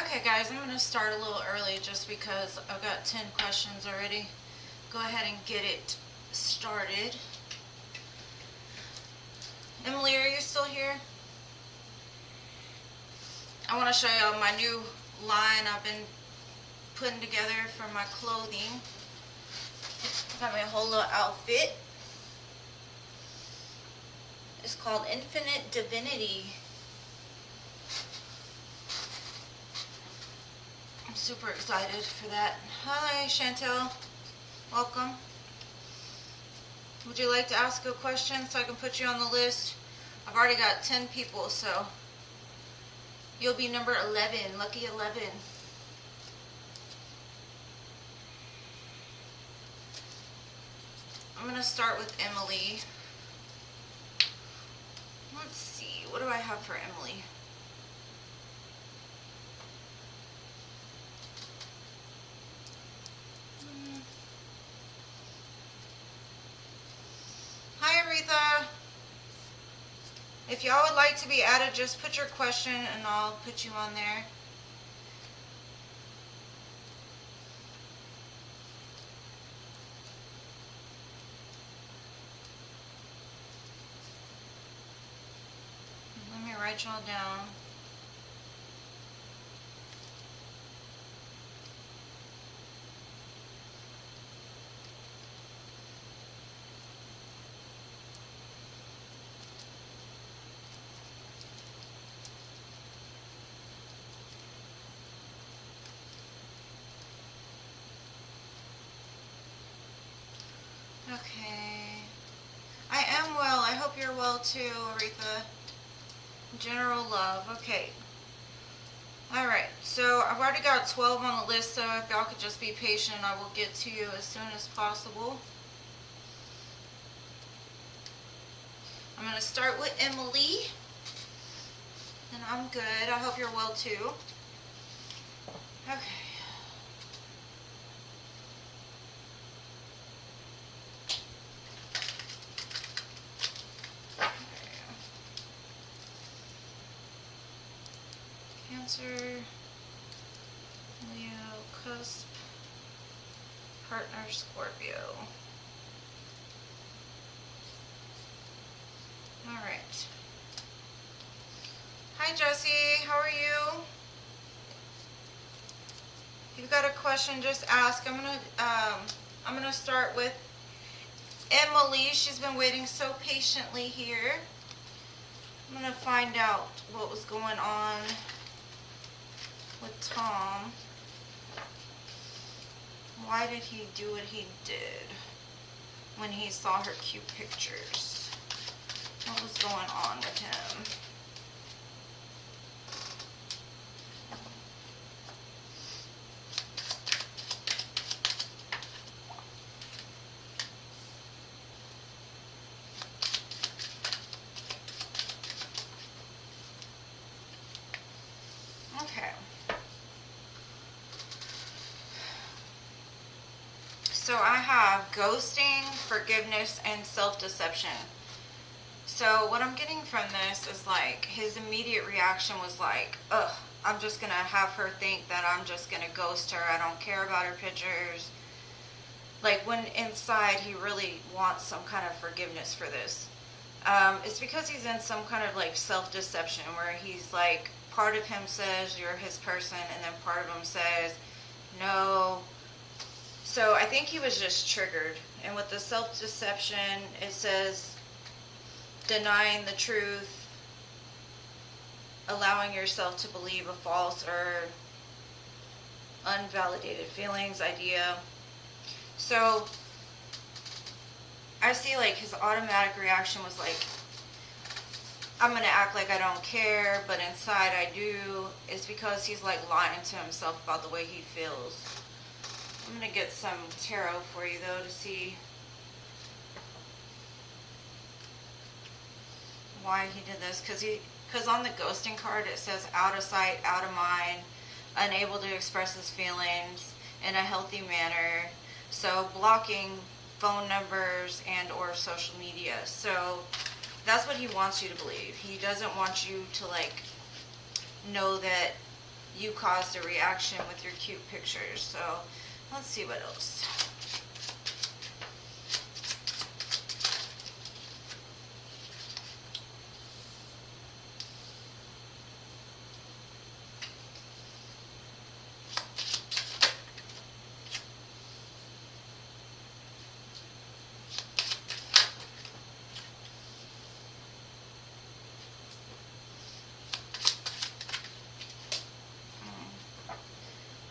Okay guys, I'm going to start a little early just because I've got 10 questions already. Go ahead and get it started. Emily, are you still here? I want to show you my new line I've been putting together for my clothing. Got my whole little outfit. It's called Infinite Divinity. I'm super excited for that. Hi Chantel, welcome. Would you like to ask a question so I can put you on the list? I've already got 10 people, so you'll be number 11, lucky 11. I'm going to start with Emily. Let's see, what do I have for Emily? Hi Aretha. If y'all would like to be added, just put your question and I'll put you on there. Let me write y'all down. Okay. I am well. I hope you're well too, Aretha. General love. Okay. Alright, so I've already got 12 on the list, so if y'all could just be patient, I will get to you as soon as possible. I'm going to start with Emily. And I'm good. I hope you're well too. Okay. Cancer, Leo, cusp, partner, Scorpio. Alright. Hi Jesse, how are you? If you've got a question, just ask. I'm gonna start with Emily. She's been waiting so patiently here. I'm gonna find out what was going on with Tom. Why did he do what he did when he saw her cute pictures? What was going on with him? Okay. So I have ghosting, forgiveness, and self-deception. So what I'm getting from this is like his immediate reaction was like, ugh, I'm just going to have her think that I'm just going to ghost her. I don't care about her pictures. Like when inside he really wants some kind of forgiveness for this. It's because he's in some kind of like self-deception where he's like, part of him says you're his person and then part of him says no. So I think he was just triggered. And with the self-deception, it says denying the truth, allowing yourself to believe a false or unvalidated feelings, idea. So I see like his automatic reaction was like, I'm going to act like I don't care, but inside I do. It's because he's like lying to himself about the way he feels. I'm going to get some tarot for you though to see why he did this. Because on the ghosting card it says out of sight, out of mind, unable to express his feelings in a healthy manner. So blocking phone numbers and or social media. So that's what he wants you to believe. He doesn't want you to like know that you caused a reaction with your cute pictures. So let's see what else.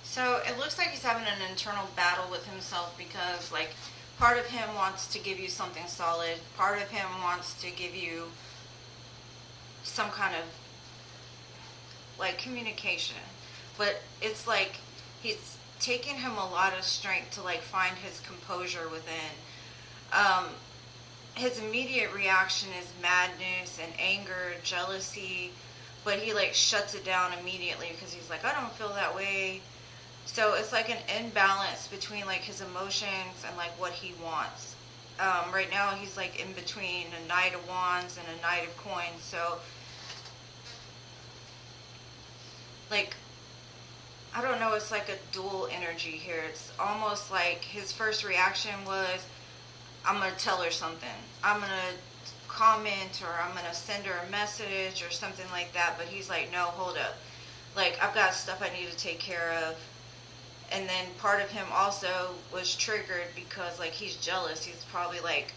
So it looks like he's having an internal battle with himself because, like, part of him wants to give you something solid. Part of him wants to give you some kind of, like, communication. But it's like he's taking him a lot of strength to, like, find his composure within. His immediate reaction is madness and anger, jealousy, but he, like, shuts it down immediately because he's like, I don't feel that way. So it's like an imbalance between, like, his emotions and, like, what he wants. Right now he's, like, in between a Knight of Wands and a Knight of Coins. So, like, I don't know, it's like a dual energy here. It's almost like his first reaction was, I'm going to tell her something. I'm going to comment, or I'm going to send her a message or something like that. But he's like, no, hold up. Like, I've got stuff I need to take care of. And then part of him also was triggered because, like, he's jealous. He's probably like,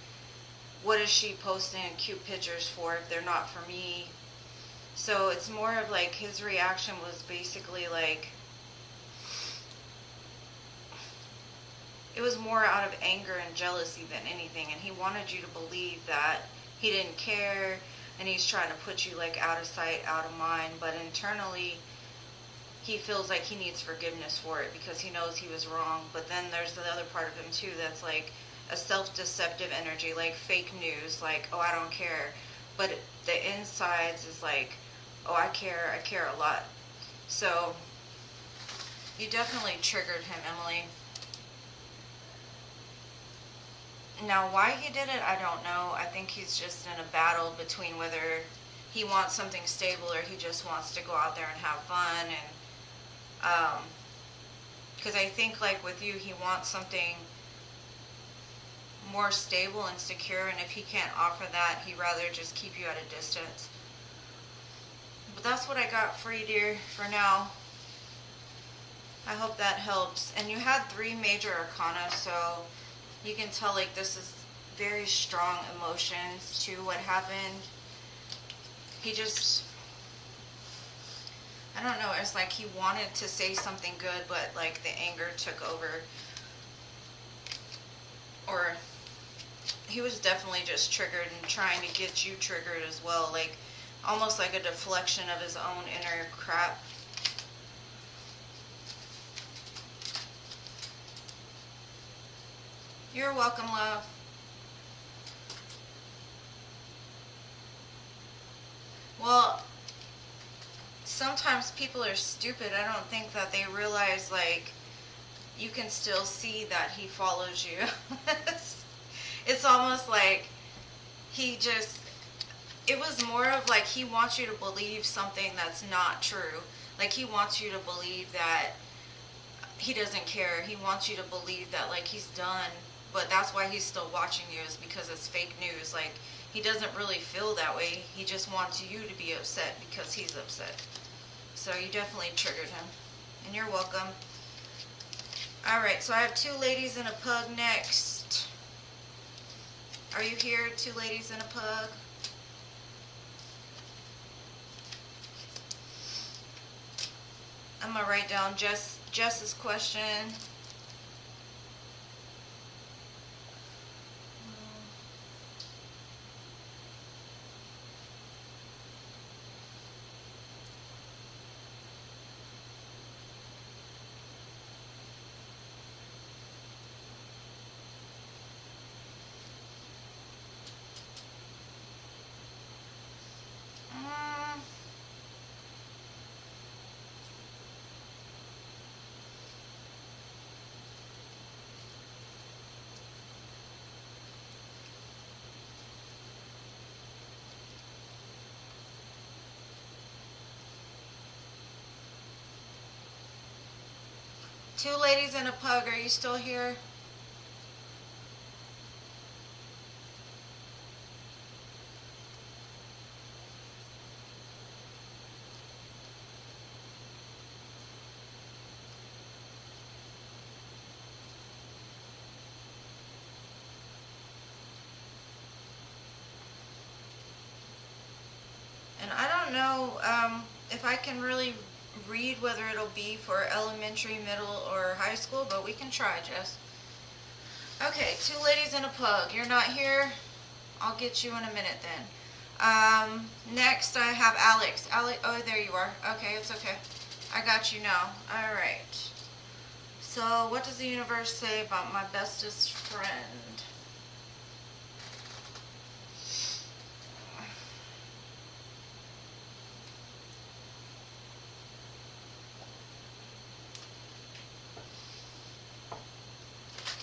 what is she posting cute pictures for if they're not for me? So it's more of like his reaction was basically like, it was more out of anger and jealousy than anything. And he wanted you to believe that he didn't care, and he's trying to put you, like, out of sight, out of mind. But internally, he feels like he needs forgiveness for it because he knows he was wrong. But then there's the other part of him too that's like a self-deceptive energy, like fake news, like, oh, I don't care. But the insides is like, oh, I care a lot. So you definitely triggered him, Emily. Now, why he did it, I don't know. I think he's just in a battle between whether he wants something stable or he just wants to go out there and have fun. And because I think, like, with you, he wants something more stable and secure, and if he can't offer that, he'd rather just keep you at a distance. But that's what I got for you, dear, for now. I hope that helps. And you had 3 major arcana, so you can tell, like, this is very strong emotions to what happened. He just, I don't know, it's like he wanted to say something good, but, like, the anger took over. Or he was definitely just triggered and trying to get you triggered as well. Like, almost like a deflection of his own inner crap. You're welcome, love. Well, sometimes people are stupid. I don't think that they realize, like, you can still see that he follows you. It's almost like he just, it was more of like he wants you to believe something that's not true. Like, he wants you to believe that he doesn't care. He wants you to believe that, like, he's done. But that's why he's still watching you, is because it's fake news. Like, he doesn't really feel that way. He just wants you to be upset because he's upset. So you definitely triggered him. And you're welcome. Alright, so I have 2 ladies and a pug next. Are you here, 2 ladies and a pug? I'm going to write down Jess's question. Two ladies and a pug, are you still here? And I don't know if I can really read whether it'll be for elementary, middle, or high school, but we can try, Jess. Okay, two ladies and a pug. You're not here? I'll get you in a minute then. Next I have Alex. Alex, oh, there you are. Okay, it's okay. I got you now. All right. So what does the universe say about my bestest friend?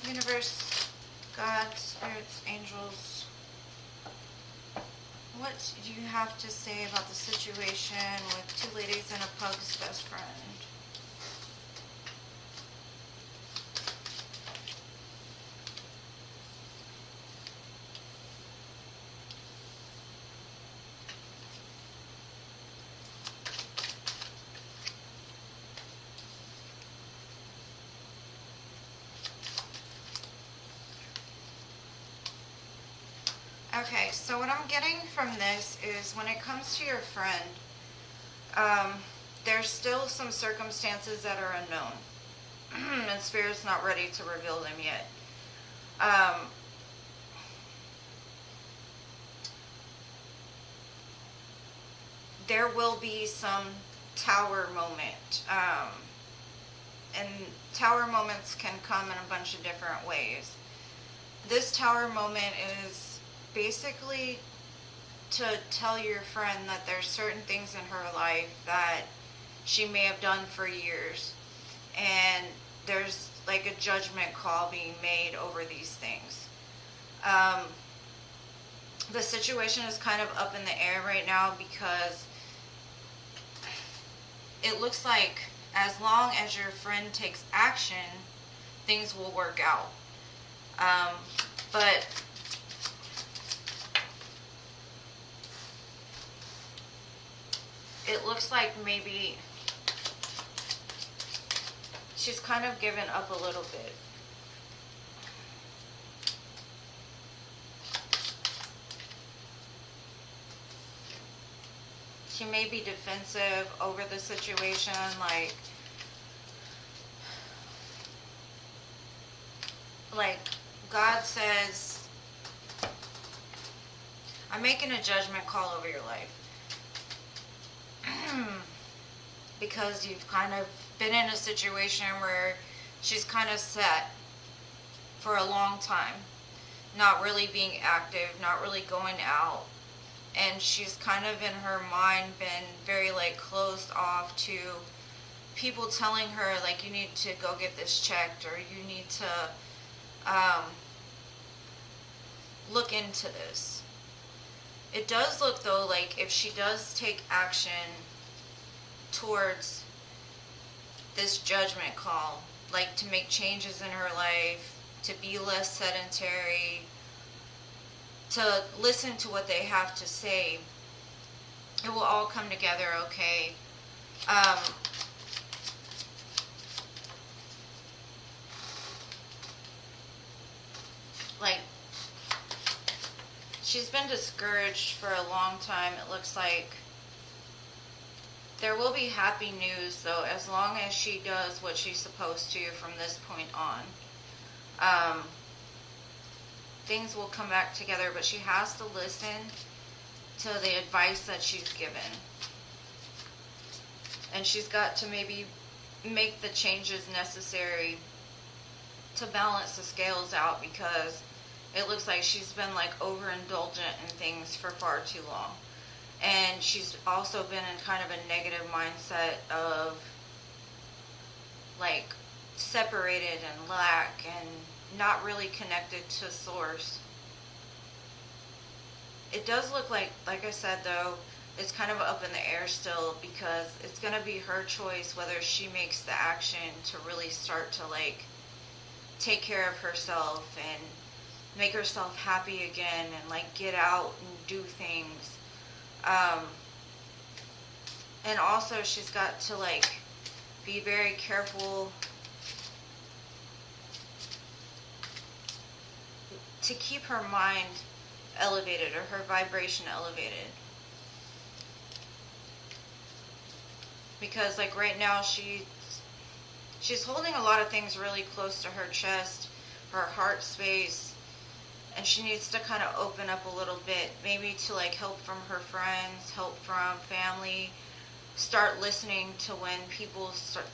Universe, God, spirits, angels, what do you have to say about the situation with two ladies and a pug's best friend? Okay, so what I'm getting from this is when it comes to your friend, there's still some circumstances that are unknown. And Spirit's not ready to reveal them yet. There will be some tower moment. And tower moments can come in a bunch of different ways. This tower moment is basically to tell your friend that there's certain things in her life that she may have done for years, and there's like a judgment call being made over these things. The situation is kind of up in the air right now because it looks like as long as your friend takes action, things will work out. But it looks like maybe she's kind of given up a little bit. She may be defensive over the situation, like God says, I'm making a judgment call over your life. Because you've kind of been in a situation where she's kind of set for a long time, not really being active, not really going out, and she's kind of in her mind been very closed off to people telling her you need to go get this checked, or you need to look into this. It does look though like if she does take action towards this judgment call, to make changes in her life, to be less sedentary, to listen to what they have to say, it will all come together okay. She's been discouraged for a long time. It looks like there will be happy news, though, as long as she does what she's supposed to from this point on. Things will come back together, but she has to listen to the advice that she's given. And she's got to maybe make the changes necessary to balance the scales out, because it looks like she's been overindulgent in things for far too long. And she's also been in kind of a negative mindset of separated and lack and not really connected to source. It does look like I said though, it's kind of up in the air still, because it's going to be her choice whether she makes the action to really start to like take care of herself and make herself happy again and like get out and do things. And also she's got to like be very careful to keep her mind elevated, or her vibration elevated. Because like right now she's holding a lot of things really close to her chest, her heart space, and she needs to kind of open up a little bit, maybe to like help from her friends, help from family, start listening to when people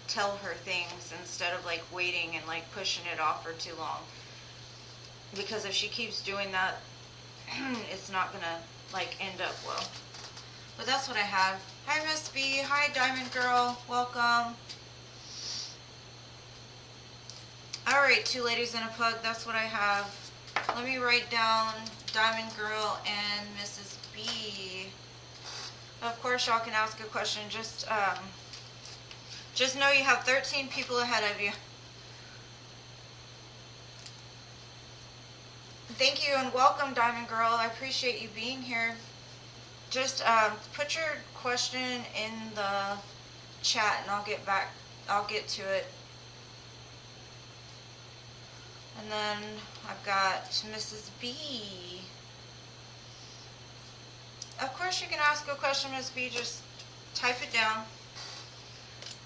tell her things instead of like waiting and like pushing it off for too long. Because if she keeps doing that, it's not gonna like end up well. But that's what I have. Hi Miss B, hi Diamond Girl, welcome. Alright, 2 ladies and a pug, that's what I have. Let me write down Diamond Girl and Mrs. B. Of course y'all can ask a question, just know you have 13 people ahead of you. Thank you and welcome, Diamond Girl. I appreciate you being here. Just put your question in the chat and I'll get to it. And then I've got Mrs. B. Of course you can ask a question, Miss B. Just type it down.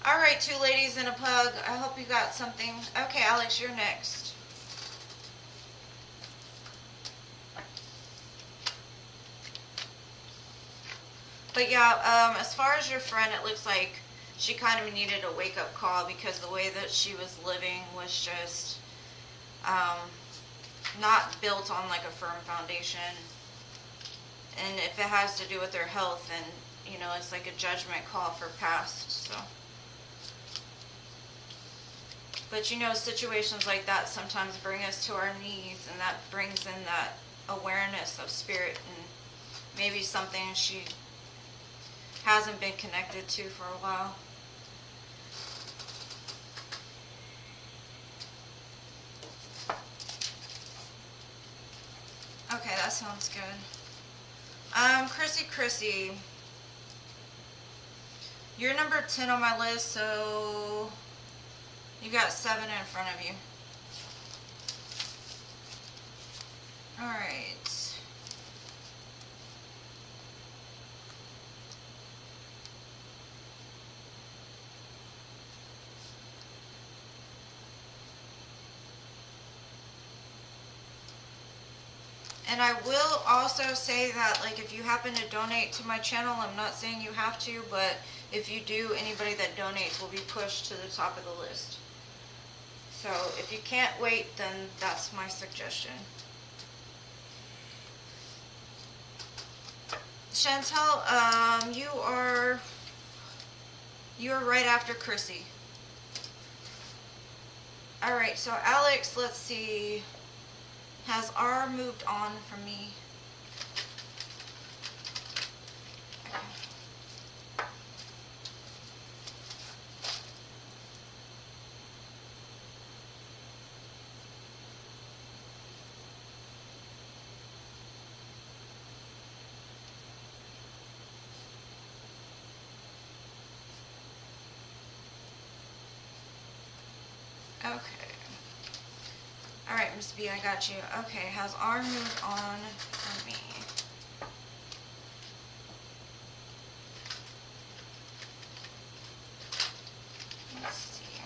Alright, 2 ladies and a pug. I hope you got something. Okay, Alex, you're next. But yeah, as far as your friend, it looks like she kind of needed a wake-up call, because the way that she was living was just not built on like a firm foundation. And if it has to do with her health, then, you know, it's like a judgment call for past, so. But you know, situations like that sometimes bring us to our knees, and that brings in that awareness of spirit and maybe something she hasn't been connected to for a while. Okay, that sounds good. Chrissy, you're number 10 on my list, so you got 7 in front of you. Alright. And I will also say that, like, if you happen to donate to my channel, I'm not saying you have to, but if you do, anybody that donates will be pushed to the top of the list. So if you can't wait, then that's my suggestion. Chantel, you are right after Chrissy. Alright, so Alex, let's see. Has R moved on from me? Okay. Alright, Miss B, I got you. Okay, has R moved on from me? Let's see.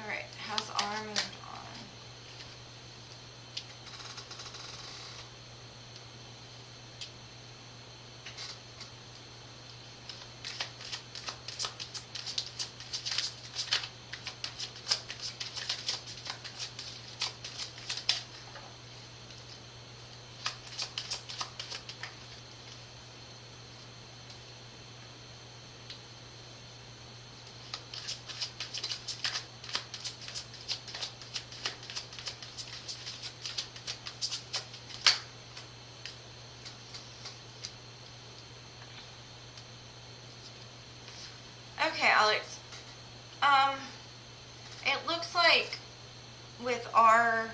Alright, has R moved on? Okay, Alex. It looks like with our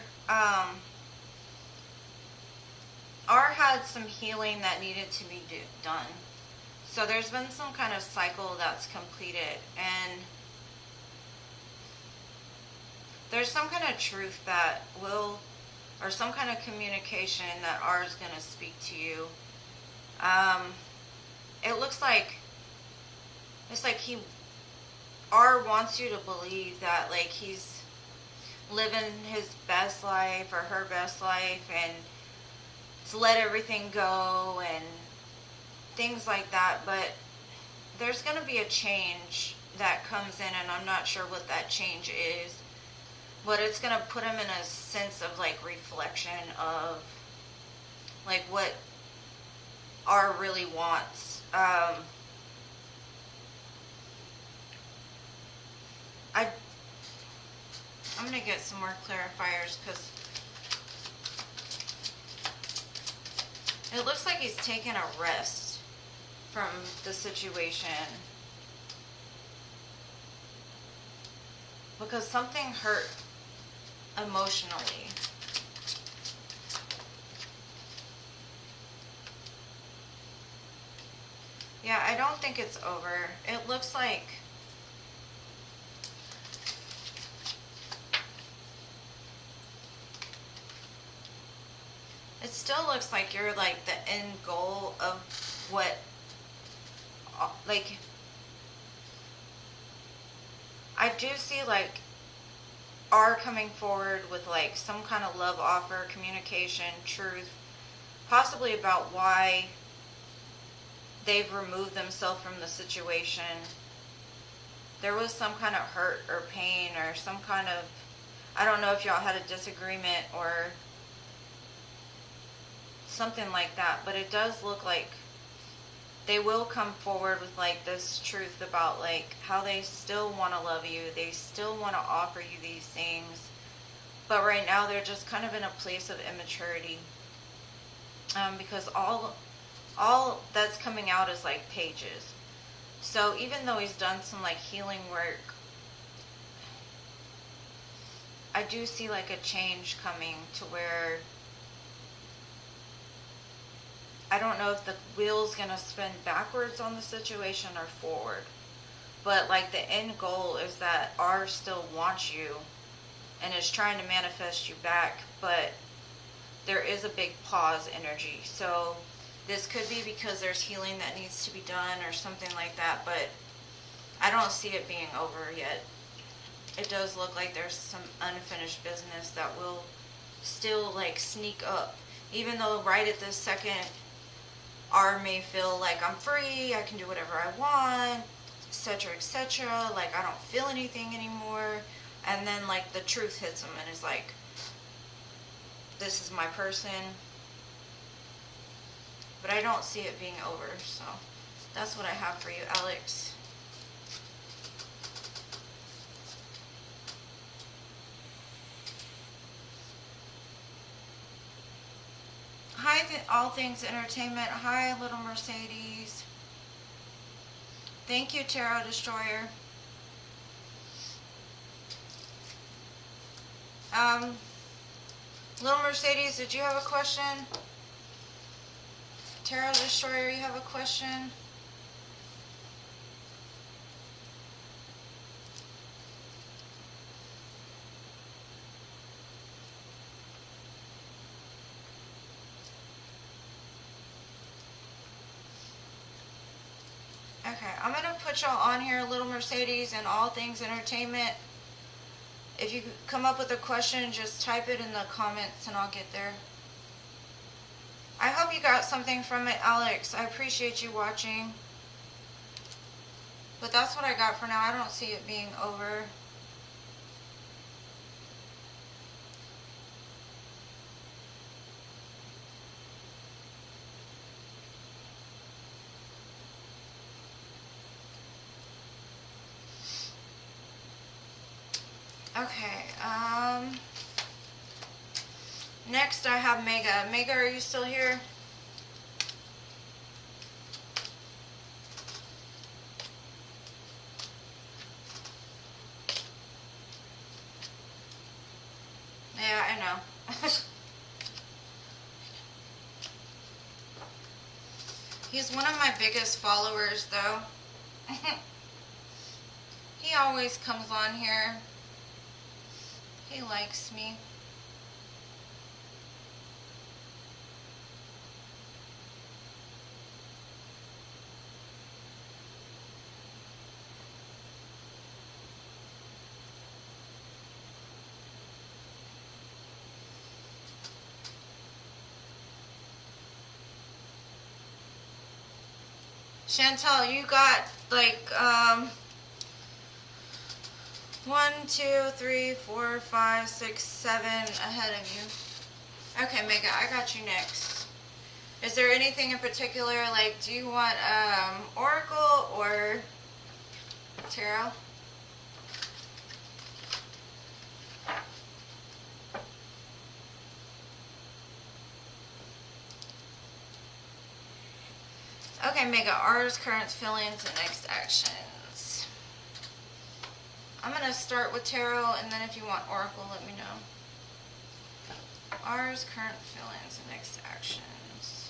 had some healing that needed to be done. So there's been some kind of cycle that's completed, and there's some kind of truth that will, or some kind of communication that R is going to speak to you. It looks like, it's like R wants you to believe that like he's living his best life or her best life, and to let everything go and things like that. But there's going to be a change that comes in, and I'm not sure what that change is, but it's going to put him in a sense of like reflection of like what R really wants. I'm going to get some more clarifiers, because it looks like he's taking a rest from the situation, because something hurt emotionally. Yeah, I don't think it's over. It looks like it still looks like you're like the end goal of what, like, I do see like R coming forward with like some kind of love offer, communication, truth, possibly about why they've removed themselves from the situation. There was some kind of hurt or pain or some kind of, I don't know if y'all had a disagreement or something like that, but it does look like they will come forward with like this truth about like how they still want to love you, they still want to offer you these things, but right now they're just kind of in a place of immaturity, because all that's coming out is like pages. So even though he's done some like healing work, I do see like a change coming to where I don't know if the wheel's going to spin backwards on the situation or forward. But like the end goal is that R still wants you and is trying to manifest you back, but there is a big pause energy. So this could be because there's healing that needs to be done or something like that, but I don't see it being over yet. It does look like there's some unfinished business that will still like sneak up, even though right at this second R may feel like I'm free, I can do whatever I want, etc., etc. Like I don't feel anything anymore. And then like the truth hits him and is like, this is my person. But I don't see it being over. So that's what I have for you, Alex. Hi, All Things Entertainment. Hi, Little Mercedes. Thank you, Tarot Destroyer. Little Mercedes, did you have a question? Tarot Destroyer, you have a question? Okay, I'm going to put y'all on here, Little Mercedes and All Things Entertainment. If you come up with a question, just type it in the comments and I'll get there. I hope you got something from it, Alex. I appreciate you watching. But that's what I got for now. I don't see it being over. Okay, next I have Mega. Mega, are you still here? Yeah, I know. He's one of my biggest followers, though. He always comes on here. He likes me. Chantel, you got like 1, 2, 3, 4, 5, 6, 7 ahead of you. Okay, Mega, I got you next. Is there anything in particular, like, do you want Oracle or Tarot? Okay, Mega, R's current feelings and next actions. I'm going to start with Tarot, and then if you want Oracle, let me know. R's current feelings and next actions.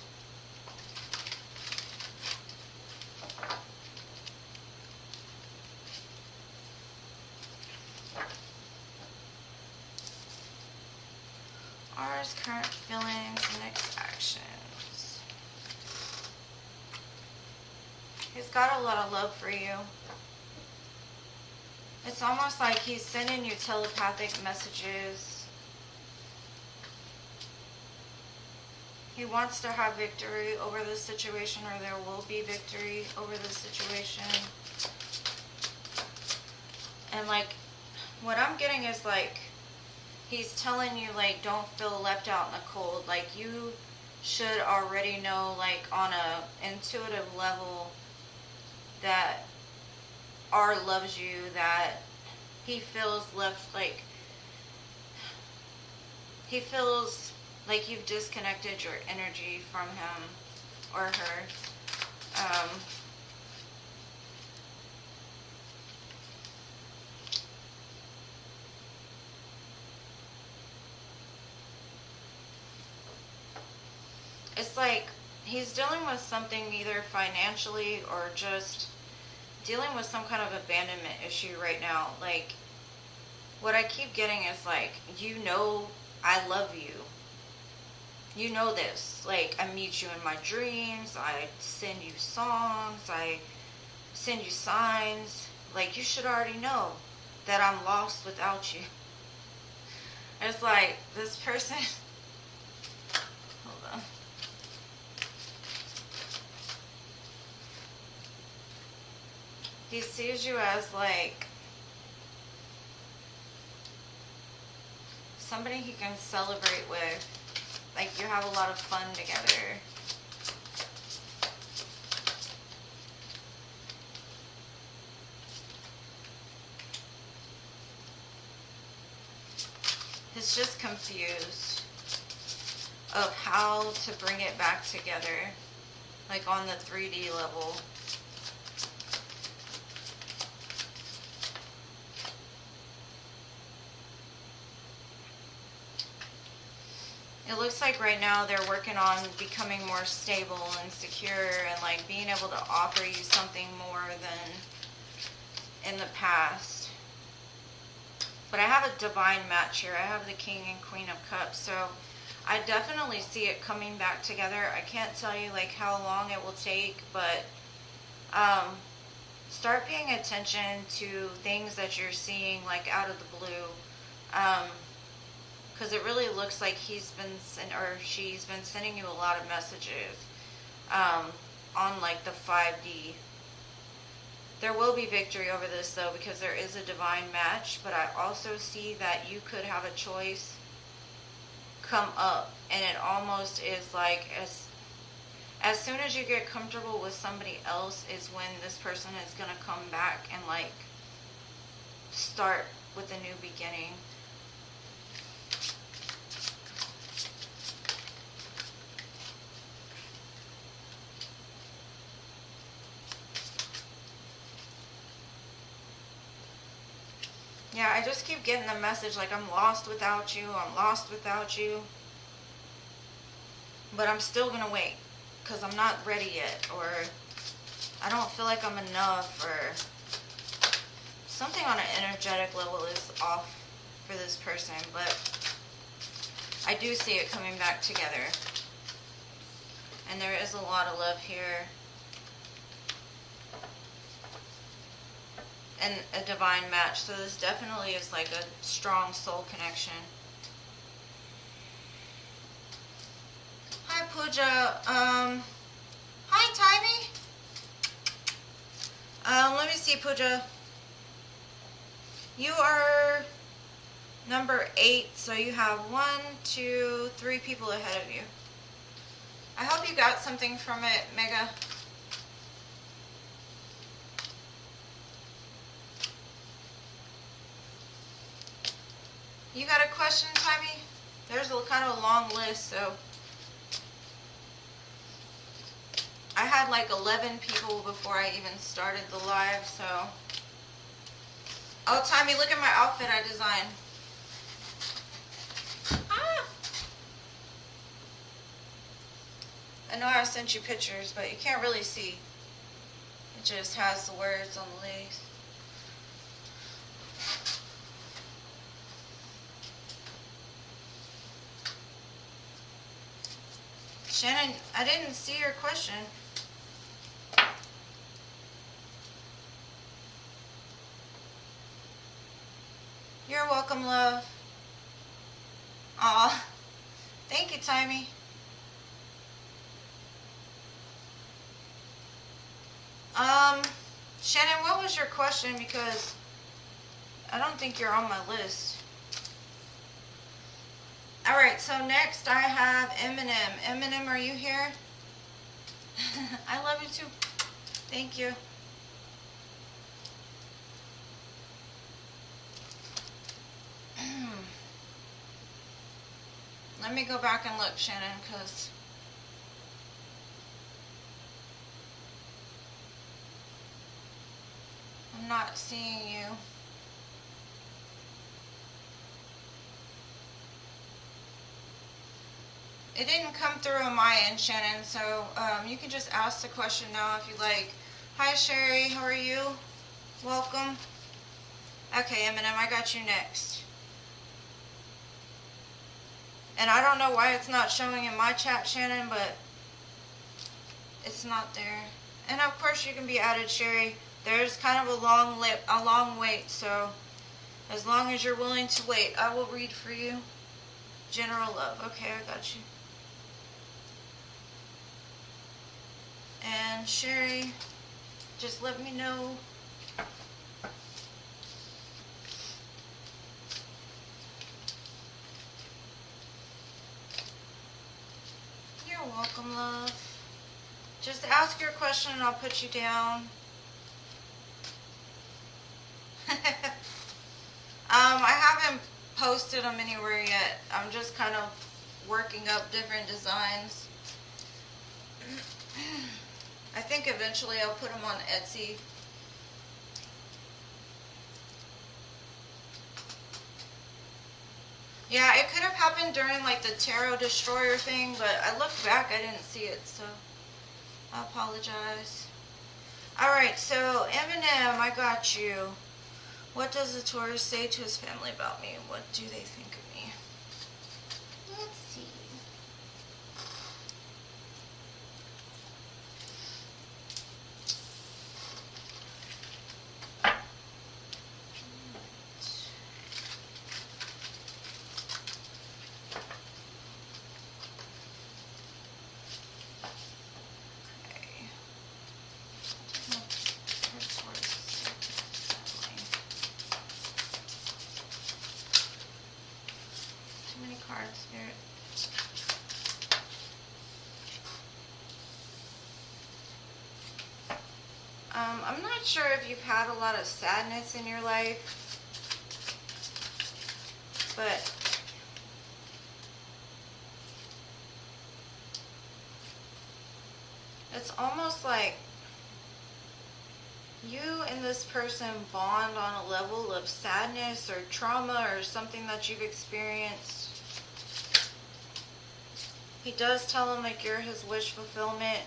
R's current feelings and next actions. He's got a lot of love for you. It's almost like he's sending you telepathic messages. He wants to have victory over this situation, or there will be victory over this situation. And like, what I'm getting is like, he's telling you like, don't feel left out in the cold. Like, you should already know, like, on a intuitive level, that R loves you, that he feels left, like, he feels like you've disconnected your energy from him or her. It's like he's dealing with something either financially or just dealing with some kind of abandonment issue right now. Like, what I keep getting is like, you know, I love you. You know this. Like, I meet you in my dreams. I send you songs. I send you signs. Like, you should already know that I'm lost without you. It's like, this person... Hold on. He sees you as like somebody he can celebrate with. Like, you have a lot of fun together. He's just confused of how to bring it back together, like on the 3D level. It looks like right now they're working on becoming more stable and secure and like being able to offer you something more than in the past. But I have a divine match here. I have the King and Queen of Cups. So I definitely see it coming back together. I can't tell you like how long it will take, but start paying attention to things that you're seeing like out of the blue. Because it really looks like he's been, or she's been sending you a lot of messages on like the 5D. There will be victory over this though, because there is a divine match, but I also see that you could have a choice come up, and it almost is like as soon as you get comfortable with somebody else is when this person is going to come back and like start with a new beginning. Yeah, I I just keep getting the message like I'm lost without you, I'm lost without you. But I'm still going to wait because I'm not ready yet, or I don't feel like I'm enough, or something on an energetic level is off for this person. But I do see it coming back together. And there is a lot of love here. And a divine match. So this definitely is like a strong soul connection. Hi, Pooja. Hi, Tybee. Let me see, Pooja. You are number 8, so you have 1, 2, 3 people ahead of you. I hope you got something from it, Mega. You got a question, Tybee? There's a kind of a long list, so I had like 11 people before I even started the live, so. Oh, Tybee, look at my outfit I designed. Ah! I know I sent you pictures, but you can't really see. It just has the words on the legs. Shannon, I didn't see your question. You're welcome, love. Aw. Thank you, Timey. Shannon, what was your question? Because I don't think you're on my list. Alright, so next I have Eminem. Eminem, are you here? I love you too. Thank you. Let me go back and look, Shannon, because I'm not seeing you. It didn't come through on my end, Shannon, so you can just ask the question now if you like. Hi, Sherry. How are you? Welcome. Okay, Eminem, I got you next. And I don't know why it's not showing in my chat, Shannon, but it's not there. And of course you can be added, Sherry. There's kind of a long wait, so as long as you're willing to wait, I will read for you. General love. Okay, I got you. And Sherry, just let me know. You're welcome, love. Just ask your question and I'll put you down. I haven't posted them anywhere yet. I'm just kind of working up different designs. I think eventually I'll put them on Etsy. Yeah, it could have happened during like the Tarot Destroyer thing, but I looked back, I didn't see it, so I apologize. Alright, so Eminem, I got you. What does the Taurus say to his family about me? What do they think of me? Let's see. I'm not sure if you've had a lot of sadness in your life, but it's almost like you and this person bond on a level of sadness or trauma or something that you've experienced. He does tell him like you're his wish fulfillment.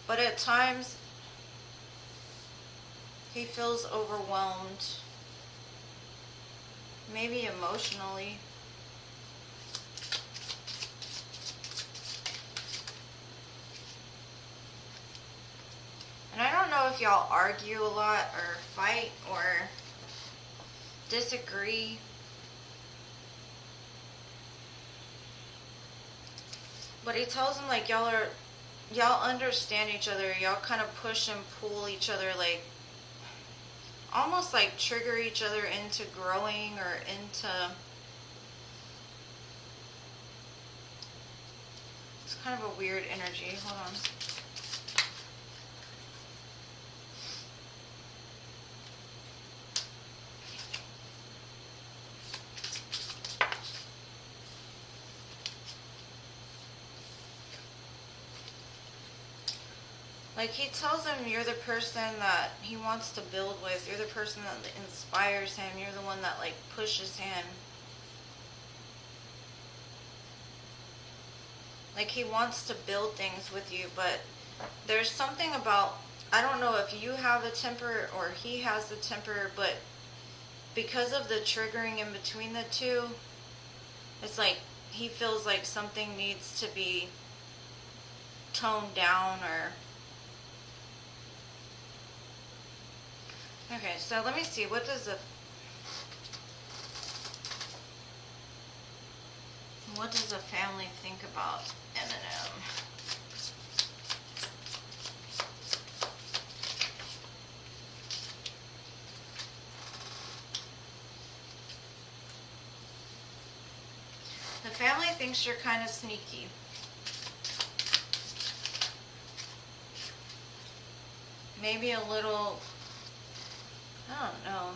But at times, he feels overwhelmed. Maybe emotionally. And I don't know if y'all argue a lot or fight or disagree. But he tells him like y'all understand each other. Y'all kind of push and pull each other, like almost like trigger each other into growing or into... It's kind of a weird energy. Hold on. Like, he tells him you're the person that he wants to build with. You're the person that inspires him. You're the one that, like, pushes him. Like, he wants to build things with you, but there's something about... I don't know if you have a temper or he has a temper, but because of the triggering in between the two, it's like he feels like something needs to be toned down or... Okay, so let me see. What does the family think about Eminem? The family thinks you're kind of sneaky. Maybe a little... I don't know.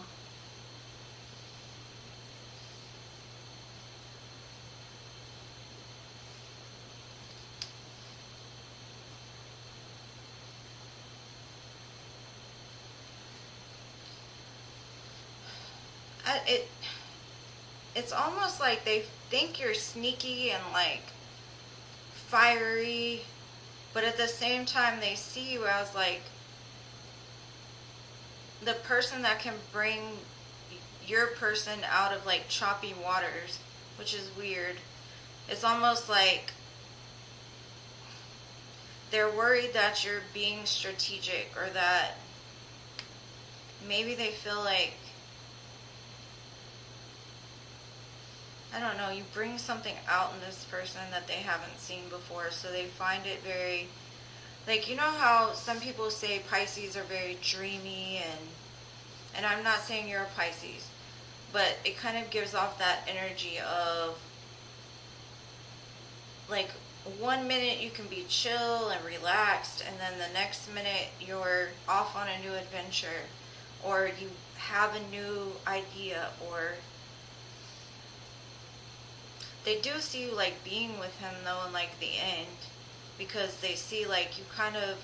It's almost like they think you're sneaky and like fiery, but at the same time they see you as like the person that can bring your person out of like choppy waters, which is weird. It's almost like they're worried that you're being strategic, or that maybe they feel like, I don't know, you bring something out in this person that they haven't seen before, so they find it very... Like, you know how some people say Pisces are very dreamy, and I'm not saying you're a Pisces, but it kind of gives off that energy of, like, 1 minute you can be chill and relaxed, and then the next minute you're off on a new adventure, or you have a new idea, or... They do see you, like, being with him, though, in, like, the end. Because they see, like, you kind of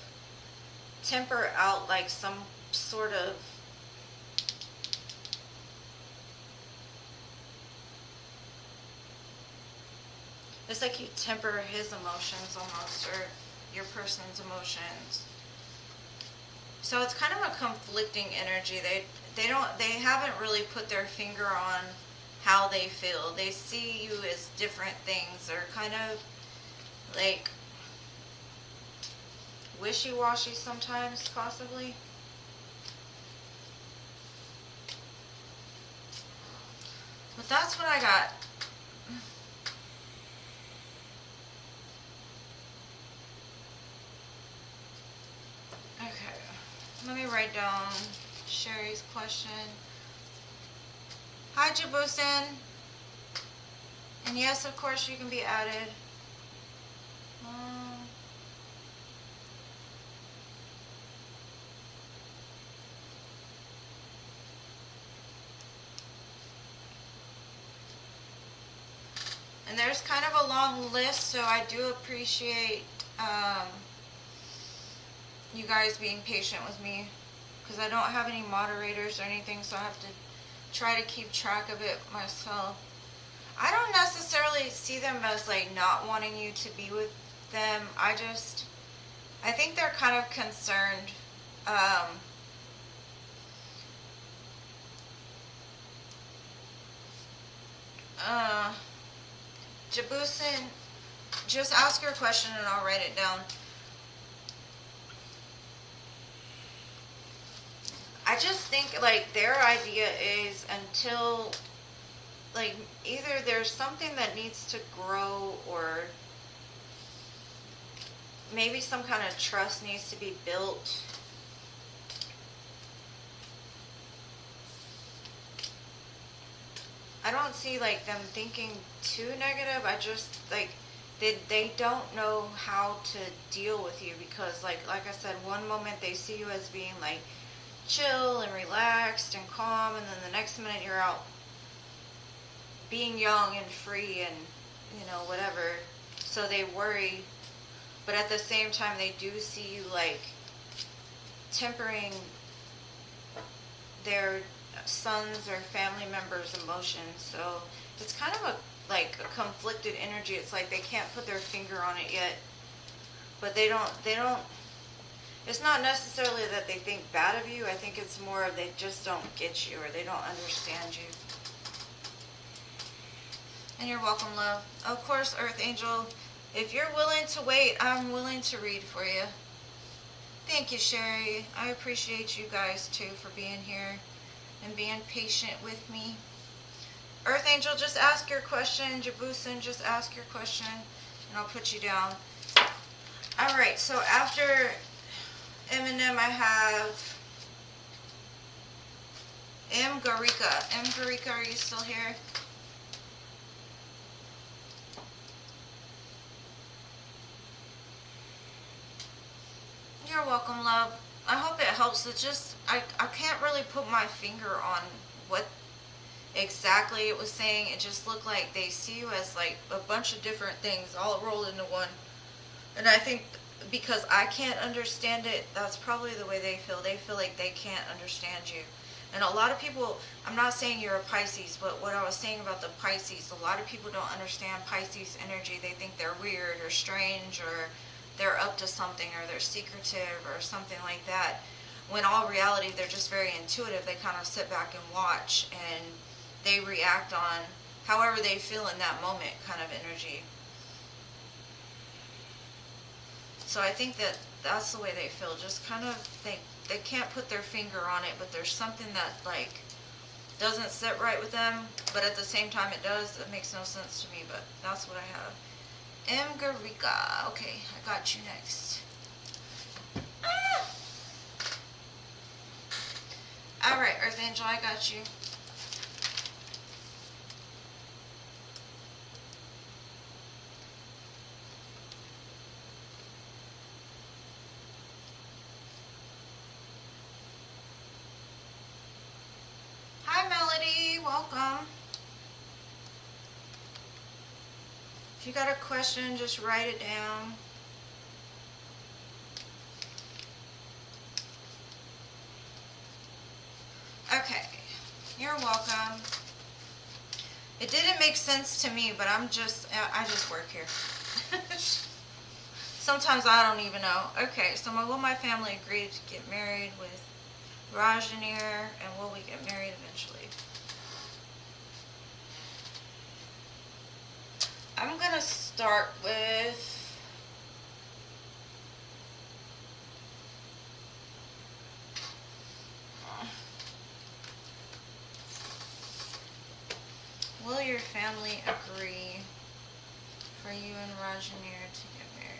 temper out, like, some sort of... It's like you temper his emotions, almost, or your person's emotions. So it's kind of a conflicting energy. They haven't really put their finger on how they feel. They see you as different things, or kind of like wishy-washy sometimes, possibly. But that's what I got. Okay, let me write down Sherry's question. Hi, Jabusin. And yes, of course, you can be added. And there's kind of a long list, so I do appreciate you guys being patient with me, because I don't have any moderators or anything, so I have to try to keep track of it myself. I don't necessarily see them as like not wanting you to be with them. I think they're kind of concerned. Jabusin, just ask your question and I'll write it down. I just think like their idea is until like either there's something that needs to grow or maybe some kind of trust needs to be built. I don't see like them thinking too negative. I just like they don't know how to deal with you because like I said, one moment they see you as being like chill and relaxed and calm, and then the next minute you're out being young and free and whatever. So they worry, but at the same time they do see you like tempering their sons or family members' emotions. So it's kind of a conflicted energy. It's like they can't put their finger on it yet, but they don't it's not necessarily that they think bad of you. I think it's more of they just don't get you or they don't understand you. And you're welcome, love. Of course, Earth Angel, if you're willing to wait, I'm willing to read for you. Thank you, Sherry. I appreciate you guys too for being here and being patient with me. Earth Angel, just ask your question. Jabusin, just ask your question and I'll put you down. Alright, so after Eminem, I have M. Garika. M. Garika, are you still here? You're welcome, love. I hope it helps. It's just, I can't really put my finger on what exactly it was saying. It just looked like they see you as like a bunch of different things all rolled into one. And I think because I can't understand it, that's probably the way they feel. They feel like they can't understand you. And a lot of people, I'm not saying you're a Pisces, but what I was saying about the Pisces, a lot of people don't understand Pisces energy. They think they're weird or strange or they're up to something or they're secretive or something like that. When all reality, they're just very intuitive. They kind of sit back and watch and they react on however they feel in that moment kind of energy. So I think that that's the way they feel. Just kind of, they can't put their finger on it, but there's something that like doesn't sit right with them, but at the same time it does. It makes no sense to me, but that's what I have. M. Garika. Okay, I got you next. Alright, Earth Angel, I got you. Hi, Melody. Welcome. If you got a question, just write it down. Okay, you're welcome. It didn't make sense to me, but I just work here. Sometimes I don't even know. Okay, so will my family agree to get married with Rajanir, and will we get married eventually? I'm going to start with will your family agree for you and Rajanir to get married?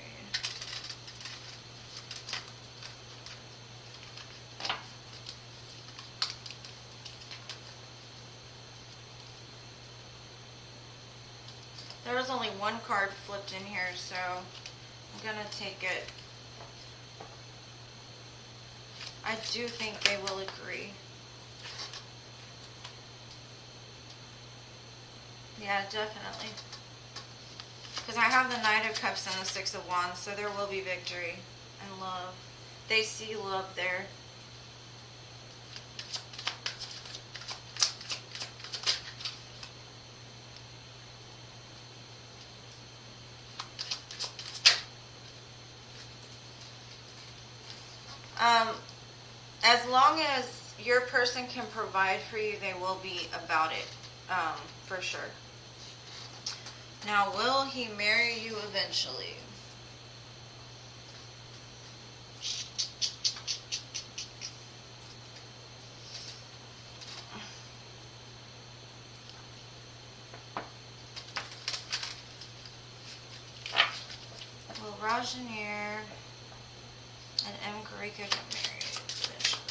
There was only one card flipped in here, so I'm going to take it. I do think they will agree. Yeah, definitely. Because I have the Knight of Cups and the Six of Wands, so there will be victory and love. They see love there. As long as your person can provide for you, they will be about it, for sure. Now, will he marry you eventually? Will Rajanir and M. Karika get married eventually?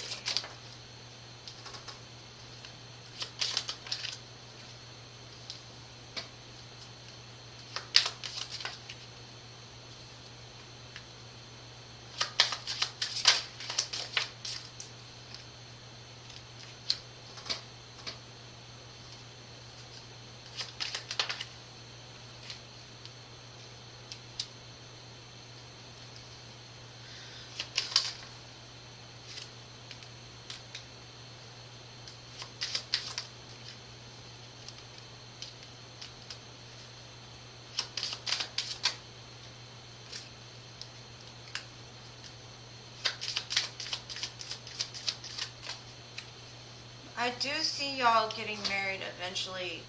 I do see y'all getting married eventually.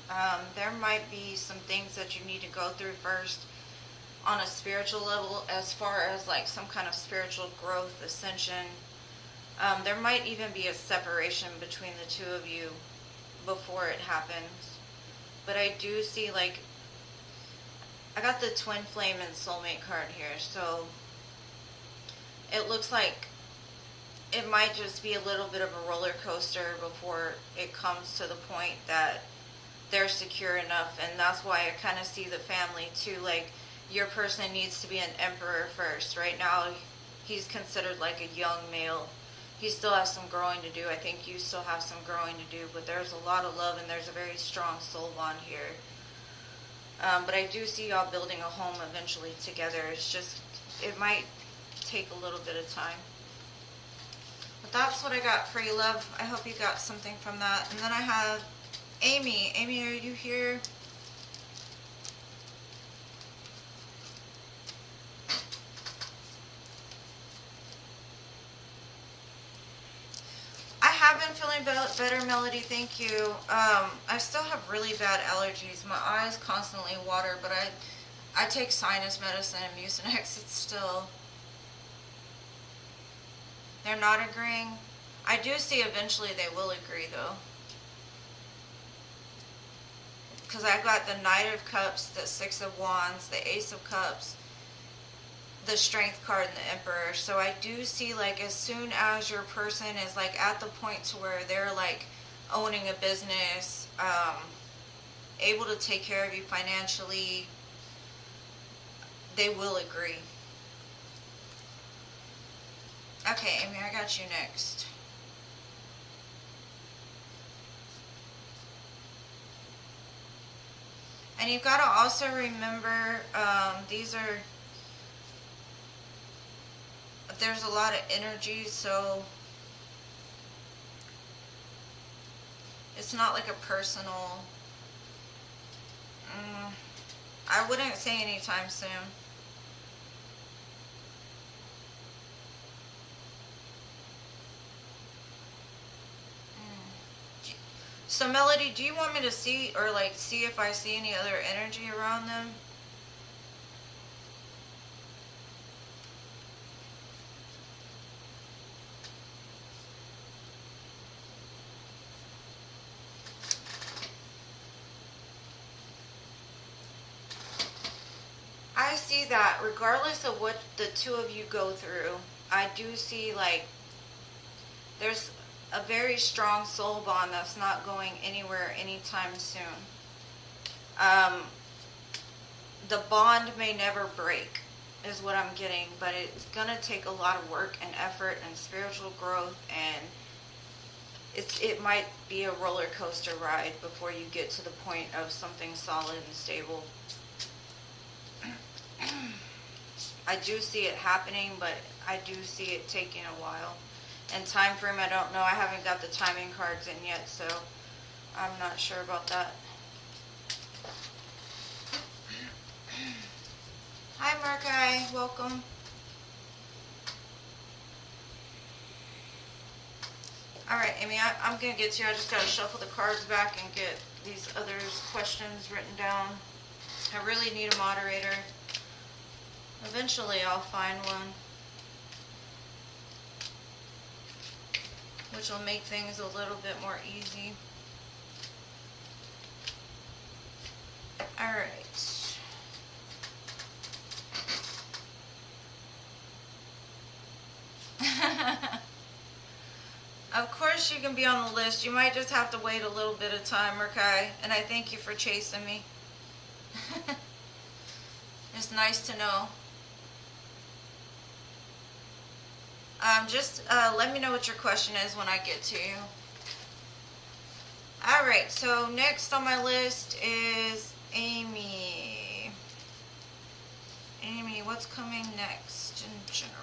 There might be some things that you need to go through first on a spiritual level, as far as like some kind of spiritual growth, ascension. There might even be a separation between the two of you before it happens. But I do see, like, I got the Twin Flame and Soulmate card here, so it looks like it might just be a little bit of a roller coaster before it comes to the point that they're secure enough. And that's why I kind of see the family too. Like, your person needs to be an emperor first. Right now, he's considered like a young male. He still has some growing to do. I think you still have some growing to do, but there's a lot of love and there's a very strong soul bond here. But I do see y'all building a home eventually together. It's just, it might take a little bit of time. But that's what I got for you, love. I hope you got something from that. And then I have Amy. Amy, are you here? I have been feeling better, Melody. Thank you. I still have really bad allergies. My eyes constantly water, but I take sinus medicine and Mucinex. It's still... They're not agreeing. I do see eventually they will agree, though. Because I've got the Knight of Cups, the Six of Wands, the Ace of Cups, the Strength card, and the Emperor. So I do see, like, as soon as your person is, like, at the point to where they're, like, owning a business, able to take care of you financially, they will agree. Okay, Amy, I got you next. And you've got to also remember, there's a lot of energy, so it's not like a personal, I wouldn't say anytime soon. So, Melody, do you want me to see, or like see if I see any other energy around them? I see that regardless of what the two of you go through, I do see, like, there's a very strong soul bond that's not going anywhere anytime soon. The bond may never break, is what I'm getting, but it's going to take a lot of work and effort and spiritual growth, and it might be a roller coaster ride before you get to the point of something solid and stable. I do see it happening, but I do see it taking a while. And time frame, I don't know. I haven't got the timing cards in yet, so I'm not sure about that. Hi, Markai. Welcome. Alright, Amy, I'm going to get to you. I just got to shuffle the cards back and get these other questions written down. I really need a moderator. Eventually I'll find one, which will make things a little bit more easy. Alright. Of course you can be on the list. You might just have to wait a little bit of time, Merkai. And I thank you for chasing me. It's nice to know. Just let me know what your question is when I get to you. Alright, so next on my list is Amy. Amy, what's coming next in general?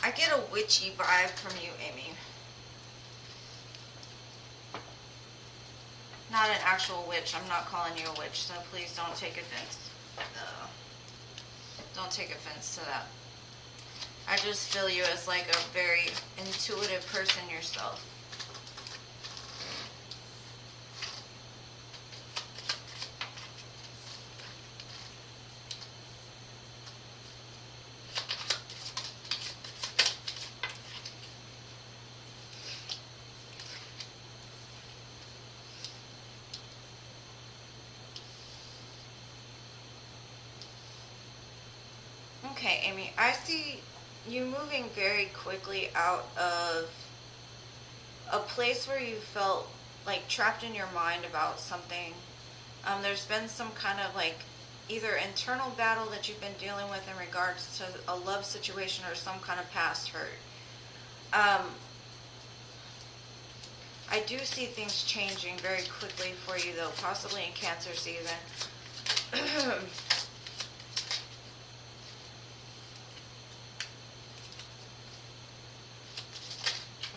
I get a witchy vibe from you, Amy. Not an actual witch. I'm not calling you a witch, so please don't take offense. Don't take offense to that. I just feel you as like a very intuitive person yourself. Okay, Amy, I see you moving very quickly out of a place where you felt like trapped in your mind about something. There's been some kind of like either internal battle that you've been dealing with in regards to a love situation or some kind of past hurt. I do see things changing very quickly for you though, possibly in Cancer season.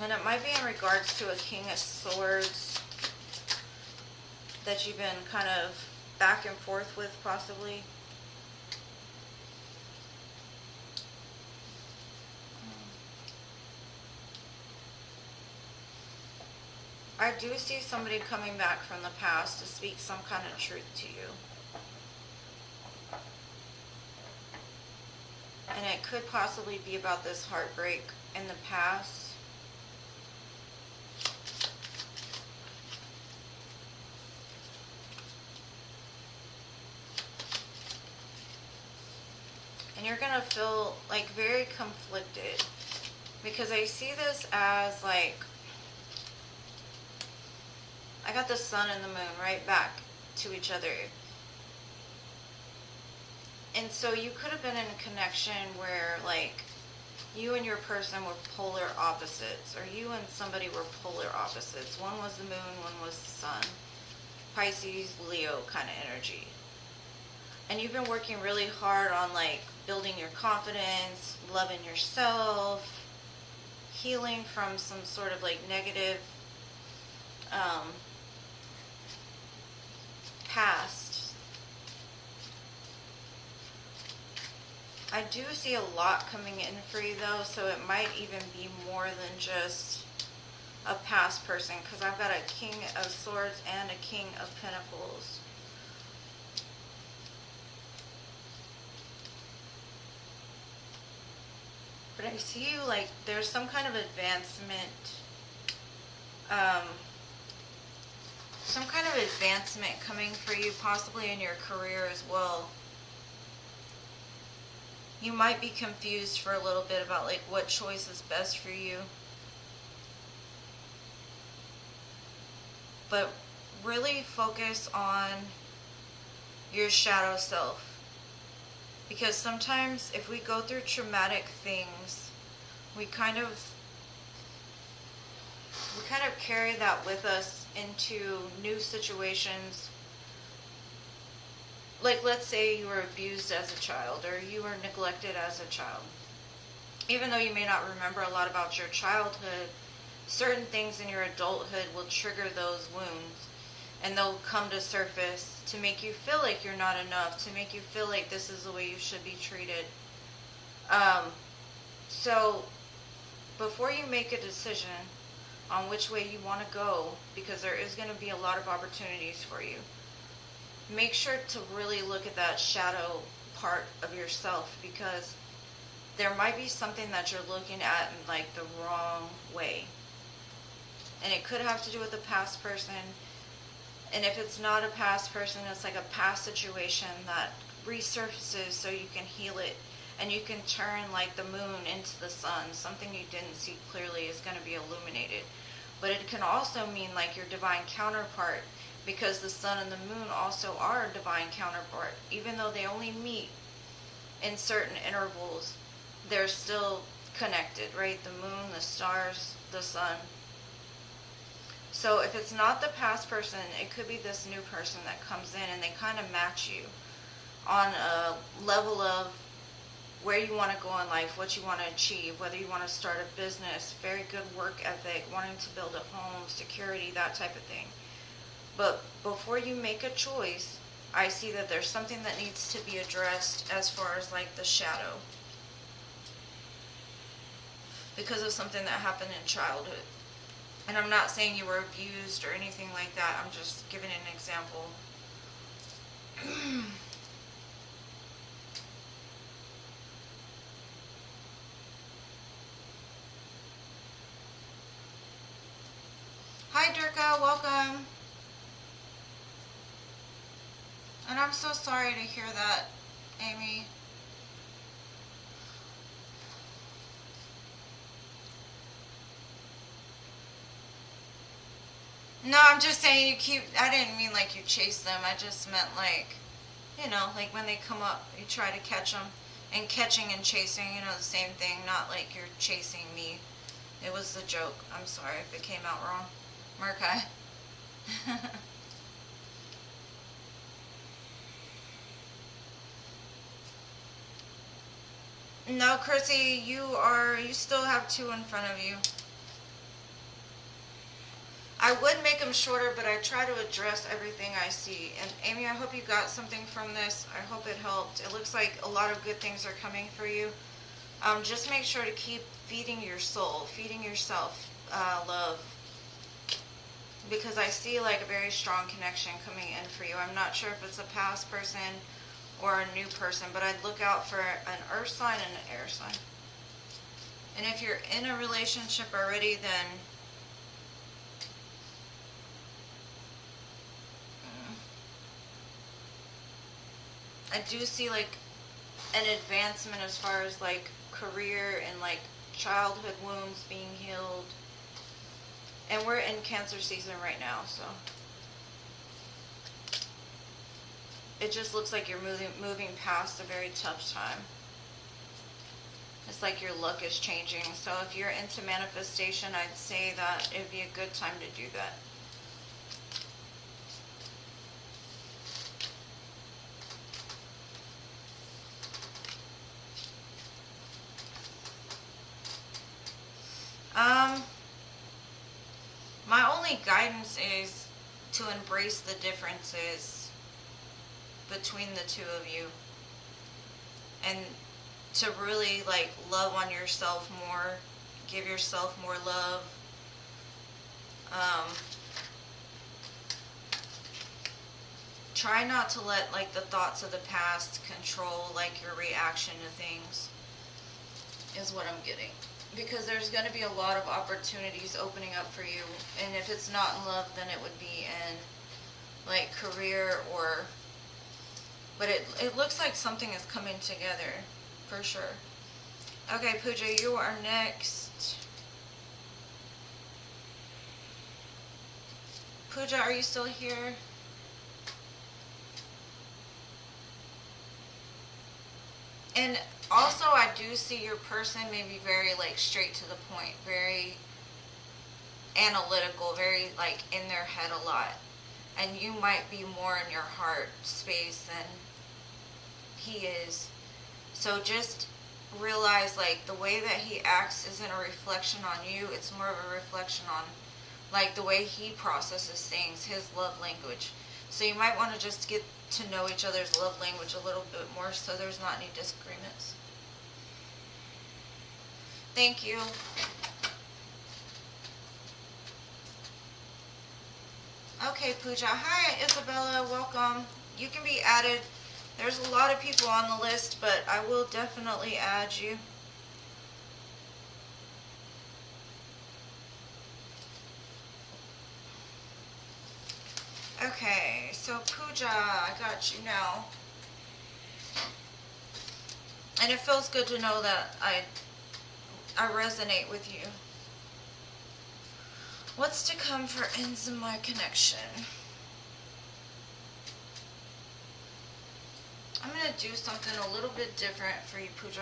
And it might be in regards to a King of Swords that you've been kind of back and forth with, possibly. I do see somebody coming back from the past to speak some kind of truth to you. And it could possibly be about this heartbreak in the past. And you're going to feel like very conflicted, because I see this as like, I got the sun and the moon right back to each other. And so you could have been in a connection where like you and your person were polar opposites, or you and somebody were polar opposites. One was the moon, one was the sun. Pisces, Leo kind of energy. And you've been working really hard on like building your confidence, loving yourself, healing from some sort of like negative past. I do see a lot coming in for you though, so it might even be more than just a past person, because I've got a King of Swords and a King of Pentacles. But I see you like there's some kind of advancement, coming for you, possibly in your career as well. You might be confused for a little bit about like what choice is best for you. But really focus on your shadow self. Because sometimes if we go through traumatic things, we kind of carry that with us into new situations. Like, let's say you were abused as a child or you were neglected as a child. Even though you may not remember a lot about your childhood, certain things in your adulthood will trigger those wounds, and they'll come to surface to make you feel like you're not enough, to make you feel like this is the way you should be treated. So before you make a decision on which way you want to go, because there is going to be a lot of opportunities for you, make sure to really look at that shadow part of yourself, because there might be something that you're looking at in like the wrong way. And it could have to do with a past person. And if it's not a past person, it's like a past situation that resurfaces so you can heal it. And you can turn like the moon into the sun. Something you didn't see clearly is going to be illuminated. But it can also mean like your divine counterpart, because the sun and the moon also are a divine counterpart. Even though they only meet in certain intervals, they're still connected, right? The moon, the stars, the sun. So if it's not the past person, it could be this new person that comes in, and they kind of match you on a level of where you want to go in life, what you want to achieve, whether you want to start a business, very good work ethic, wanting to build a home, security, that type of thing. But before you make a choice, I see that there's something that needs to be addressed as far as like the shadow, because of something that happened in childhood. And I'm not saying you were abused or anything like that. I'm just giving an example. Hi, Durka. Welcome. And I'm so sorry to hear that, Amy. No, I'm just saying I didn't mean like you chase them. I just meant like, like when they come up, you try to catch them. And catching and chasing, the same thing. Not like you're chasing me. It was the joke. I'm sorry if it came out wrong. Murkai. No, Chrissy, you still have 2 in front of you. I would make them shorter, but I try to address everything I see. And Amy, I hope you got something from this. I hope it helped. It looks like a lot of good things are coming for you. Just make sure to keep feeding your soul, feeding yourself love. Because I see like a very strong connection coming in for you. I'm not sure if it's a past person or a new person, but I'd look out for an earth sign and an air sign. And if you're in a relationship already, then I do see like an advancement as far as like career and like childhood wounds being healed. And we're in Cancer season right now, so it just looks like you're moving past a very tough time. It's like your luck is changing. So if you're into manifestation, I'd say that it'd be a good time to do that. My only guidance is to embrace the differences between the two of you, and to really like love on yourself more, give yourself more love. Try not to let like the thoughts of the past control like your reaction to things, is what I'm getting. Because there's going to be a lot of opportunities opening up for you. And if it's not in love, then it would be in like career or... But it looks like something is coming together, for sure. Okay, Pooja, you are next. Pooja, are you still here? And also, I do see your person maybe very like straight to the point, very analytical, very like in their head a lot. And you might be more in your heart space than he is. So just realize like the way that he acts isn't a reflection on you, it's more of a reflection on like the way he processes things, his love language. So you might want to just get to know each other's love language a little bit more so there's not any disagreements. Thank you. Okay, Pooja. Hi, Isabella. Welcome. You can be added. There's a lot of people on the list, but I will definitely add you. Okay, so Pooja, I got you now. And it feels good to know that I resonate with you. What's to come for ends in my connection? I'm going to do something a little bit different for you, Pooja.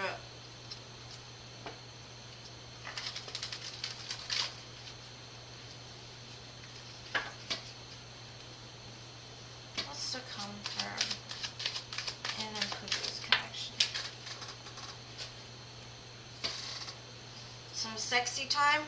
What's to come for end in Pooja's connection? Some sexy time?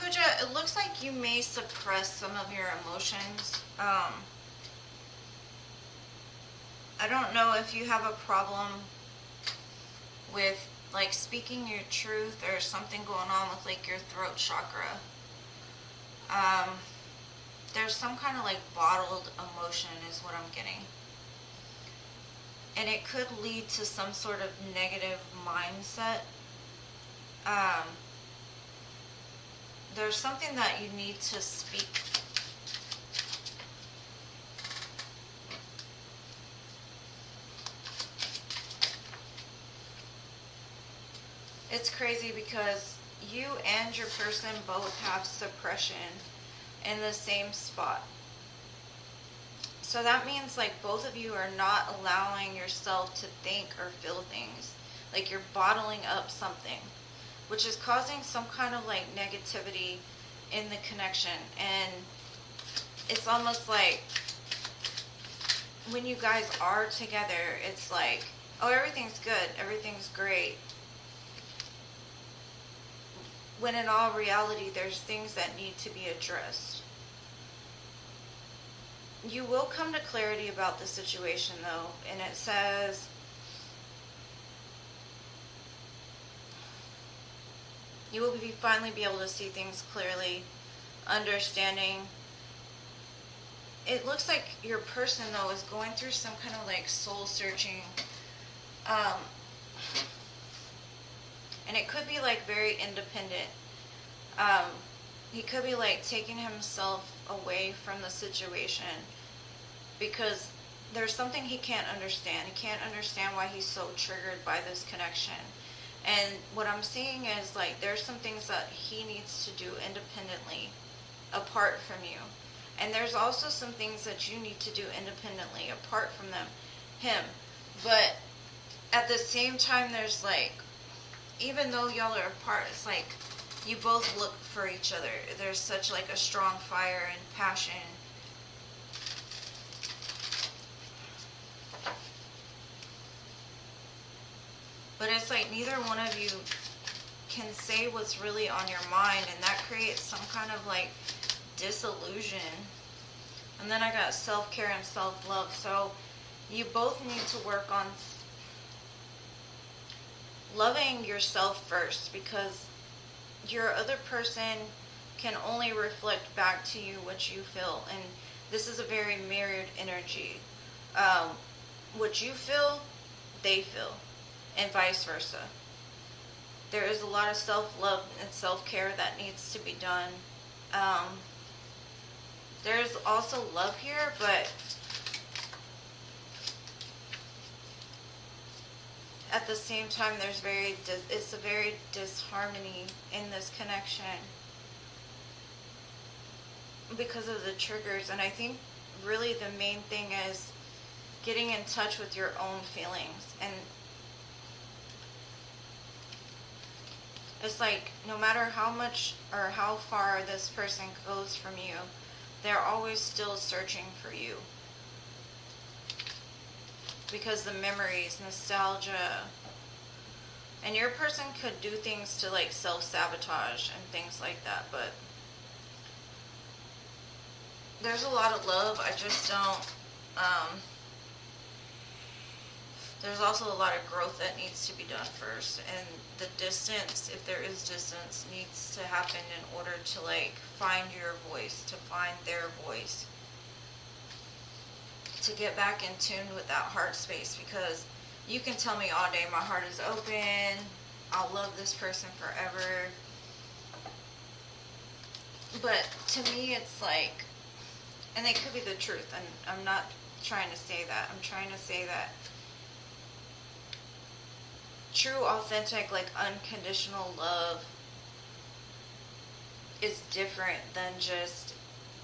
Pooja, it looks like you may suppress some of your emotions. I don't know if you have a problem with like speaking your truth or something going on with like your throat chakra. There's some kind of like bottled emotion is what I'm getting. And it could lead to some sort of negative mindset. There's something that you need to speak. It's crazy because you and your person both have suppression in the same spot. So that means like both of you are not allowing yourself to think or feel things. Like you're bottling up something, which is causing some kind of like negativity in the connection. And it's almost like when you guys are together, it's like, oh, everything's good, everything's great. When in all reality, there's things that need to be addressed. You will come to clarity about the situation though, and it says, you will finally be able to see things clearly, understanding. It looks like your person though is going through some kind of like soul searching. And it could be like very independent. He could be like taking himself away from the situation because there's something he can't understand. He can't understand why he's so triggered by this connection. And what I'm seeing is like there's some things that he needs to do independently apart from you. And there's also some things that you need to do independently apart from him. But at the same time, there's like, even though y'all are apart, it's like you both look for each other. There's such like a strong fire and passion. But it's like neither one of you can say what's really on your mind, and that creates some kind of like disillusion. And then I got self-care and self-love. So you both need to work on loving yourself first, because your other person can only reflect back to you what you feel. And this is a very mirrored energy. What you feel, they feel, and vice versa. There is a lot of self-love and self-care that needs to be done. There's also love here, but at the same time, it's a very disharmony in this connection because of the triggers. And I think really the main thing is getting in touch with your own feelings. And it's like, no matter how much or how far this person goes from you, they're always still searching for you. Because the memories, nostalgia, and your person could do things to like self-sabotage and things like that, but there's a lot of love. I just don't, there's also a lot of growth that needs to be done first, and the distance, if there is distance, needs to happen in order to like find your voice, to find their voice, to get back in tune with that heart space. Because you can tell me all day, my heart is open, I'll love this person forever, but to me it's like, and it could be the truth, and I'm not trying to say that, I'm trying to say that true, authentic, like unconditional love is different than just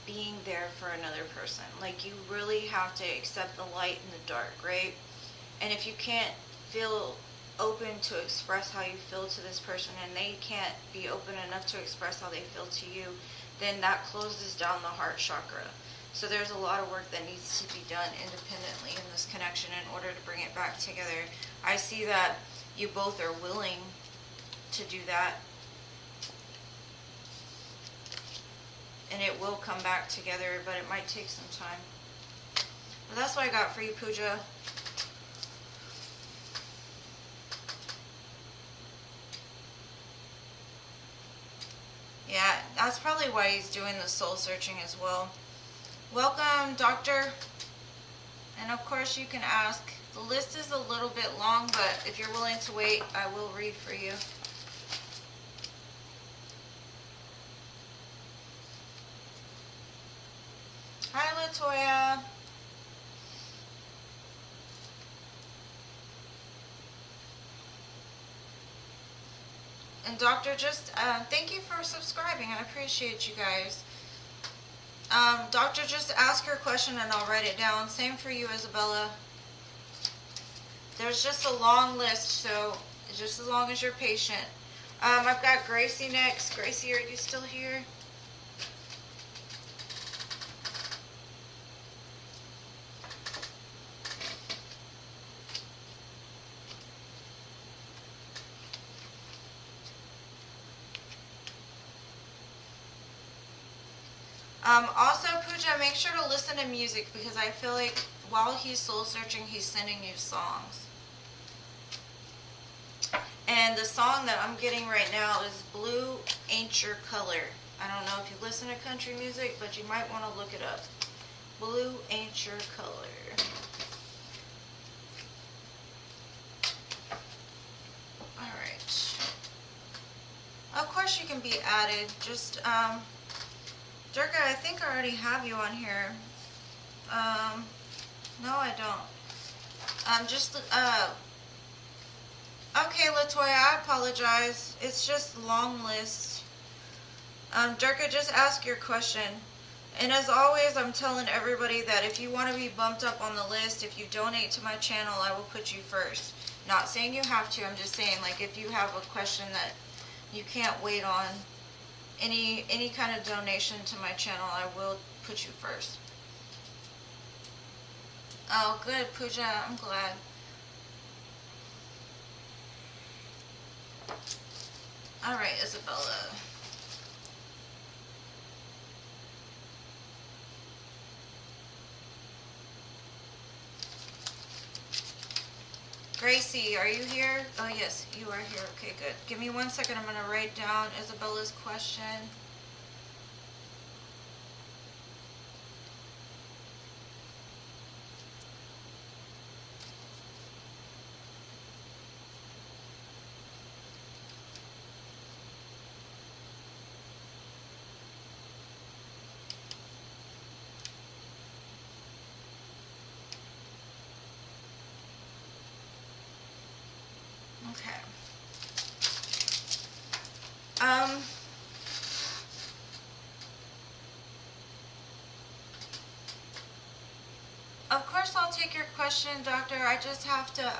being there for another person. Like, you really have to accept the light and the dark, right? And if you can't feel open to express how you feel to this person, and they can't be open enough to express how they feel to you, then that closes down the heart chakra. So there's a lot of work that needs to be done independently in this connection in order to bring it back together. I see that you both are willing to do that, and it will come back together, but it might take some time. But that's what I got for you, Pooja. Yeah, that's probably why he's doing the soul searching as well. Welcome, Doctor. And of course you can ask. The list is a little bit long, but if you're willing to wait, I will read for you. Hi, Latoya. And Doctor, just thank you for subscribing. I appreciate you guys. Doctor, just ask your question and I'll write it down. Same for you, Isabella. There's just a long list, so just as long as you're patient. I've got Gracie next. Gracie, are you still here? Also, Pooja, make sure to listen to music, because I feel like while he's soul searching, he's sending you songs. And the song that I'm getting right now is Blue Ain't Your Color. I don't know if you listen to country music, but you might want to look it up. Blue Ain't Your Color. Alright. Of course you can be added. Just, Durga, I think I already have you on here. No, I don't. Okay, Latoya, I apologize. It's just a long list. Durga, just ask your question. And as always, I'm telling everybody that if you want to be bumped up on the list, if you donate to my channel, I will put you first. Not saying you have to, I'm just saying, like, if you have a question that you can't wait on, any kind of donation to my channel, I will put you first. Oh, good, Pooja, I'm glad. Alright, Isabella. Gracie, are you here? Oh, yes, you are here. Okay, good. Give me 1 second. I'm going to write down Isabella's question. take your question, doctor. I just have to,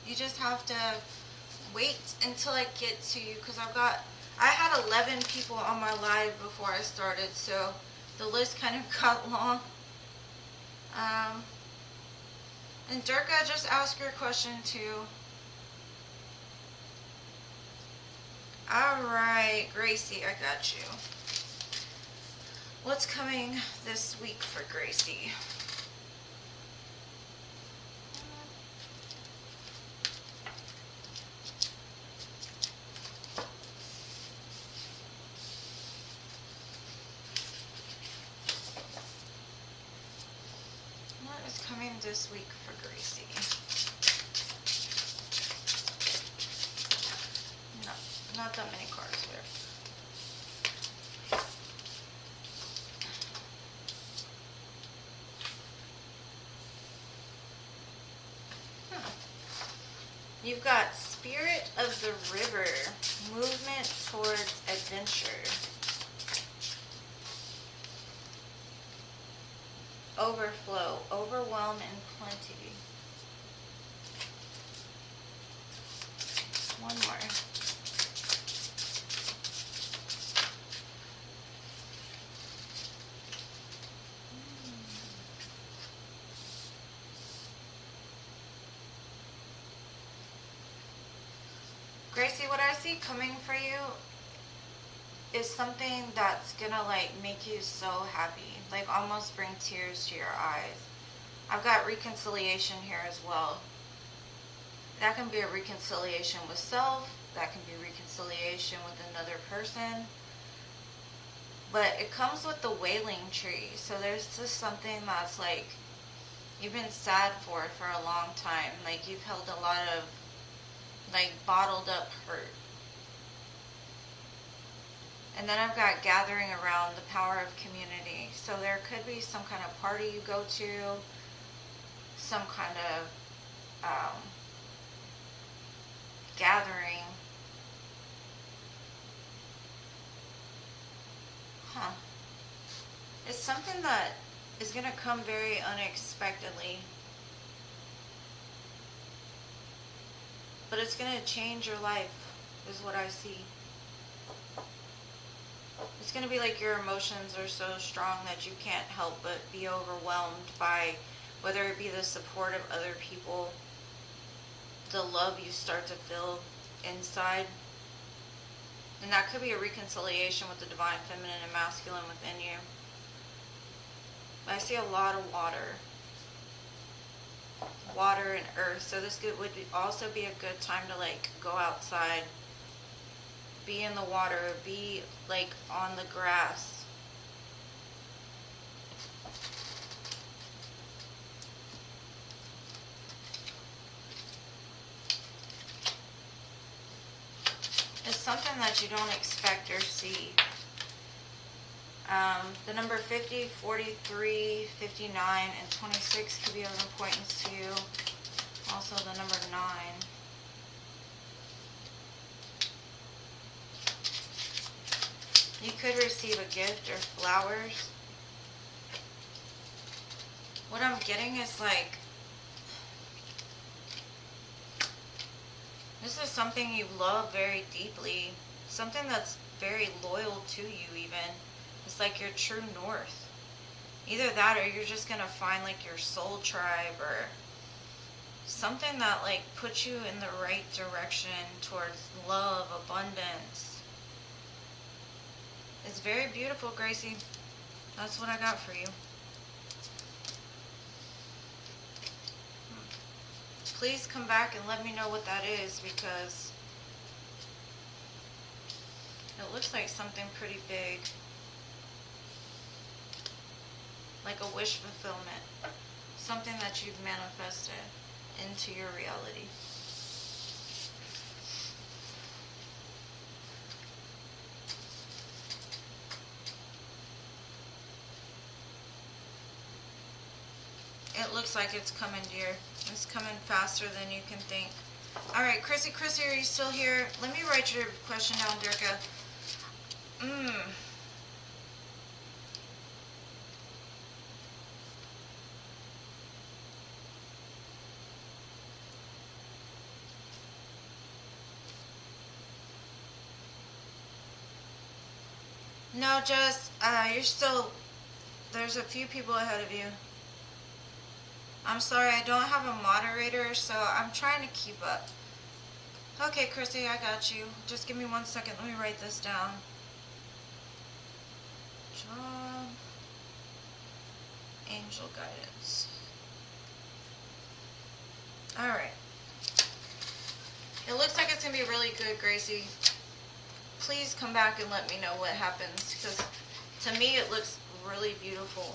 you just have to wait until I get to you, because I had 11 people on my live before I started, so the list kind of got long. And Durga, just ask your question too. Alright, Gracie, I got you. What's coming this week for Gracie? What is coming this week for Gracie? No, not that many cards there. You've got Spirit of the River, movement towards adventure. Overflow, overwhelm, and plenty. One more. Gracie, what I see coming for you is something that's gonna like make you so happy, like almost bring tears to your eyes. I've got reconciliation here as well. That can be a reconciliation with self, that can be reconciliation with another person, but it comes with the wailing tree. So there's just something that's like you've been sad for a long time, like you've held a lot of like bottled up hurt. And then I've got gathering around, the power of community. So there could be some kind of party you go to, some kind of gathering. It's something that is going to come very unexpectedly. But it's going to change your life, is what I see. It's going to be like your emotions are so strong that you can't help but be overwhelmed by whether it be the support of other people, the love you start to feel inside. And that could be a reconciliation with the divine feminine and masculine within you. But I see a lot of water. Water and earth. So this would also be a good time to like go outside, be in the water, be like on the grass. It's something that you don't expect or see. The number 50, 43, 59, and 26 could be of importance to you. Also the number 9. You could receive a gift or flowers. What I'm getting is like, this is something you love very deeply. Something that's very loyal to you even. It's like your true north. Either that or you're just going to find like your soul tribe or something that like puts you in the right direction towards love, abundance. It's very beautiful, Gracie. That's what I got for you. Please come back and let me know what that is, because it looks like something pretty big. Like a wish fulfillment. Something that you've manifested into your reality. It looks like it's coming, dear. It's coming faster than you can think. Alright, Chrissy, are you still here? Let me write your question down, Durga. No, just, you're still, there's a few people ahead of you. I'm sorry, I don't have a moderator, so I'm trying to keep up. Okay, Chrissy, I got you. Just give me 1 second. Let me write this down. Job. Angel guidance. Alright. It looks like it's going to be really good, Gracie. Please come back and let me know what happens, because to me it looks really beautiful.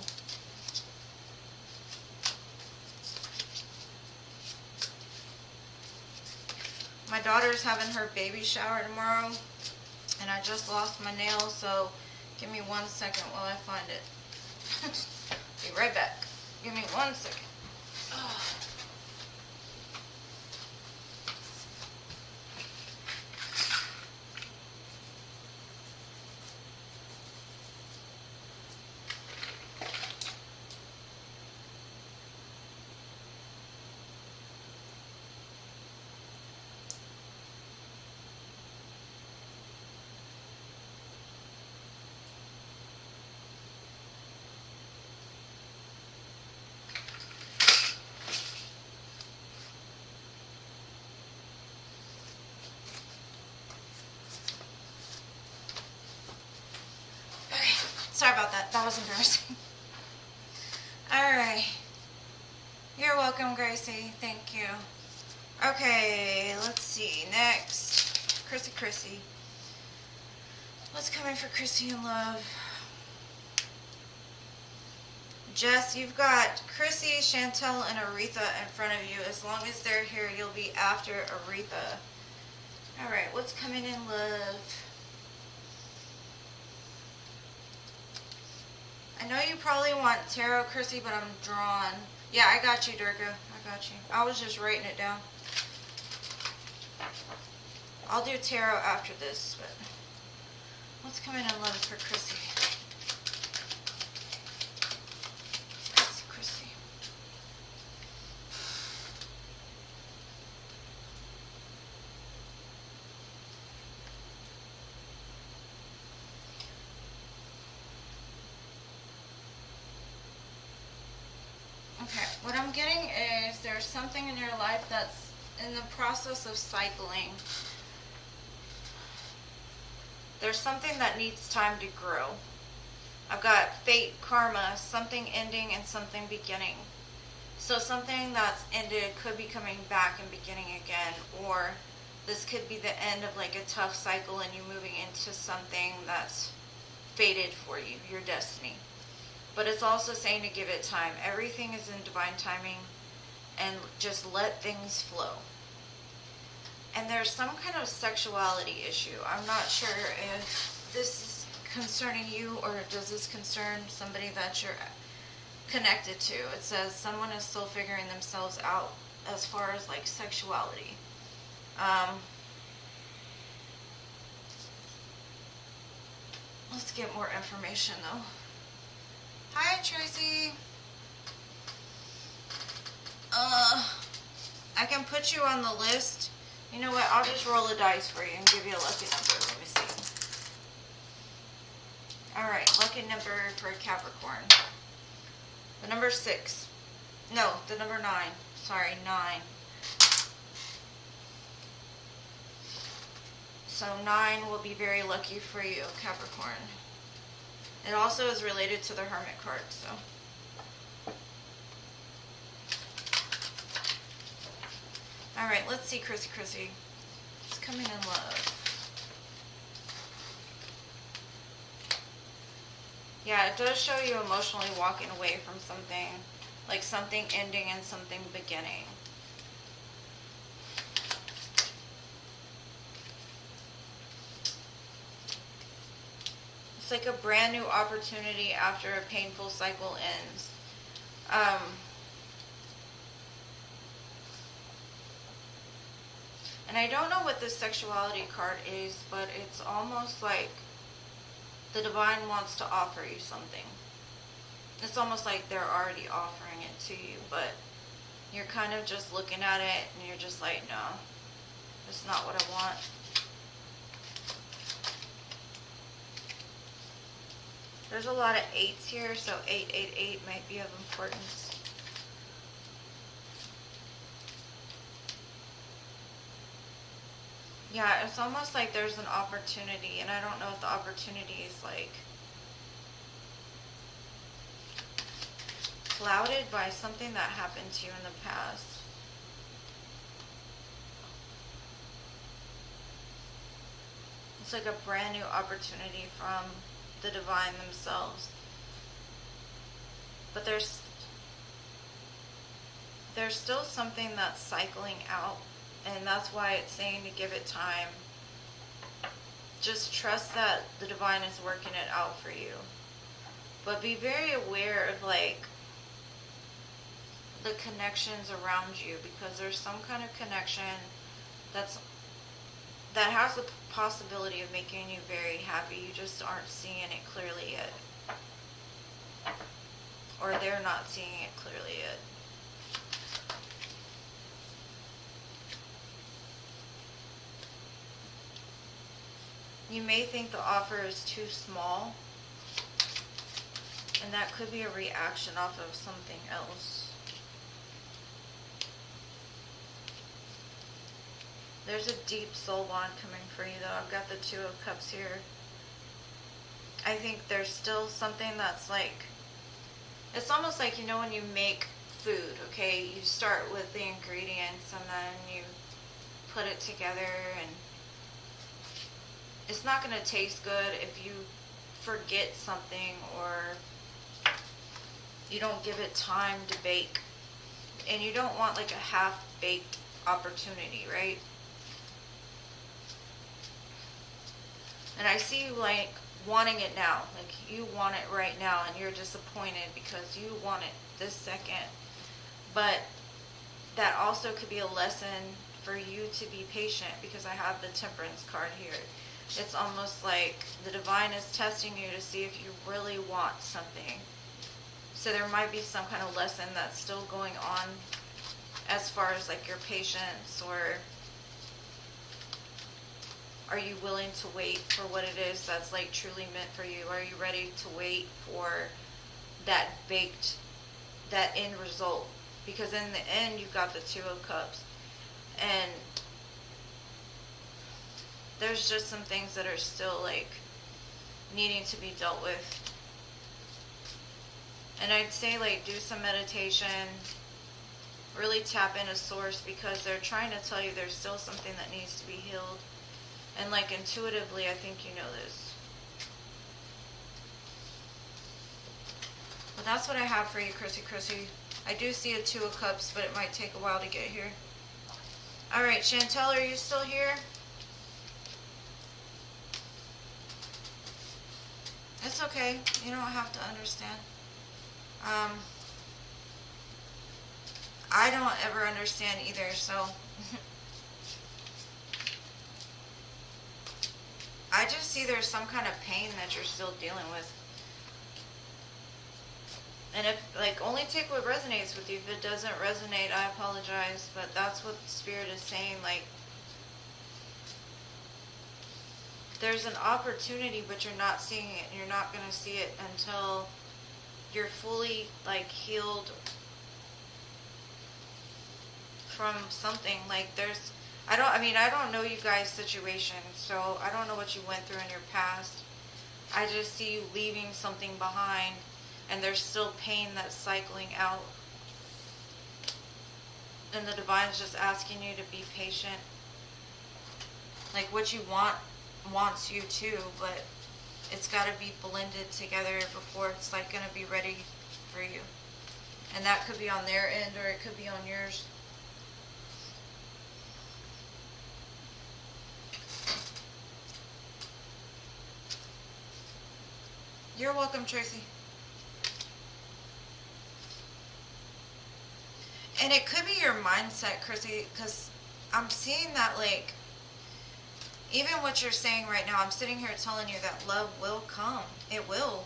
My daughter's having her baby shower tomorrow, and I just lost my nail, so give me 1 second while I find it. Be right back. Give me 1 second. Oh. Sorry about that. That was embarrassing. Alright. You're welcome, Gracie. Thank you. Okay, let's see. Next. Chrissy. What's coming for Chrissy in love? Jess, you've got Chrissy, Chantel, and Aretha in front of you. As long as they're here, you'll be after Aretha. Alright, what's coming in love? I know you probably want tarot, Chrissy, but I'm drawn. Yeah, I got you, Durga. I got you. I was just writing it down. I'll do tarot after this, but what's coming in love for Chrissy? Chrissy. Okay, what I'm getting is there's something in your life that's in the process of cycling. There's something that needs time to grow. I've got fate, karma, something ending and something beginning. So something that's ended could be coming back and beginning again, or this could be the end of like a tough cycle and you moving into something that's fated for you, your destiny. But it's also saying to give it time. Everything is in divine timing, and just let things flow. And there's some kind of sexuality issue. I'm not sure if this is concerning you or does this concern somebody that you're connected to. It says someone is still figuring themselves out as far as like sexuality. Let's get more information though. Hi, Tracy. I can put you on the list. You know what? I'll just roll a dice for you and give you a lucky number. Let me see. Alright, lucky number for Capricorn. The number 6. No, the number 9. Sorry, 9. So 9 will be very lucky for you, Capricorn. It also is related to the Hermit card, so. Alright, let's see, Chrissy. It's coming in love. Yeah, it does show you emotionally walking away from something. Like something ending and something beginning. It's like a brand new opportunity after a painful cycle ends. And I don't know what this sexuality card is, but it's almost like the divine wants to offer you something. It's almost like they're already offering it to you, but you're kind of just looking at it and you're just like, no, it's not what I want. There's a lot of 8s here, so 888 might be of importance. Yeah, it's almost like there's an opportunity, and I don't know if the opportunity is like clouded by something that happened to you in the past. It's like a brand new opportunity from the divine themselves. But there's still something that's cycling out, and that's why it's saying to give it time. Just trust that the divine is working it out for you. But be very aware of like the connections around you, because there's some kind of connection that has the possibility of making you very happy. You just aren't seeing it clearly yet. Or they're not seeing it clearly yet. You may think the offer is too small, and that could be a reaction off of something else. There's a deep soul bond coming for you, though. I've got the 2 of Cups here. I think there's still something that's like, it's almost like, you know, when you make food, okay? You start with the ingredients and then you put it together, and it's not going to taste good if you forget something or you don't give it time to bake. And you don't want like a half-baked opportunity, right? And I see you like wanting it now. Like you want it right now, and you're disappointed because you want it this second. But that also could be a lesson for you to be patient, because I have the Temperance card here. It's almost like the divine is testing you to see if you really want something. So there might be some kind of lesson that's still going on as far as like your patience, or are you willing to wait for what it is that's like truly meant for you? Are you ready to wait for that end result? Because in the end, you've got the 2 of Cups. And there's just some things that are still like needing to be dealt with. And I'd say like do some meditation, really tap into source, because they're trying to tell you there's still something that needs to be healed. And like intuitively, I think you know this. But that's what I have for you, Chrissy. I do see a 2 of Cups, but it might take a while to get here. All right, Chantel, are you still here? It's okay. You don't have to understand. I don't ever understand either, so I just see there's some kind of pain that you're still dealing with. And if, like, only take what resonates with you. If it doesn't resonate, I apologize, but that's what Spirit is saying. Like, there's an opportunity, but you're not seeing it, and you're not going to see it until you're fully, like, healed from something. Like, I don't know you guys' situation, so I don't know what you went through in your past. I just see you leaving something behind, and there's still pain that's cycling out. And the divine's just asking you to be patient. Like, what you want wants you too, but it's got to be blended together before it's like going to be ready for you. And that could be on their end, or it could be on yours. You're welcome, Tracy. And it could be your mindset, Chrissy, because I'm seeing that, like, even what you're saying right now, I'm sitting here telling you that love will come. It will.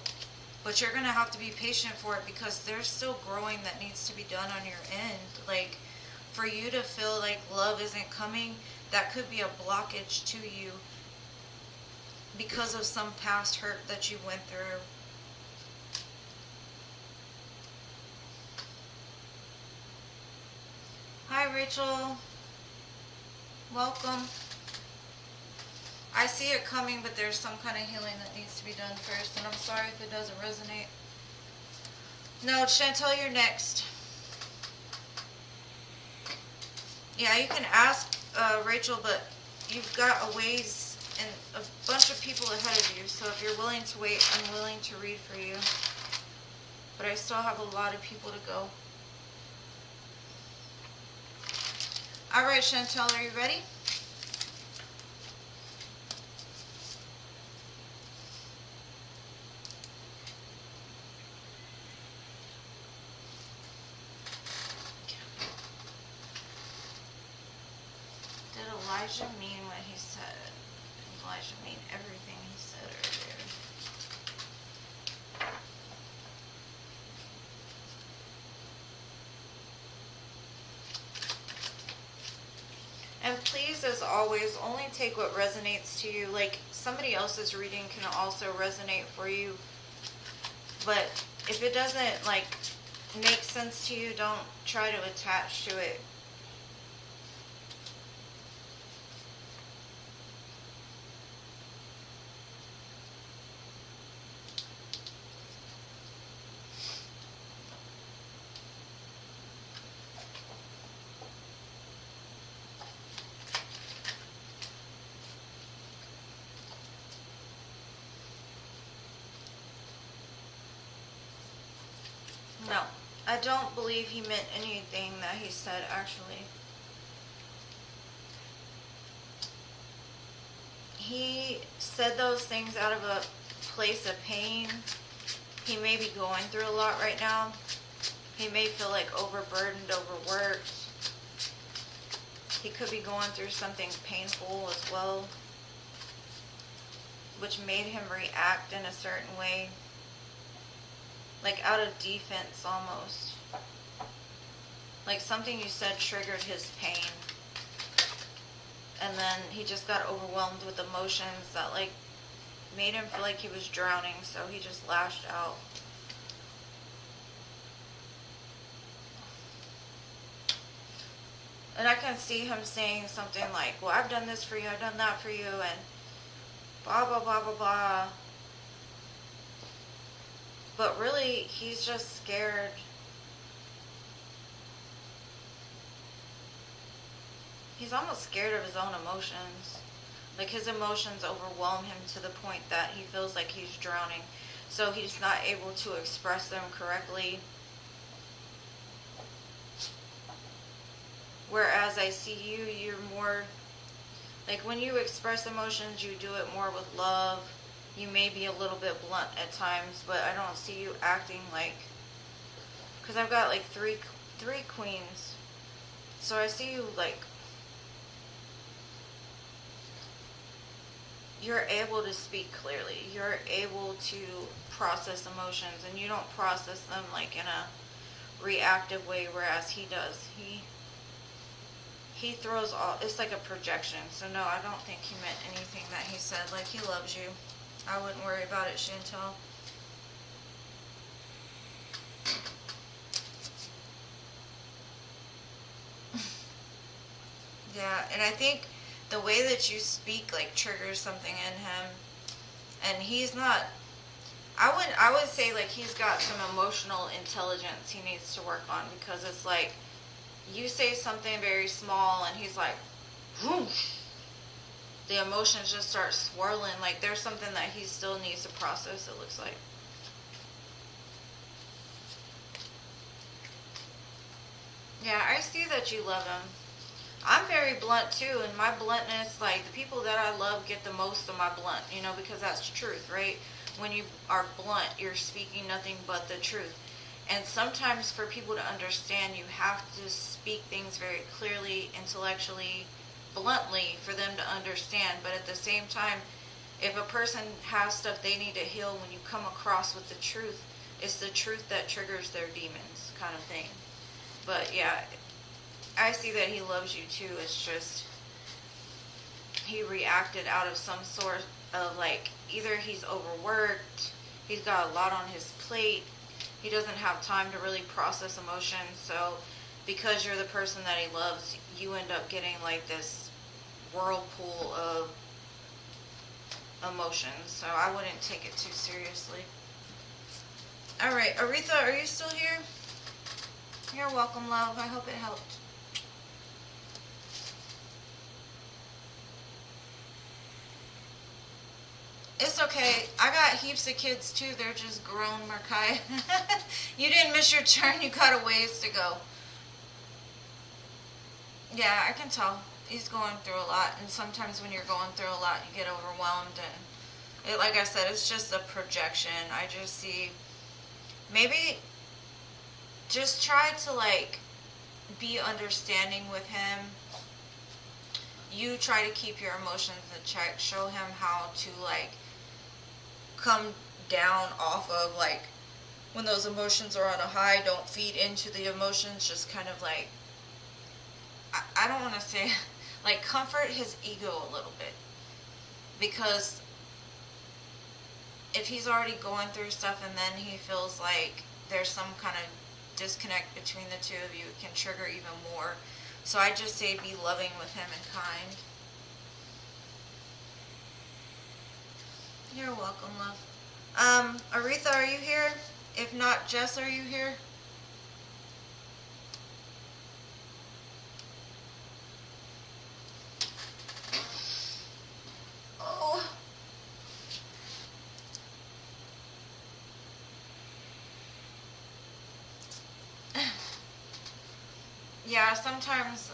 But you're going to have to be patient for it, because there's still growing that needs to be done on your end. Like, for you to feel like love isn't coming, that could be a blockage to you because of some past hurt that you went through. Rachel. Welcome. I see it coming, but there's some kind of healing that needs to be done first, and I'm sorry if it doesn't resonate. No, Chantel, you're next. Yeah, you can ask Rachel, but you've got a ways and a bunch of people ahead of you, so if you're willing to wait, I'm willing to read for you. But I still have a lot of people to go. Alright, Chantel, are you ready? Did Elijah mean what he said? Did Elijah mean everything he said earlier? And please, as always, only take what resonates to you. Like, somebody else's reading can also resonate for you. But if it doesn't, like, make sense to you, don't try to attach to it. No, I don't believe he meant anything that he said, actually. He said those things out of a place of pain. He may be going through a lot right now. He may feel like overburdened, overworked. He could be going through something painful as well, which made him react in a certain way. Like out of defense almost. Like something you said triggered his pain. And then he just got overwhelmed with emotions that like made him feel like he was drowning, so he just lashed out. And I can see him saying something like, well, I've done this for you, I've done that for you, and blah, blah, blah, blah, blah. But really, he's just scared. He's almost scared of his own emotions. Like his emotions overwhelm him to the point that he feels like he's drowning. So he's not able to express them correctly. Whereas I see you, you're more, like when you express emotions, you do it more with love. You may be a little bit blunt at times, but I don't see you acting like, because I've got like three queens. So I see you like, you're able to speak clearly. You're able to process emotions, and you don't process them like in a reactive way, whereas he does. He throws all, it's like a projection. So no, I don't think he meant anything that he said. Like, he loves you. I wouldn't worry about it, Chantal. Yeah, and I think the way that you speak like triggers something in him, and he's not, I would say like he's got some emotional intelligence he needs to work on, because it's like you say something very small and he's like, whoosh. The emotions just start swirling. Like there's something that he still needs to process, it looks like. Yeah, I see that you love him. I'm very blunt too, and my bluntness, like the people that I love get the most of my blunt, you know, because that's truth, right? When you are blunt, you're speaking nothing but the truth. And sometimes for people to understand, you have to speak things very clearly, intellectually, bluntly for them to understand. But at the same time, if a person has stuff they need to heal, when you come across with the truth, it's the truth that triggers their demons, kind of thing. But yeah, I see that he loves you too. It's just he reacted out of some sort of like, either he's overworked, he's got a lot on his plate, he doesn't have time to really process emotions, so because you're the person that he loves, you end up getting like this whirlpool of emotions. So I wouldn't take it too seriously. Alright, Aretha, are you still here? You're welcome, love. I hope it helped. It's okay. I got heaps of kids too. They're just grown, Markai. You didn't miss your turn. You got a ways to go. Yeah, I can tell. He's going through a lot. And sometimes when you're going through a lot, you get overwhelmed. And it, like I said, it's just a projection. I just see... Maybe just try to, like, be understanding with him. You try to keep your emotions in check. Show him how to, like, come down off of, like, when those emotions are on a high. Don't feed into the emotions. Just kind of, like, I don't want to say, like, comfort his ego a little bit. Because if he's already going through stuff and then he feels like there's some kind of disconnect between the two of you, it can trigger even more. So I just say be loving with him and kind. You're welcome, love. Aretha, are you here? If not, Jess, are you here? Oh. Yeah, sometimes,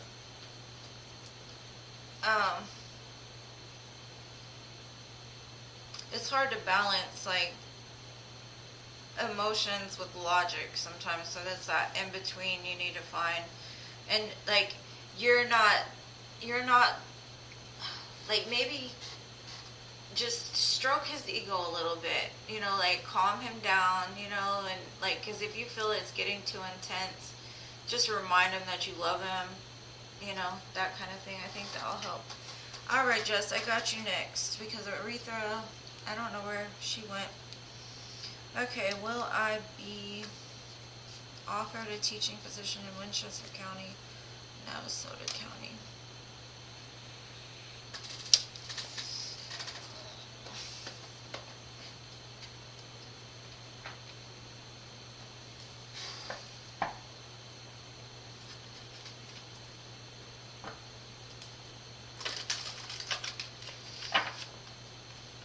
it's hard to balance, like, emotions with logic sometimes, so that's that in between you need to find. And, like, you're not, like, maybe just stroke his ego a little bit, you know, like, calm him down, you know, and, like, because if you feel it's getting too intense, just remind him that you love him, you know, that kind of thing. I think that'll help. Alright, Jess, I got you next, because Aretha, I don't know where she went. Okay, will I be offered a teaching position in Winchester County, Navasota County?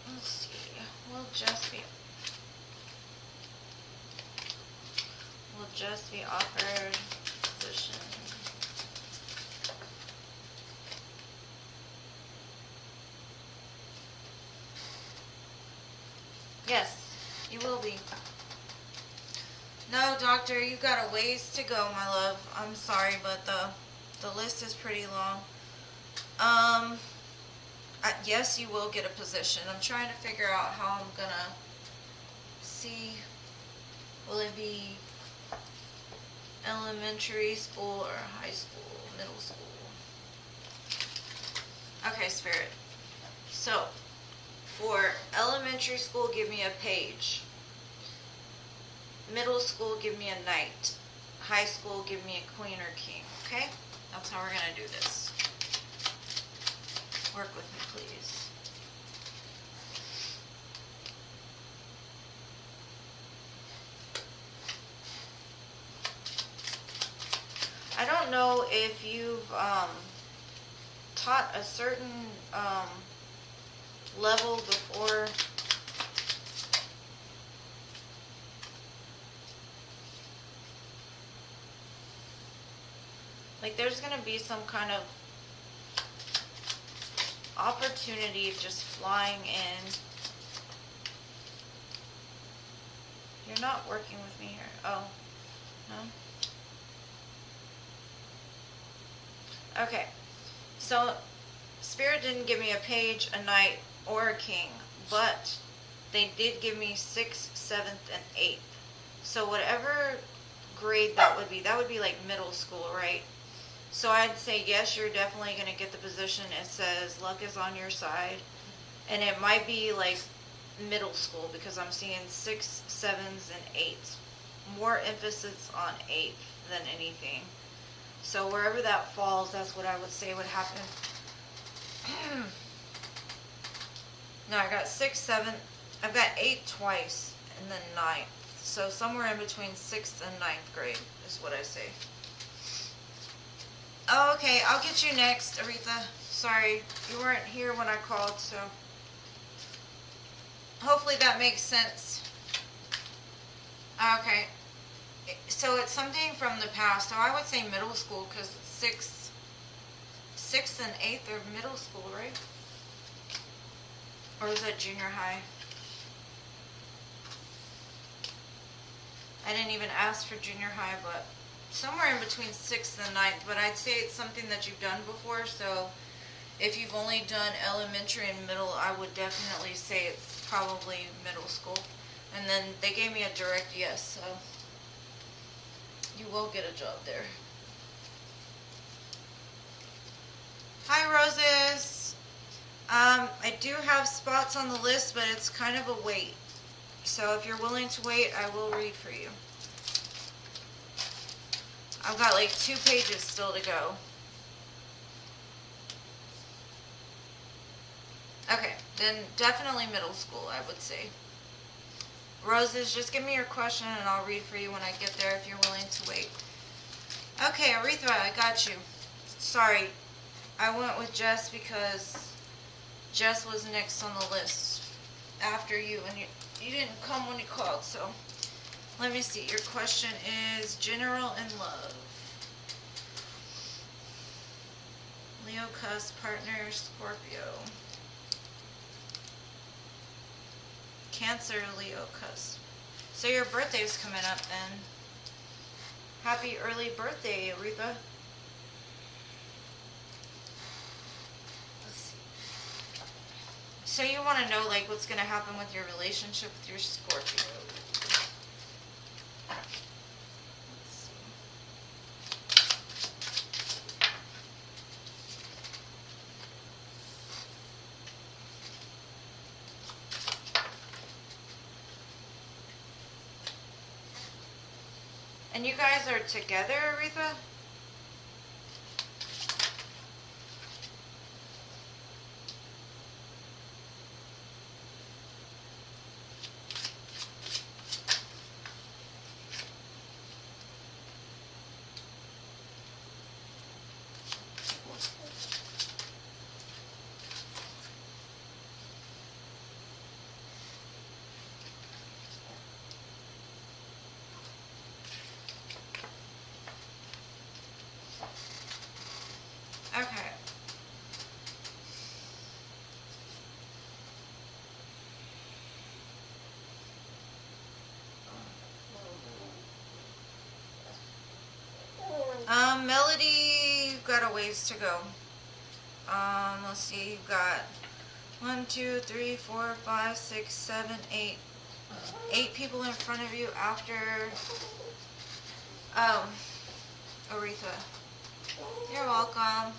Let's see. Will just be offered position. Yes, you will be. No, doctor, you got a ways to go, my love. I'm sorry, but the list is pretty long. Yes, you will get a position. I'm trying to figure out how I'm gonna see. Will it be elementary school or high school, middle school? Okay, Spirit. So, for elementary school, give me a page. Middle school, give me a knight. High school, give me a queen or king. Okay? That's how we're going to do this. Work with me, please. I don't know if you've taught a certain level before. Like, there's going to be some kind of opportunity just flying in. You're not working with me here. Oh, no? Okay. So, Spirit didn't give me a page, a knight, or a king, but they did give me 6th, 7th, and 8th. So whatever grade that would be like middle school, right? So I'd say, yes, you're definitely going to get the position. It says luck is on your side. And it might be like middle school because I'm seeing 6th, 7th, and 8th. More emphasis on 8th than anything. So wherever that falls, that's what I would say would happen. No, I got 6, 7. I've got 8 twice, and then 9. So somewhere in between 6th and 9th grade is what I say. Oh, okay. I'll get you next, Aretha. Sorry, you weren't here when I called, so hopefully that makes sense. Okay. So it's something from the past. So I would say middle school because 6th and 8th are middle school, right? Or is that junior high? I didn't even ask for junior high, but somewhere in between 6th and 9th. But I'd say it's something that you've done before. So if you've only done elementary and middle, I would definitely say it's probably middle school. And then they gave me a direct yes, so you will get a job there. Hi, Roses. I do have spots on the list, but it's kind of a wait. So if you're willing to wait, I will read for you. I've got like 2 pages still to go. Okay, then definitely middle school, I would say. Roses, just give me your question and I'll read for you when I get there if you're willing to wait. Okay, Aretha, I got you. Sorry, I went with Jess because Jess was next on the list after you, and you didn't come when you called, so let me see. Your question is general in love. Leo cusp, partner, Scorpio. Cancer, Leo cusp. So your birthday's coming up then. Happy early birthday, Aretha. Let's see. So you want to know like what's going to happen with your relationship with your Scorpio. And you guys are together, Aretha? Okay. Melody, you've got a ways to go. Let's see, you've got 1, 2, 3, 4, 5, 6, 7, 8. 8 people in front of you after Aretha. You're welcome.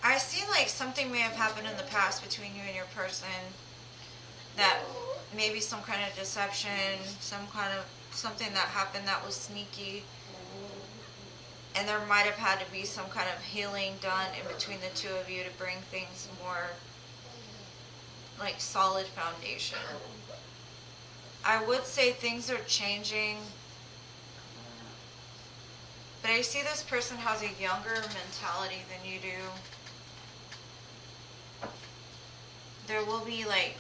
I see like something may have happened in the past between you and your person, that maybe some kind of deception, some kind of something that happened that was sneaky, and there might have had to be some kind of healing done in between the two of you to bring things more like solid foundation. I would say things are changing, but I see this person has a younger mentality than you do. There will be like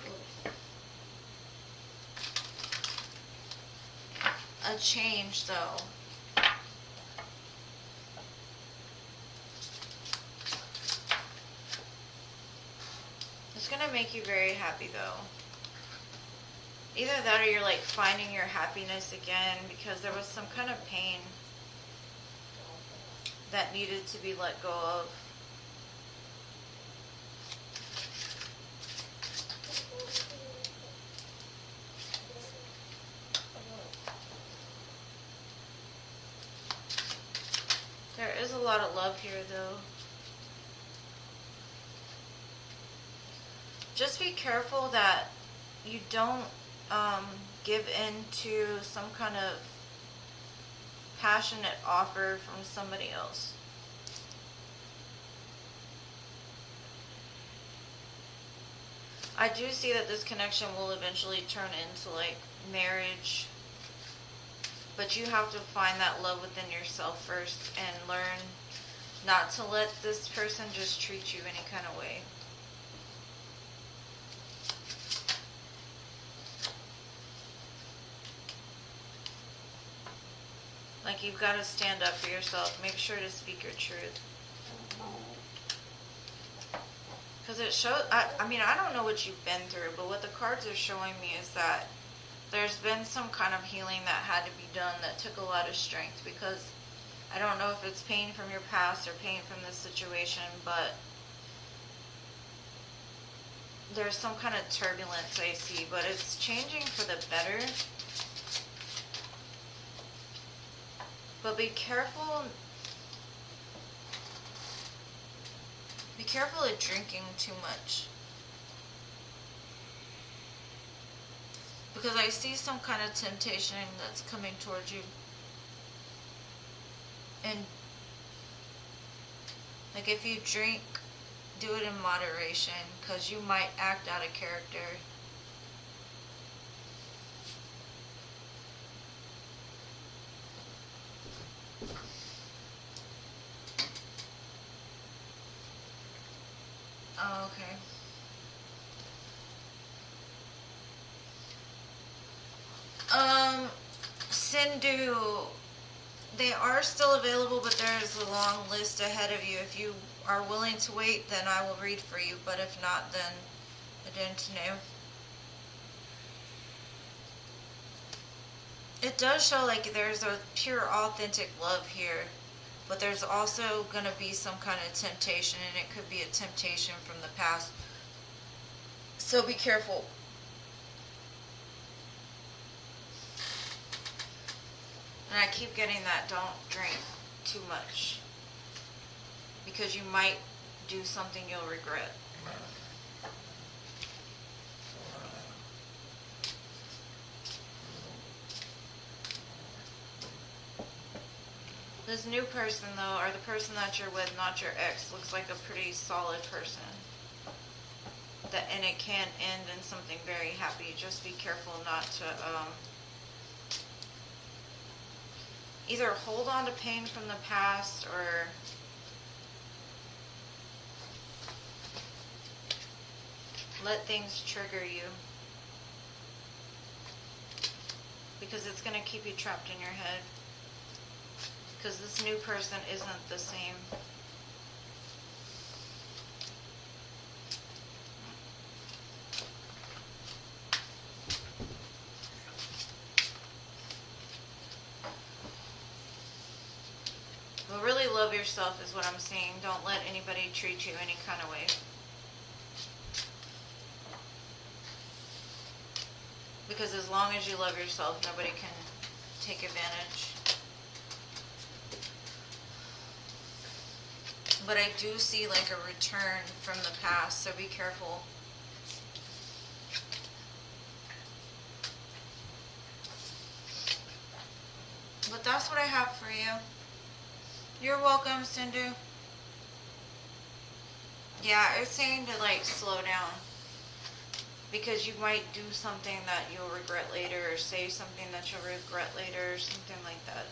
a change though. It's gonna make you very happy though. Either that or you're like finding your happiness again because there was some kind of pain that needed to be let go of. There is a lot of love here though. Just be careful that you don't give in to some kind of passionate offer from somebody else. I do see that this connection will eventually turn into like marriage, but you have to find that love within yourself first and learn not to let this person just treat you any kind of way. Like, you've got to stand up for yourself. Make sure to speak your truth. Because it shows, I mean, I don't know what you've been through, but what the cards are showing me is that there's been some kind of healing that had to be done that took a lot of strength, because I don't know if it's pain from your past or pain from this situation, but there's some kind of turbulence I see, but it's changing for the better. But be careful. Be careful of drinking too much. Because I see some kind of temptation that's coming towards you. And like, if you drink, do it in moderation, because you might act out of character. Oh, okay. Sindhu, they are still available, but there's a long list ahead of you. If you are willing to wait, then I will read for you, but if not, then I didn't know. It does show like there's a pure, authentic love here, but there's also going to be some kind of temptation, and it could be a temptation from the past. So be careful. And I keep getting that don't drink too much, because you might do something you'll regret. This new person, though, or the person that you're with, not your ex, looks like a pretty solid person. And it can end in something very happy. Just be careful not to either hold on to pain from the past, or let things trigger you, because it's going to keep you trapped in your head, because this new person isn't the same. But really love yourself is what I'm seeing. Don't let anybody treat you any kind of way. Because as long as you love yourself, nobody can take advantage. But I do see like a return from the past, so be careful. But that's what I have for you. You're welcome, Sindhu. Yeah, it's saying to like slow down, because you might do something that you'll regret later, or say something that you'll regret later, or something like that.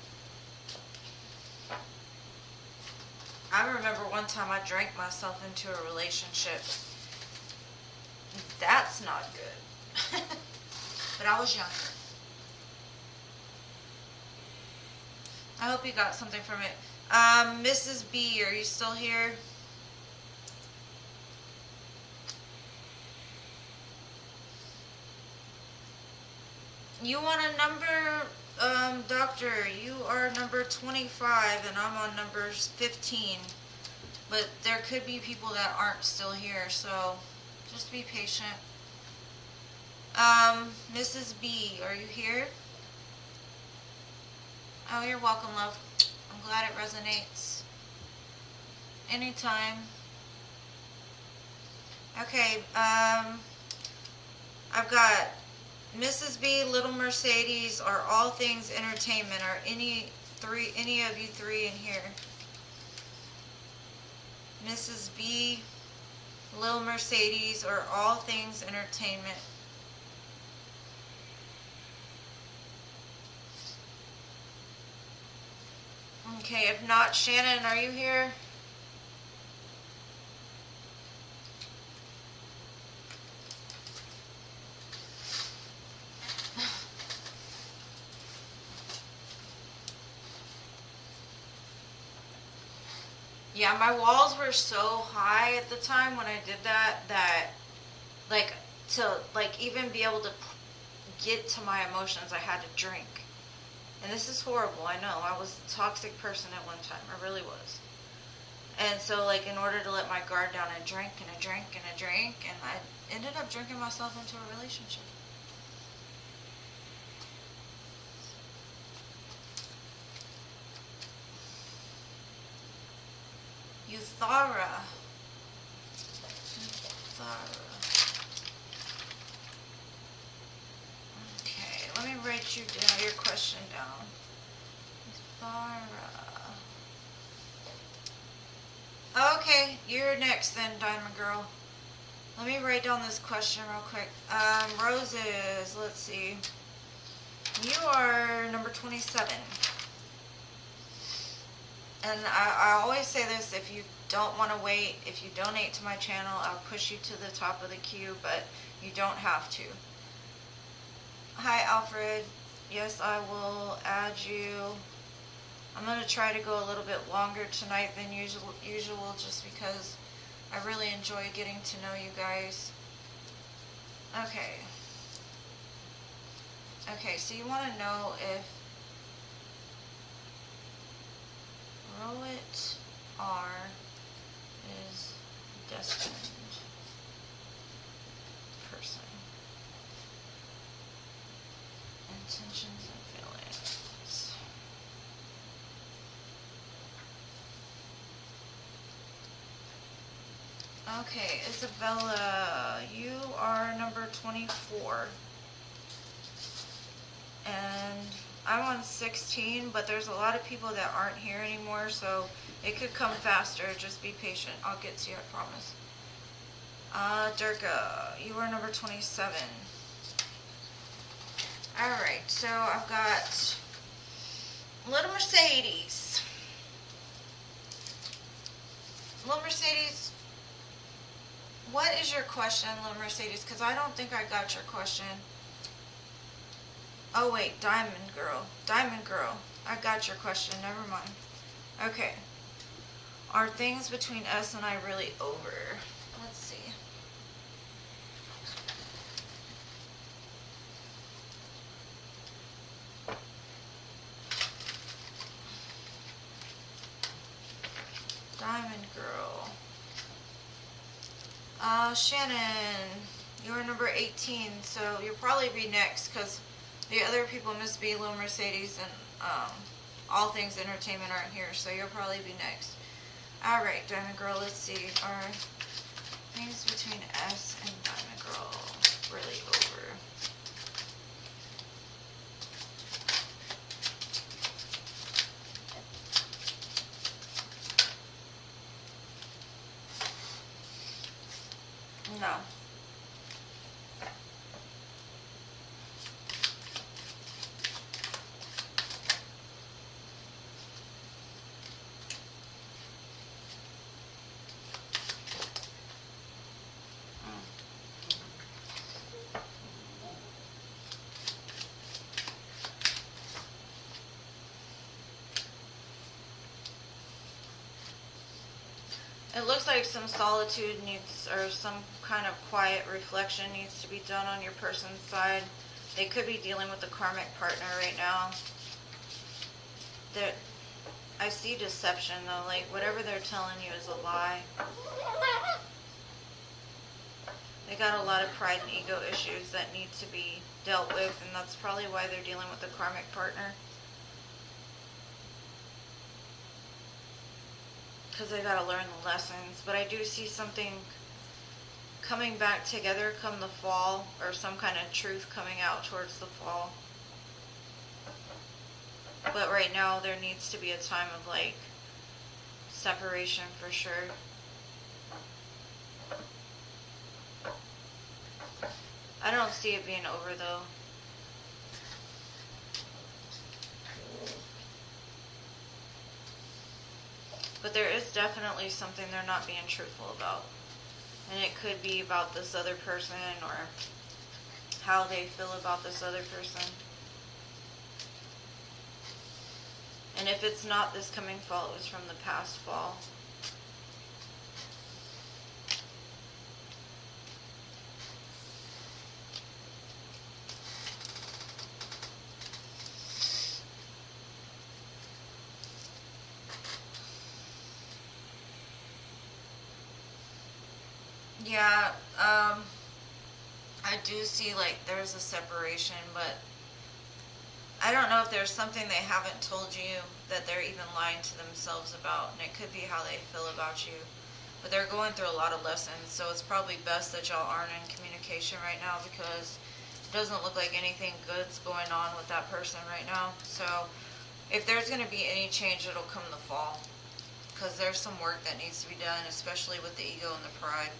I remember one time I drank myself into a relationship. That's not good. But I was younger. I hope you got something from it. Mrs. B, are you still here? You want a number? Doctor, you are number 25 and I'm on number 15. But there could be people that aren't still here, so just be patient. Mrs. B, are you here? Oh, you're welcome, love. I'm glad it resonates. Anytime. Okay, I've got Mrs. B, Little Mercedes, are all things entertainment. Are any any of you three in here. Mrs. B, Lil Mercedes, or All Things Entertainment. Okay, if not, Shannon, are you here? Yeah, my walls were so high at the time when I did that like to like even be able to get to my emotions, I had to drink. And this is horrible, I know. I was a toxic person at one time. I really was. And so, like, in order to let my guard down, I drank and I drank and I drank, and I ended up drinking myself into a relationship. Euthara. Okay, let me write your question down. Okay, you're next then, Diamond Girl. Let me write down this question real quick. Roses, let's see. You are number 27. And I always say this, if you don't want to wait, if you donate to my channel, I'll push you to the top of the queue, but you don't have to. Hi, Alfred. Yes, I will add you. I'm going to try to go a little bit longer tonight than usual just because I really enjoy getting to know you guys. Okay. Okay, so you want to know if Rowett R is destined person. Intentions and feelings. Okay, Isabella, you are number 24. And I'm on 16, but there's a lot of people that aren't here anymore, so it could come faster. Just be patient. I'll get to you, I promise. Durga, you are number 27. Alright, so I've got Little Mercedes. Little Mercedes, what is your question, Little Mercedes? Because I don't think I got your question. Oh wait, Diamond Girl. Diamond Girl. I got your question. Never mind. Okay. Are things between us and I really over? Let's see. Diamond Girl. Shannon, you're number 18, so you'll probably be next because the other people, Miss B, Little Mercedes, and All Things Entertainment aren't here, so you'll probably be next. Alright, Diamond Girl, let's see. Are things between us and Diamond Girl really over? No. It looks like some solitude needs, or some kind of quiet reflection needs to be done on your person's side. They could be dealing with a karmic partner right now. I see deception though, like whatever they're telling you is a lie. They got a lot of pride and ego issues that need to be dealt with, and that's probably why they're dealing with a karmic partner. Because they got to learn the lessons. But I do see something coming back together come the fall, or some kind of truth coming out towards the fall. But right now there needs to be a time of like separation for sure. I don't see it being over though. But there is definitely something they're not being truthful about. And it could be about this other person or how they feel about this other person. And if it's not this coming fall, it was from the past fall. Yeah, I do see like there's a separation, but I don't know if there's something they haven't told you that they're even lying to themselves about, and it could be how they feel about you. But they're going through a lot of lessons, so it's probably best that y'all aren't in communication right now because it doesn't look like anything good's going on with that person right now. So if there's going to be any change, it'll come in the fall because there's some work that needs to be done, especially with the ego and the pride.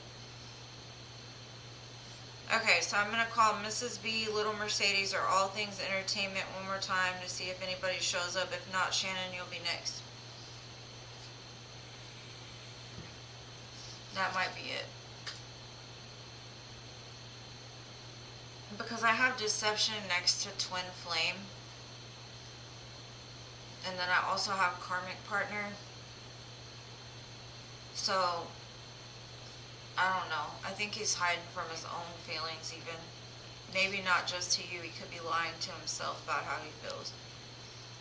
Okay, so I'm going to call Mrs. B, Little Mercedes, or All Things Entertainment one more time to see if anybody shows up. If not, Shannon, you'll be next. That might be it. Because I have Deception next to Twinflame. And then I also have Karmic Partner. So I don't know. I think he's hiding from his own feelings even. Maybe not just to you. He could be lying to himself about how he feels.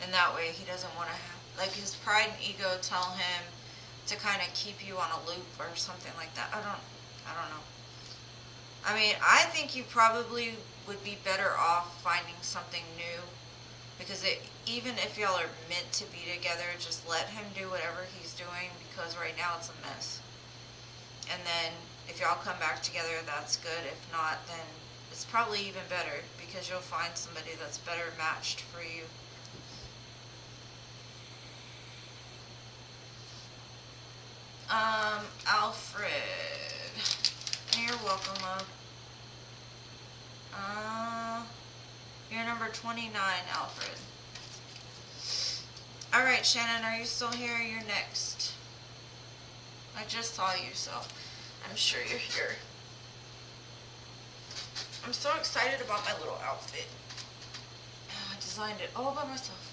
And that way he doesn't want to have, like his pride and ego tell him to kind of keep you on a loop or something like that. I don't know. I mean, I think you probably would be better off finding something new. Because even if y'all are meant to be together, just let him do whatever he's doing because right now it's a mess. And then if y'all come back together, that's good. If not, then it's probably even better because you'll find somebody that's better matched for you. Alfred. You're welcome, love. You're number 29, Alfred. Alright, Shannon, are you still here? You're next. I just saw you, so I'm sure you're here. I'm so excited about my little outfit. I designed it all by myself.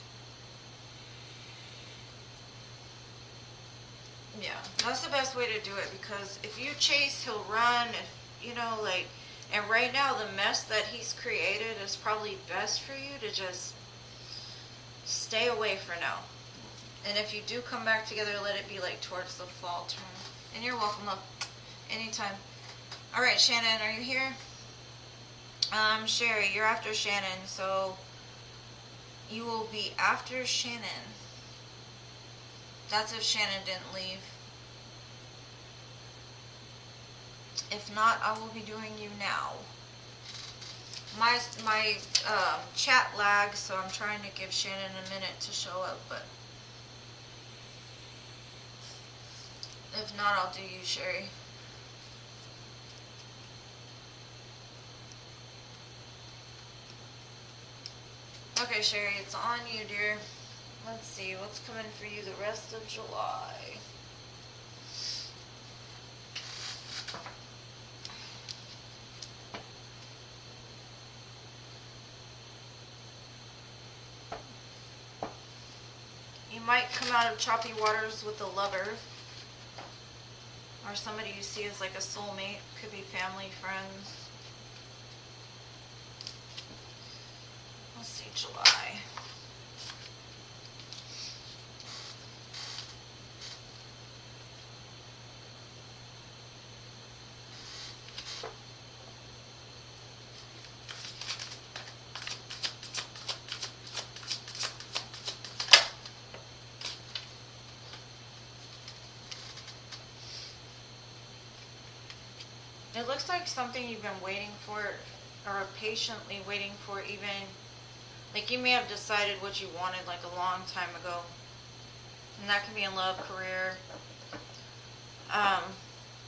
Yeah, that's the best way to do it because if you chase, he'll run. If, you know, like, and right now the mess that he's created is probably best for you to just stay away for now. And if you do come back together, let it be like towards the fall term. And you're welcome, love. Anytime. Alright, Shannon, are you here? Sherry, you're after Shannon, so you will be after Shannon. That's if Shannon didn't leave. If not, I will be doing you now. My chat lags, so I'm trying to give Shannon a minute to show up, but if not, I'll do you, Sherry. Okay, Sherry, it's on you, dear. Let's see, what's coming for you the rest of July? You might come out of choppy waters with a lover. Or somebody you see as like a soulmate. Could be family, friends. Let's see, July. It looks like something you've been waiting for, or patiently waiting for even Like you may have decided what you wanted like a long time ago. And that can be in love, career.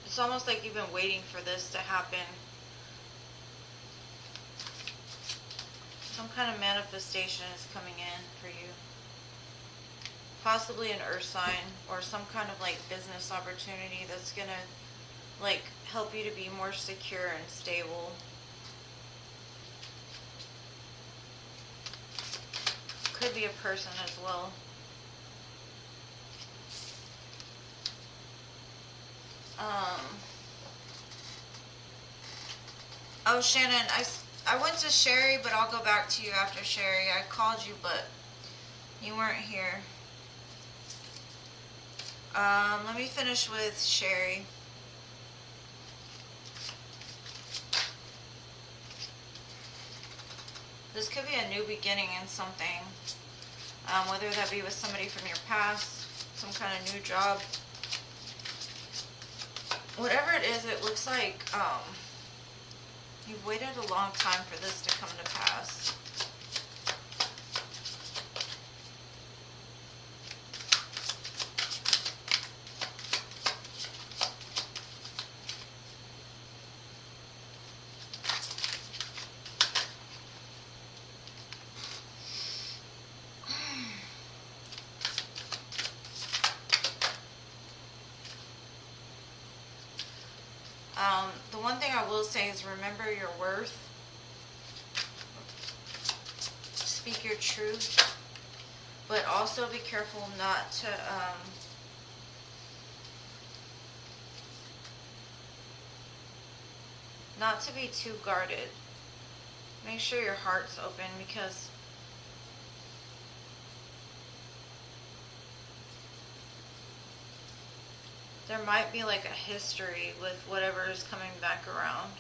It's almost like you've been waiting for this to happen. Some kind of manifestation is coming in for you. Possibly an earth sign or some kind of like business opportunity that's gonna like help you to be more secure and stable. Could be a person as well. Oh, Shannon, I went to Sherry, but I'll go back to you after Sherry. I called you, but you weren't here. Let me finish with Sherry. This could be a new beginning in something. Whether that be with somebody from your past, some kind of new job. Whatever it is, it looks like you've waited a long time for this to come to pass. The one thing I will say is remember your worth. Speak your truth. But also be careful not to be too guarded. Make sure your heart's open because there might be like a history with whatever is coming back around.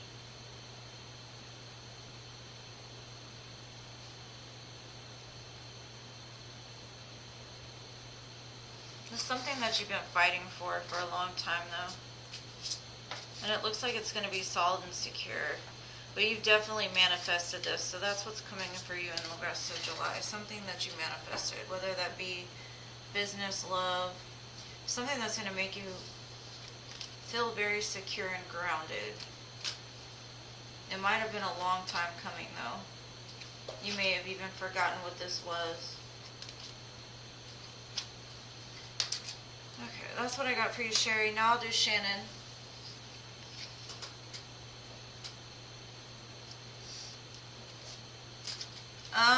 It's something that you've been fighting for a long time though. And it looks like it's going to be solid and secure. But you've definitely manifested this. So that's what's coming for you in the rest of July. Something that you manifested. Whether that be business, love. Something that's going to make you feel very secure and grounded. It might have been a long time coming though. You may have even forgotten what this was. Okay, that's what I got for you, Sherry. Now I'll do Shannon.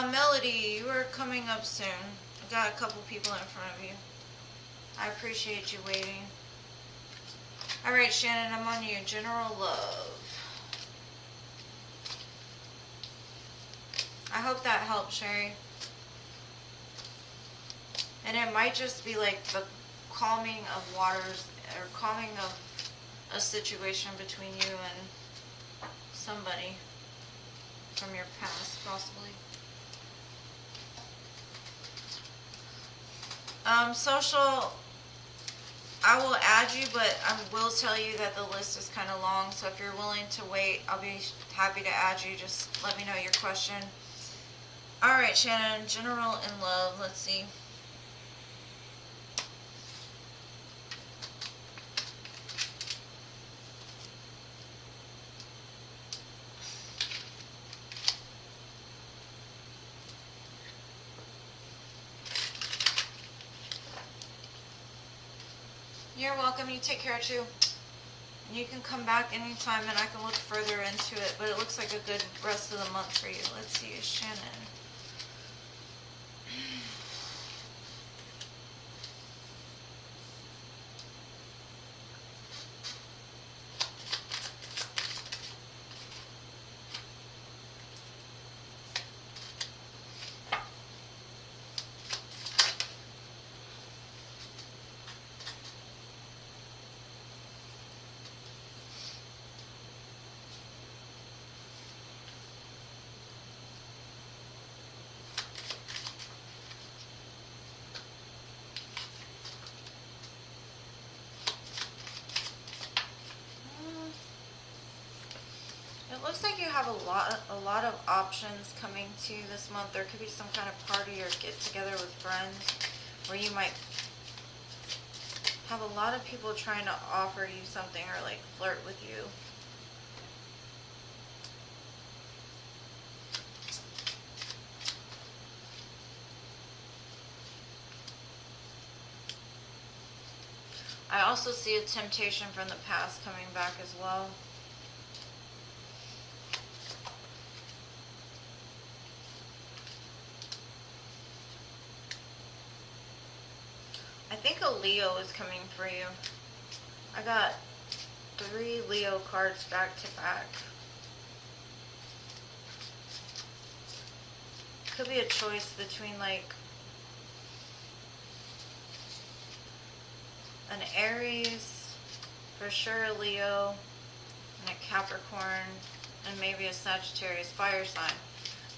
Melody, you are coming up soon. I've got a couple people in front of you. I appreciate you waiting. Alright, Shannon, I'm on you. General love. I hope that helps, Sherry. And it might just be like the calming of waters, or calming of a situation between you and somebody from your past, possibly. Social, I will add you, but I will tell you that the list is kind of long, so if you're willing to wait, I'll be happy to add you. Just let me know your question. Alright, Shannon, general and love, let's see. You're welcome. You take care too. You can come back anytime and I can look further into it, but it looks like a good rest of the month for you. Let's see, Shannon. looks like you have a lot of options coming to you this month. There could be some kind of party or get together with friends where you might have a lot of people trying to offer you something or like flirt with you. I also see a temptation from the past coming back as well. I think a Leo is coming for you. I got 3 Leo cards back to back. Could be a choice between like an Aries, for sure a Leo, and a Capricorn, and maybe a Sagittarius fire sign.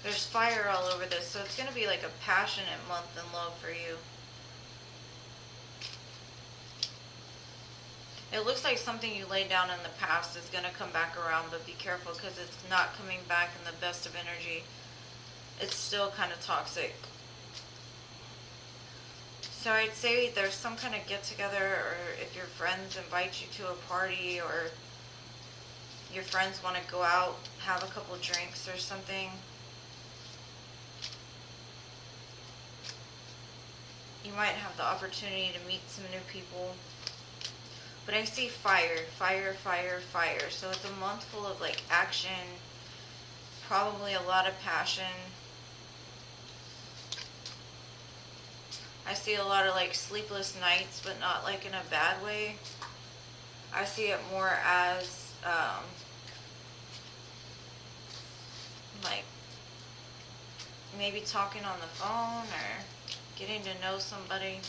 There's fire all over this, so it's going to be like a passionate month in love for you. It looks like something you laid down in the past is going to come back around, but be careful because it's not coming back in the best of energy. It's still kind of toxic. So I'd say there's some kind of get-together, or if your friends invite you to a party, or your friends want to go out, have a couple drinks or something. You might have the opportunity to meet some new people. But I see fire, fire, fire, fire. So it's a month full of like action, probably a lot of passion. I see a lot of like sleepless nights, but not like in a bad way. I see it more as like maybe talking on the phone or getting to know somebody.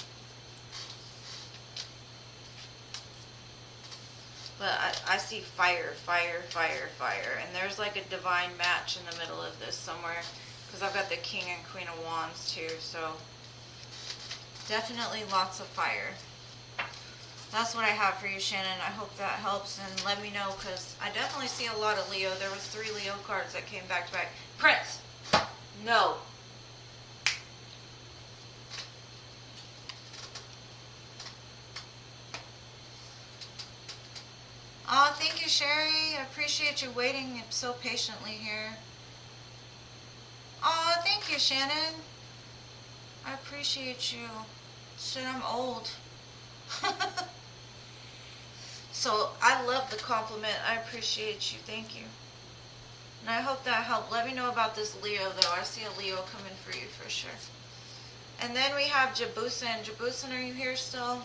But I see fire, fire, fire, fire. And there's like a divine match in the middle of this somewhere. Because I've got the King and Queen of Wands too. So definitely lots of fire. That's what I have for you, Shannon. I hope that helps. And let me know, because I definitely see a lot of Leo. There was 3 Leo cards that came back to back. Prince! No. Oh, thank you, Sherry. I appreciate you waiting so patiently here. Oh, thank you, Shannon. I appreciate you. Shit, I'm old. So, I love the compliment. I appreciate you. Thank you. And I hope that helped. Let me know about this Leo, though. I see a Leo coming for you for sure. And then we have Jabusin. Jabusin, are you here still?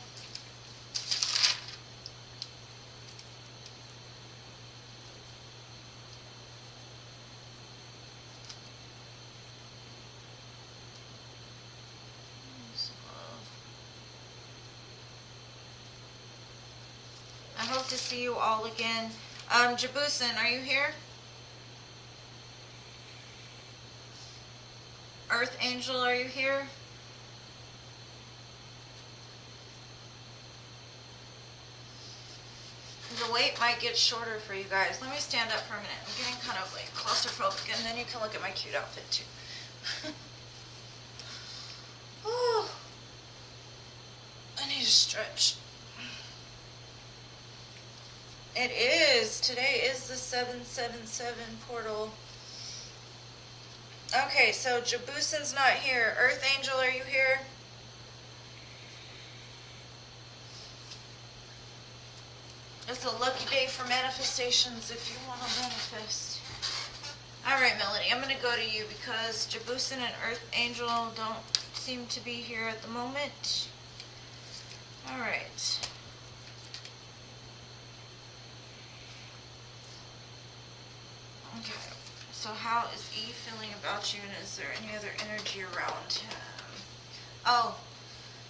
I hope to see you all again. Jabusin, are you here? Earth Angel, are you here? The wait might get shorter for you guys. Let me stand up for a minute. I'm getting kind of like claustrophobic, and then you can look at my cute outfit too. Oh, I need to stretch. It is. Today is the 777 portal. Okay, so Jabusin's not here. Earth Angel, are you here? It's a lucky day for manifestations if you want to manifest. Alright, Melody, I'm going to go to you because Jabusin and Earth Angel don't seem to be here at the moment. Alright. Okay, so how is E feeling about you, and is there any other energy around him? Oh,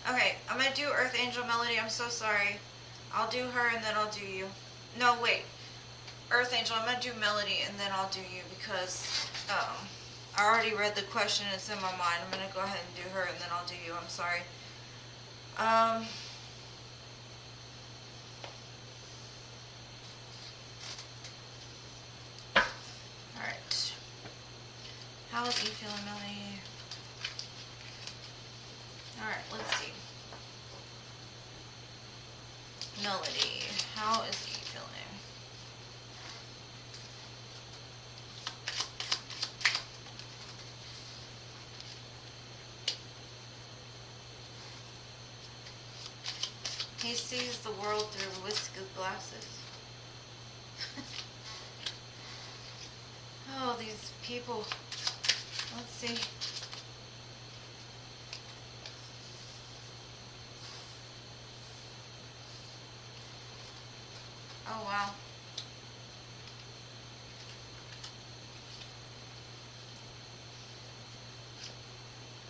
okay, I'm going to do Earth Angel Melody. I'm so sorry. I'll do her and then I'll do you. No, wait. Earth Angel, I'm going to do Melody and then I'll do you because I already read the question. It's in my mind. I'm going to go ahead and do her and then I'll do you. I'm sorry. is he feeling, Melanie? Alright, let's see. Melody, how is he feeling? He sees the world through whiskey glasses. Oh, these people. Let's see. Oh, wow.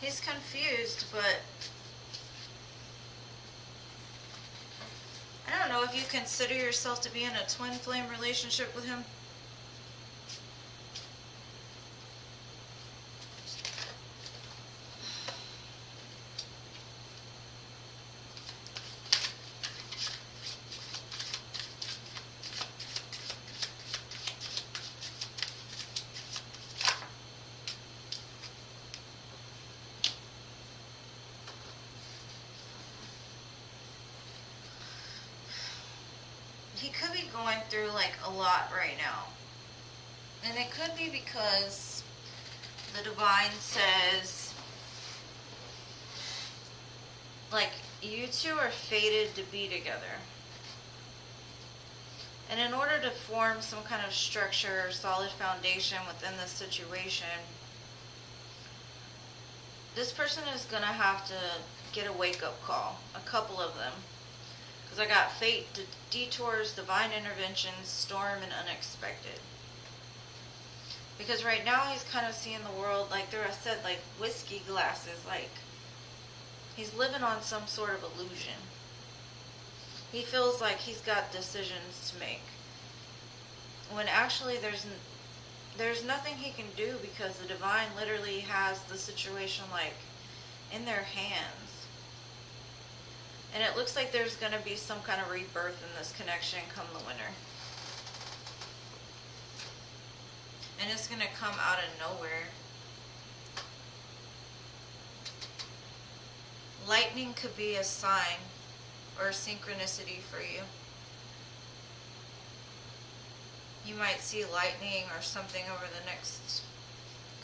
He's confused, but I don't know if you consider yourself to be in a twin flame relationship with him. He could be going through like a lot right now. And it could be because the divine says, like, you two are fated to be together. And in order to form some kind of structure or solid foundation within this situation, this person is going to have to get a wake-up call. A couple of them. Because I got fate, detours, divine interventions, storm, and unexpected. Because right now he's kind of seeing the world, like I said, like whiskey glasses. Like he's living on some sort of illusion. He feels like he's got decisions to make. When actually there's nothing he can do, because the divine literally has the situation like in their hands. And it looks like there's going to be some kind of rebirth in this connection come the winter. And it's going to come out of nowhere. Lightning could be a sign or a synchronicity for you. You might see lightning or something over the next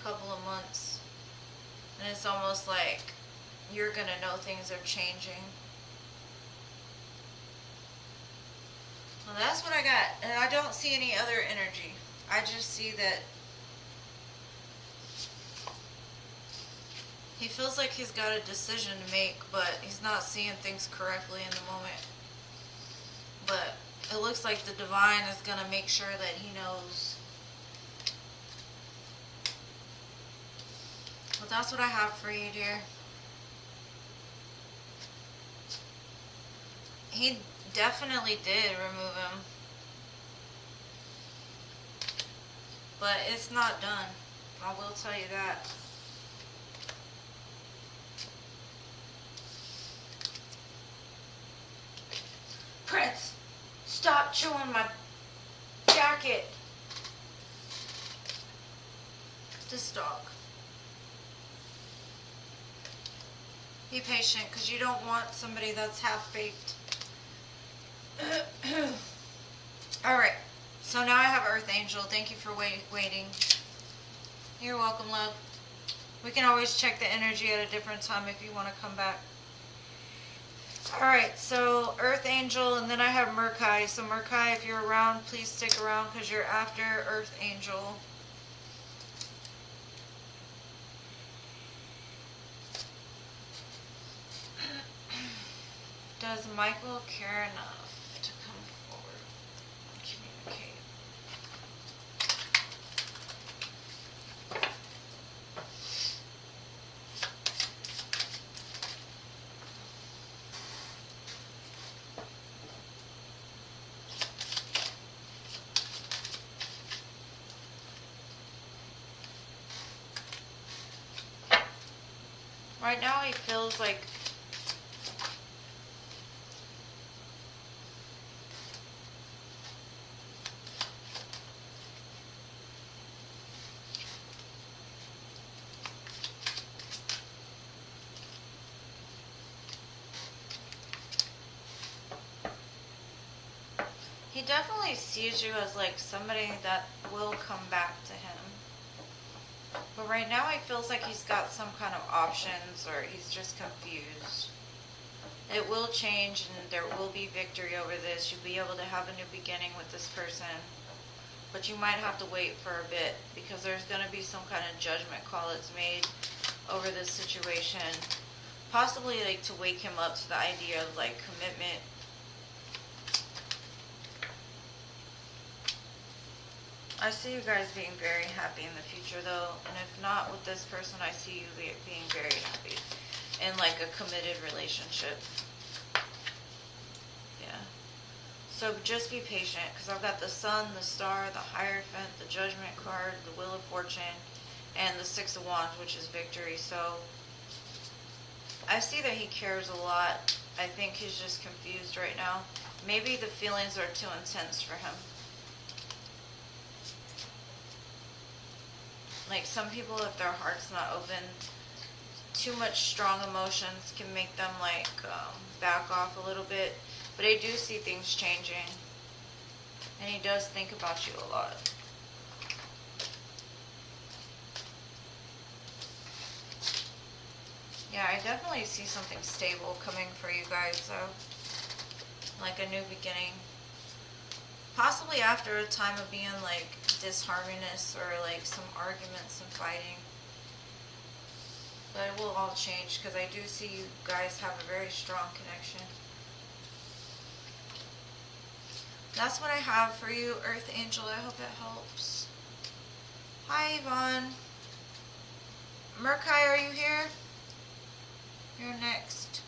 couple of months. And it's almost like you're going to know things are changing. Well, that's what I got. And I don't see any other energy. I just see that he feels like he's got a decision to make, but he's not seeing things correctly in the moment. But it looks like the divine is going to make sure that he knows. Well, that's what I have for you, dear. He definitely did remove him. But it's not done. I will tell you that. Prince, stop chewing my jacket. This dog. Be patient, because you don't want somebody that's half-baked. Alright, so now I have Earth Angel. Thank you for waiting. You're welcome, love. We can always check the energy at a different time if you want to come back. Alright, so Earth Angel, and then I have Merkai. So Merkai, if you're around, please stick around because you're after Earth Angel. Does Michael care enough to come forward and communicate? Right now he feels like He definitely sees you as like somebody that will come back to him. But right now he feels like he's got some kind of options or he's just confused. It will change and there will be victory over this. You'll be able to have a new beginning with this person. But you might have to wait for a bit because there's going to be some kind of judgment call that's made over this situation. Possibly like to wake him up to the idea of like commitment. I see you guys being very happy in the future though, and if not with this person, I see you being very happy in like a committed relationship. Yeah. So just be patient, because I've got the Sun, the Star, the Hierophant, the Judgment card, the Wheel of Fortune, and the Six of Wands, which is victory. So I see that he cares a lot. I think he's just confused right now. Maybe the feelings are too intense for him. Like some people, if their heart's not open, too much strong emotions can make them like back off a little bit. But I do see things changing. And he does think about you a lot. Yeah, I definitely see something stable coming for you guys though. Like a new beginning. Possibly after a time of being like disharmonious or like some arguments and fighting. But it will all change because I do see you guys have a very strong connection. That's what I have for you, Earth Angel. I hope it helps. Hi, Yvonne. Murkai, are you here? You're next.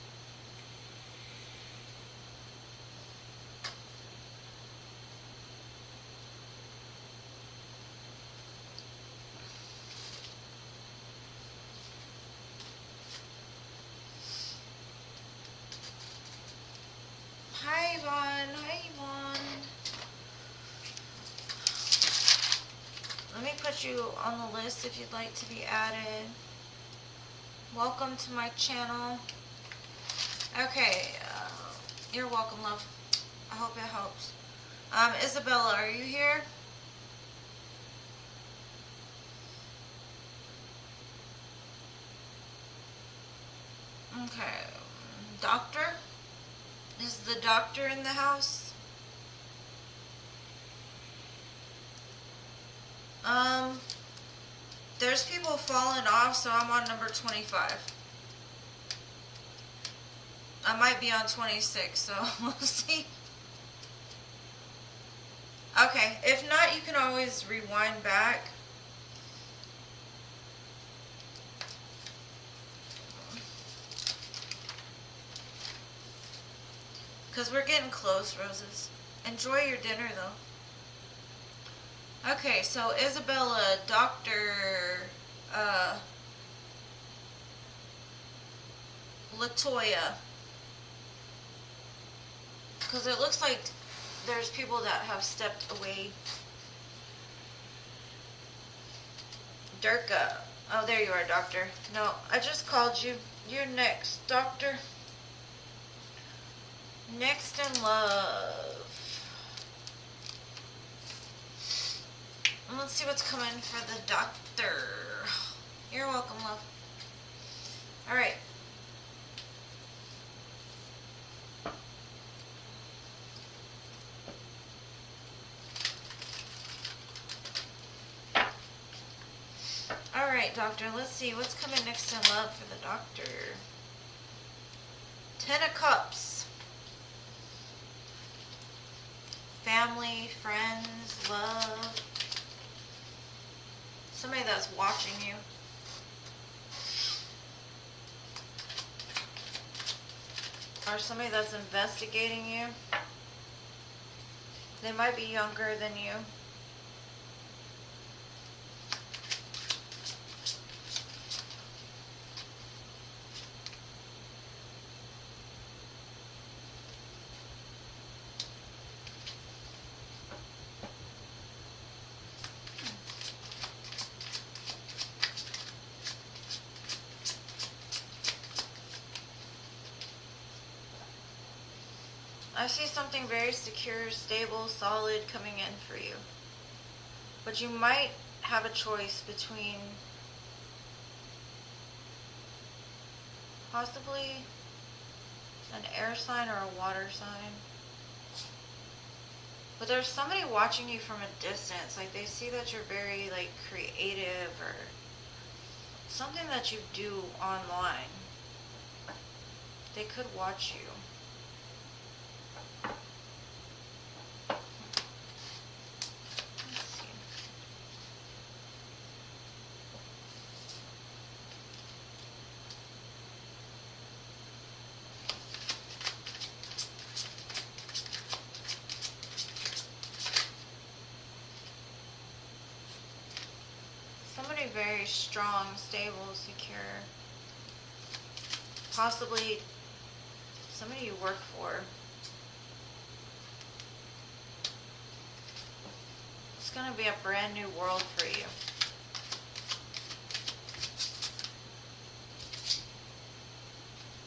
Hi, Yvonne. Hi, Yvonne. Let me put you on the list if you'd like to be added. Welcome to my channel. Okay, you're welcome, love. I hope it helps. Isabella, are you here? Okay, doctor? Is the doctor in the house? There's people falling off, so I'm on number 25. I might be on 26, so we'll see. Okay, if not, you can always rewind back. Because we're getting close, Roses. Enjoy your dinner, though. Okay, so Isabella, Dr. Latoya. Because it looks like there's people that have stepped away. Durga. Oh, there you are, Doctor. No, I just called you. You're next, Doctor. Next in love. Let's see what's coming for the doctor. You're welcome, love. Alright. Alright, doctor. Let's see what's coming next in love for the doctor. 10 of Cups. Family, friends, love. Somebody that's watching you. Or somebody that's investigating you. They might be younger than you. I see something very secure, stable, solid coming in for you. But you might have a choice between possibly an air sign or a water sign. But there's somebody watching you from a distance. Like they see that you're very like creative or something that you do online. They could watch you. Let's see. Somebody very strong, stable, secure. Possibly somebody you work for. It's going to be a brand new world for you.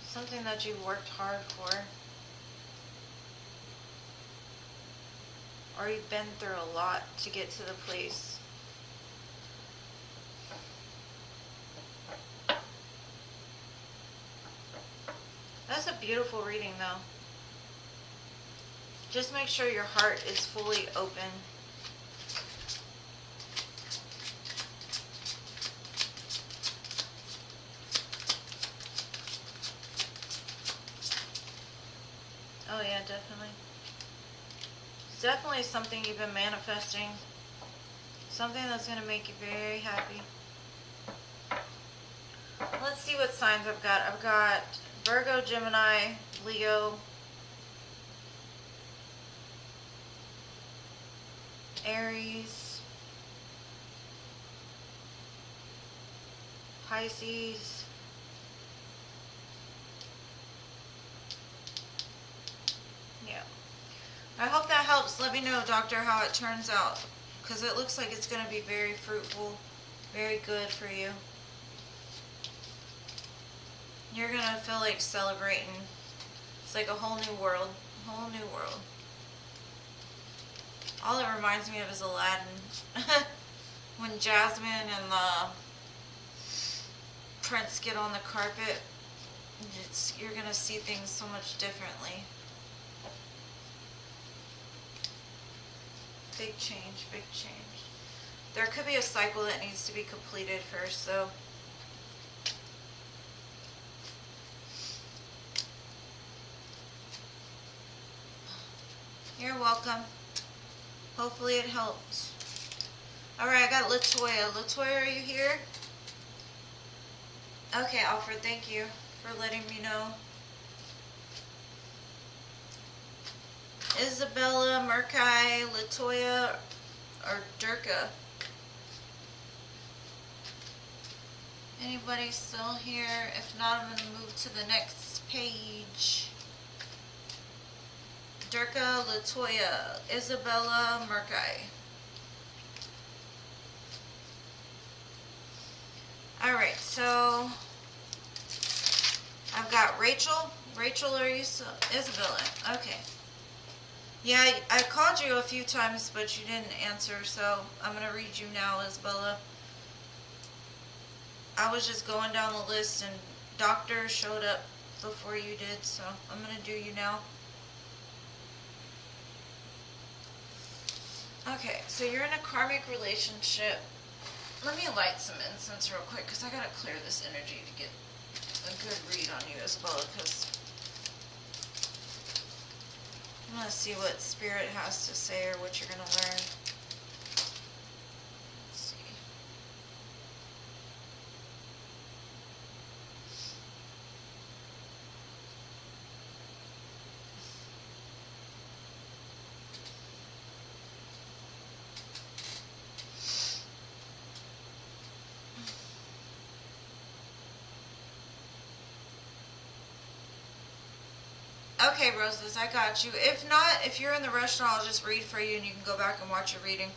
Something that you've worked hard for. Or you've been through a lot to get to the place. That's a beautiful reading though. Just make sure your heart is fully open. Oh yeah, definitely. It's definitely something you've been manifesting. Something that's going to make you very happy. Let's see what signs I've got. I've got Virgo, Gemini, Leo, Aries, Pisces, yeah. I hope that helps. Let me know, doctor, how it turns out, because it looks like it's going to be very fruitful, very good for you. You're going to feel like celebrating. It's like a whole new world. A whole new world. All it reminds me of is Aladdin. When Jasmine and the prince get on the carpet, you're going to see things so much differently. Big change, big change. There could be a cycle that needs to be completed first, though. You're welcome. Hopefully it helps. Alright, I got Latoya. Latoya, are you here? Okay, Alfred, thank you for letting me know. Isabella, Murkai, Latoya, or Durka. Anybody still here? If not, I'm going to move to the next page. Durka, Latoya, Isabella, Murkai. Alright, so I've got Rachel. Rachel, are you still? Isabella. Okay. Yeah, I called you a few times, but you didn't answer, so I'm going to read you now, Isabella. I was just going down the list, and Doctor showed up before you did, so I'm going to do you now. Okay, so you're in a karmic relationship. Let me light some incense real quick, because I got to clear this energy to get a good read on you, Isabella, because I'm going to see what Spirit has to say or what you're going to learn. Let's see. Okay, Roses, I got you. If not, if you're in the restaurant, I'll just read for you and you can go back and watch your reading.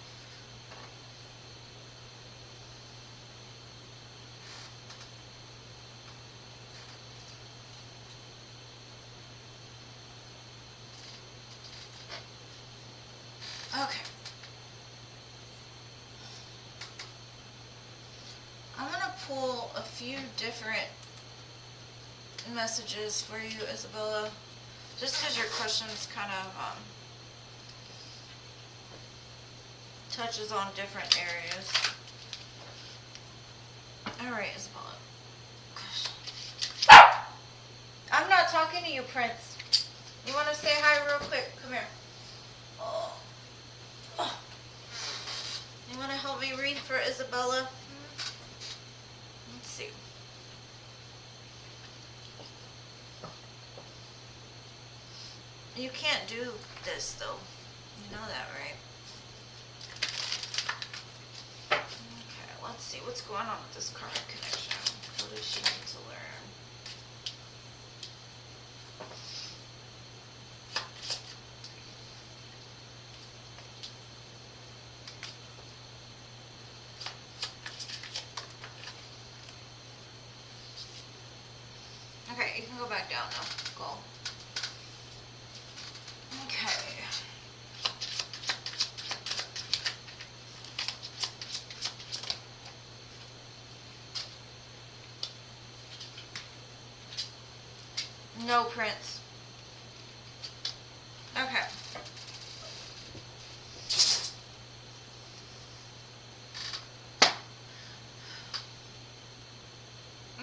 Okay. I'm going to pull a few different messages for you, Isabella. Just because your questions kind of touches on different areas. Alright, Isabella. Gosh. I'm not talking to you, Prince. You want to say hi real quick? Come here. Oh. Oh. You want to help me read for Isabella? Let's see. You can't do this, though. You know that, right? Okay, let's see what's going on with this karmic connection. What does she need to learn? Okay, you can go back down now. Go. Okay. No, Prince. Okay.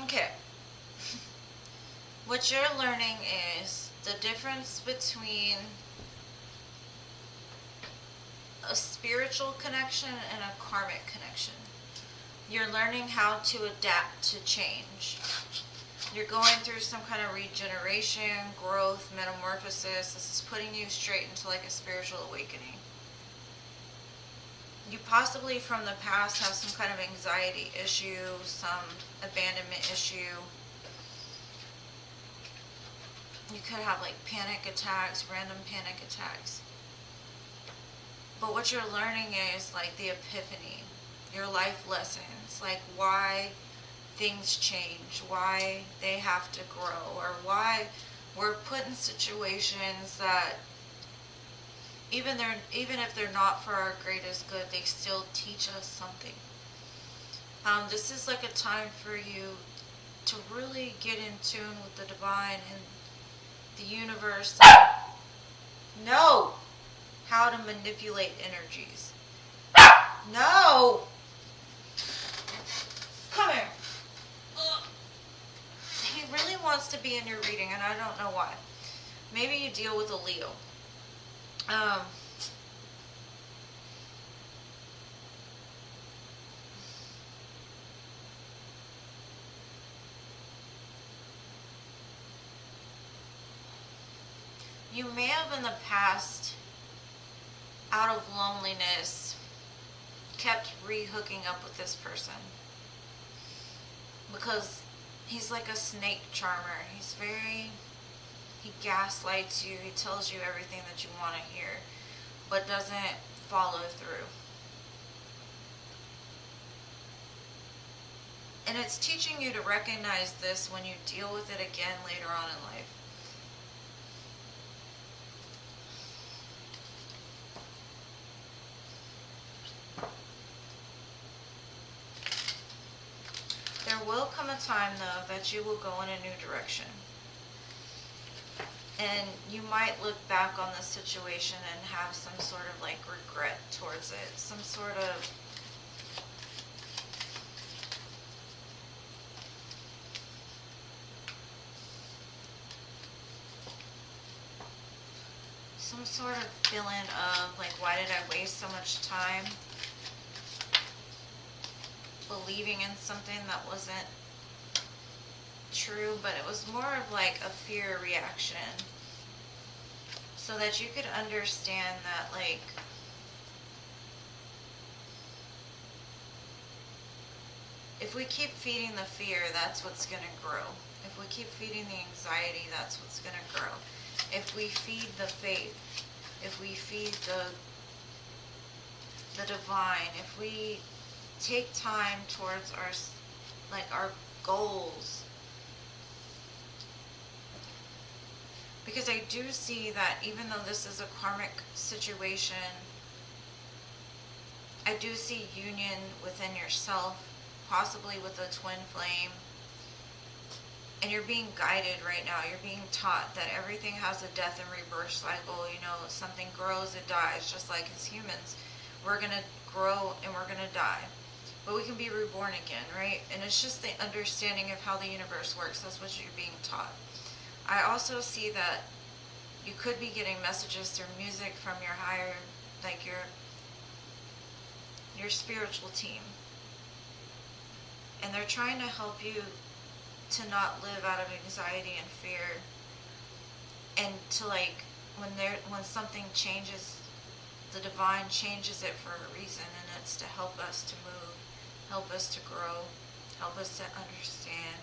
Okay. What you're learning is the difference between a spiritual connection and a karmic connection. You're learning how to adapt to change. You're going through some kind of regeneration, growth, metamorphosis. This is putting you straight into like a spiritual awakening. You possibly from the past have some kind of anxiety issue, some abandonment issue. You could have like panic attacks, random panic attacks. But what you're learning is like the epiphany, your life lessons, like why things change, why they have to grow, or why we're put in situations that even if they're not for our greatest good, they still teach us something. This is like a time for you to really get in tune with the divine and the universe. Know how to manipulate energies. No! Come here. He really wants to be in your reading, and I don't know why. Maybe you deal with a Leo. You may have in the past, out of loneliness, kept re-hooking up with this person. Because he's like a snake charmer. He gaslights you. He tells you everything that you want to hear, but doesn't follow through. And it's teaching you to recognize this when you deal with it again later on in life. There will come a time, though, that you will go in a new direction. And you might look back on this situation and have some sort of like regret towards it. Some sort of feeling of like, why did I waste so much time believing in something that wasn't true, but it was more of like a fear reaction, so that you could understand that like if we keep feeding the fear, that's what's going to grow. If we keep feeding the anxiety, that's what's going to grow. If we feed the faith, if we feed the divine, if we take time towards our goals. Because I do see that even though this is a karmic situation, I do see union within yourself, possibly with a twin flame. And you're being guided right now. You're being taught that everything has a death and rebirth cycle. You know, something grows, it dies, just like as humans. We're going to grow and we're going to die. But we can be reborn again, right? And it's just the understanding of how the universe works. That's what you're being taught. I also see that you could be getting messages through music from your higher, like your spiritual team. And they're trying to help you to not live out of anxiety and fear, and to like when something changes, the divine changes it for a reason, and it's to help us to move, help us to grow, help us to understand.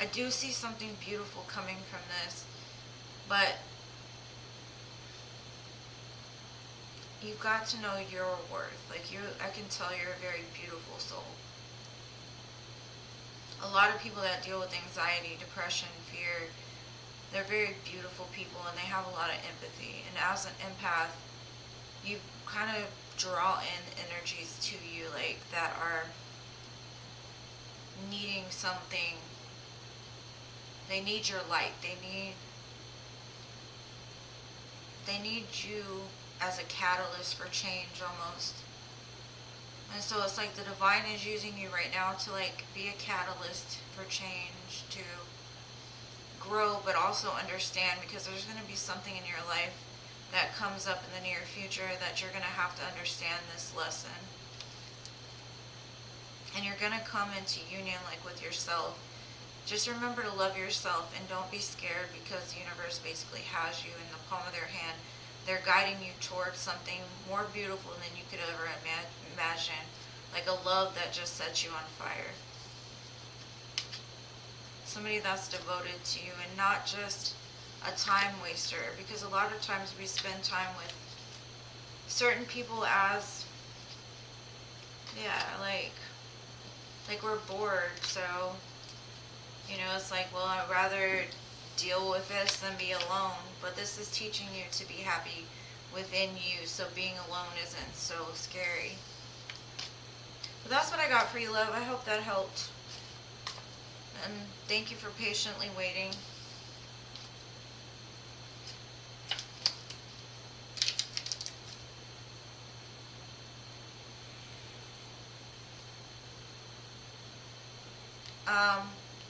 I do see something beautiful coming from this, but you've got to know your worth. Like I can tell you're a very beautiful soul. A lot of people that deal with anxiety, depression, fear, they're very beautiful people and they have a lot of empathy. And as an empath, you kind of draw in energies to you like that are needing something. They need your light. They need you as a catalyst for change almost. And so it's like the divine is using you right now to like be a catalyst for change, to grow, but also understand, because there's going to be something in your life that comes up in the near future that you're going to have to understand this lesson. And you're going to come into union like with yourself. Just remember to love yourself and don't be scared, because the universe basically has you in the palm of their hand. They're guiding you towards something more beautiful than you could ever imagine. Like a love that just sets you on fire. Somebody that's devoted to you and not just a time waster. Because a lot of times we spend time with certain people as, like we're bored. So, you know, it's like, well, I'd rather deal with this than be alone. But this is teaching you to be happy within you, so being alone isn't so scary. But that's what I got for you, love. I hope that helped. And thank you for patiently waiting.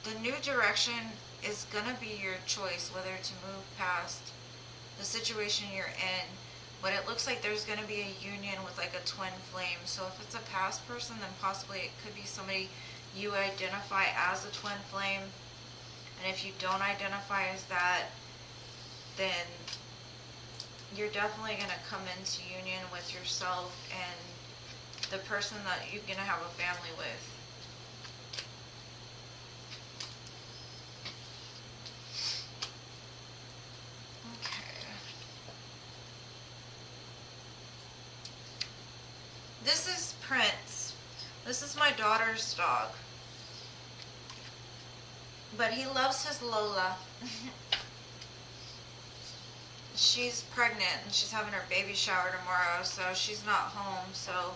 The new direction is going to be your choice, whether to move past the situation you're in. But it looks like there's going to be a union with like a twin flame. So if it's a past person, then possibly it could be somebody you identify as a twin flame. And if you don't identify as that, then you're definitely going to come into union with yourself and the person that you're going to have a family with. This is Prince. This is my daughter's dog. But he loves his Lola. She's pregnant and she's having her baby shower tomorrow, so she's not home, so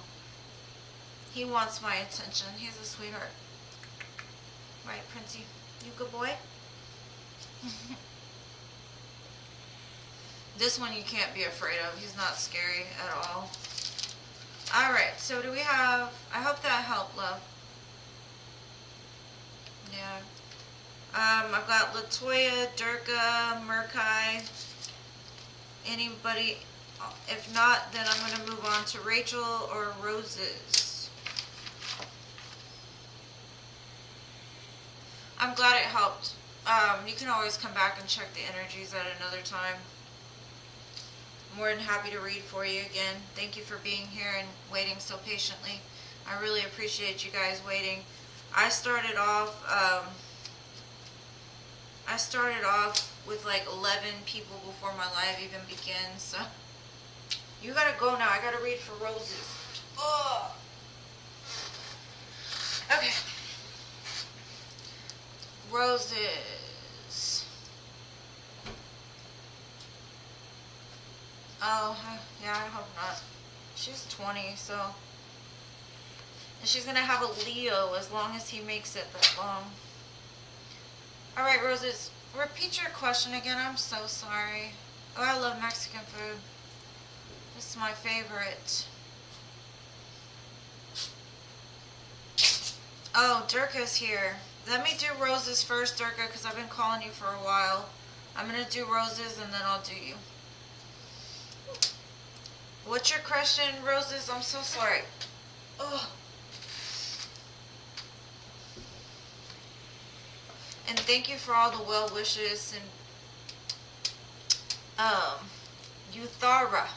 he wants my attention. He's a sweetheart. Right, Princey? You good boy? This one you can't be afraid of. He's not scary at all. Alright, so do we have... I hope that helped, love. Yeah. I've got Latoya, Durga, Murkai. Anybody? If not, then I'm going to move on to Rachel or Roses. I'm glad it helped. You can always come back and check the energies at another time. More than happy to read for you again. Thank you for being here and waiting so patiently. I really appreciate you guys waiting. I started off with like 11 people before my live even began, so you gotta go now. I gotta read for Roses. Ugh. Okay. Roses. Oh, yeah, I hope not. She's 20, so. And she's gonna have a Leo as long as he makes it that long. Alright, Roses, repeat your question again. I'm so sorry. Oh, I love Mexican food. This is my favorite. Oh, Durka's here. Let me do Roses first, Durka, because I've been calling you for a while. I'm gonna do Roses and then I'll do you. What's your question, Roses? I'm so sorry. Oh. And thank you for all the well wishes and Uthara.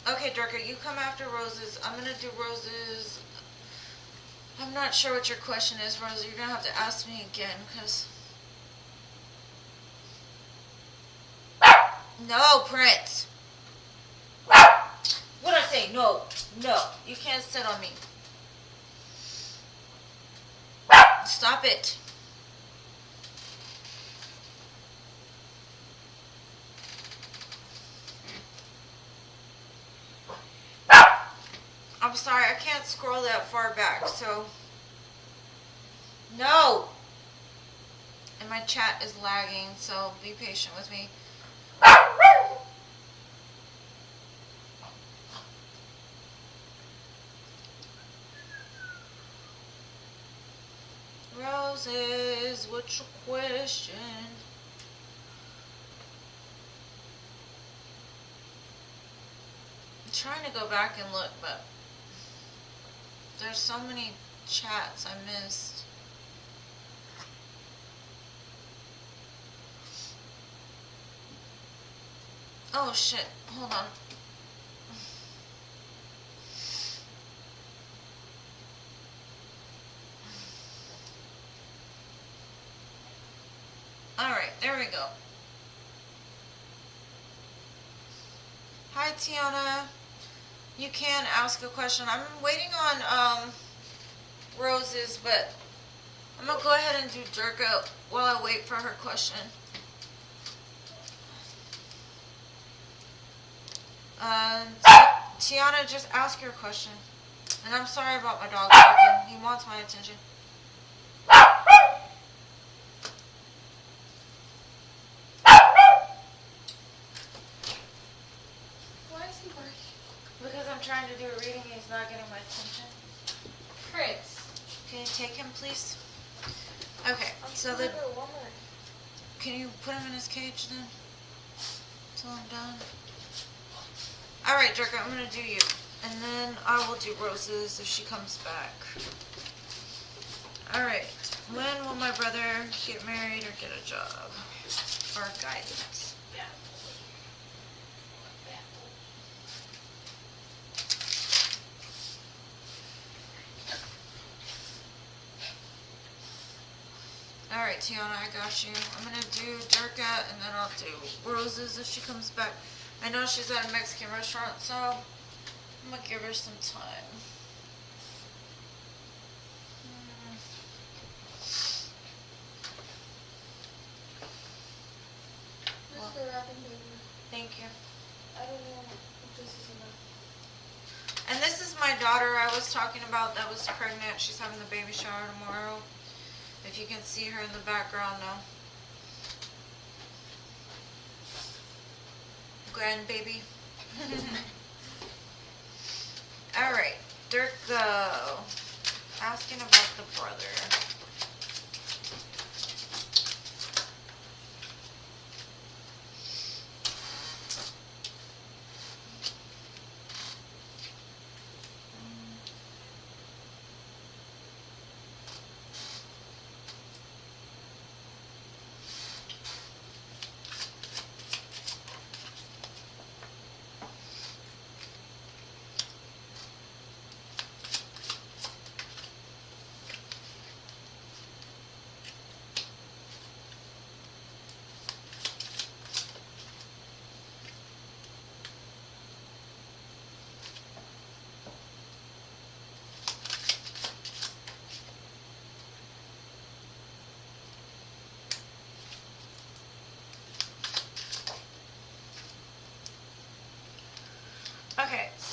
Okay, Durka, you come after Roses. I'm gonna do Roses. I'm not sure what your question is, Roses. You're gonna have to ask me again, because. No, Prince. What'd I say? No. No. You can't sit on me. Stop it. I'm sorry, I can't scroll that far back, so. No! And my chat is lagging, so be patient with me. Roses, what's your question? I'm trying to go back and look, but there's so many chats I missed. Oh shit, hold on. Alright, there we go. Hi Tiana. You can ask a question. I'm waiting on Roses, but I'm gonna go ahead and do Durka while I wait for her question. Tiana, just ask your question. And I'm sorry about my dog barking. He wants my attention. Why is he barking? Because I'm trying to do a reading and he's not getting my attention. Prince. Can you take him, please? Okay, so can you put him in his cage then? Till I'm done. Alright, Durka, I'm gonna do you. And then I will do Roses if she comes back. Alright, when will my brother get married or get a job? Or guidance? Alright, Tiana, I got you. I'm gonna do Durka and then I'll do Roses if she comes back. I know she's at a Mexican restaurant, so I'm gonna give her some time. This is the wrapping paper. Thank you. I don't know if this is enough. And this is my daughter I was talking about that was pregnant. She's having the baby shower tomorrow. If you can see her in the background now. Grandbaby. Alright, Durka. Asking about the brother.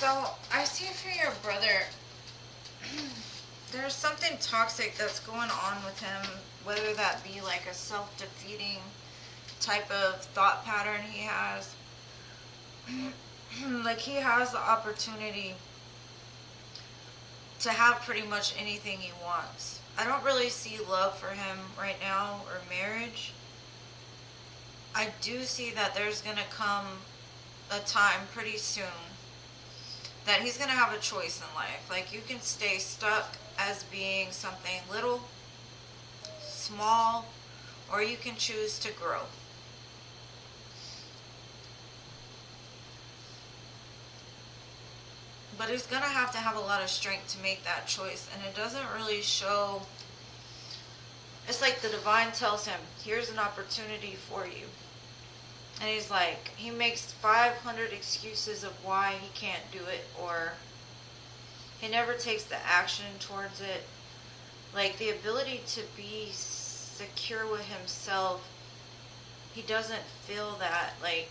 So, I see for your brother, there's something toxic that's going on with him, whether that be like a self-defeating type of thought pattern he has. Like he has the opportunity to have pretty much anything he wants. I don't really see love for him right now or marriage. I do see that there's going to come a time pretty soon that he's going to have a choice in life. Like you can stay stuck as being something little, small, or you can choose to grow. But he's going to have a lot of strength to make that choice. And it doesn't really show. It's like the divine tells him, here's an opportunity for you. And he's like, he makes 500 excuses of why he can't do it. Or he never takes the action towards it. Like the ability to be secure with himself, he doesn't feel that. Like,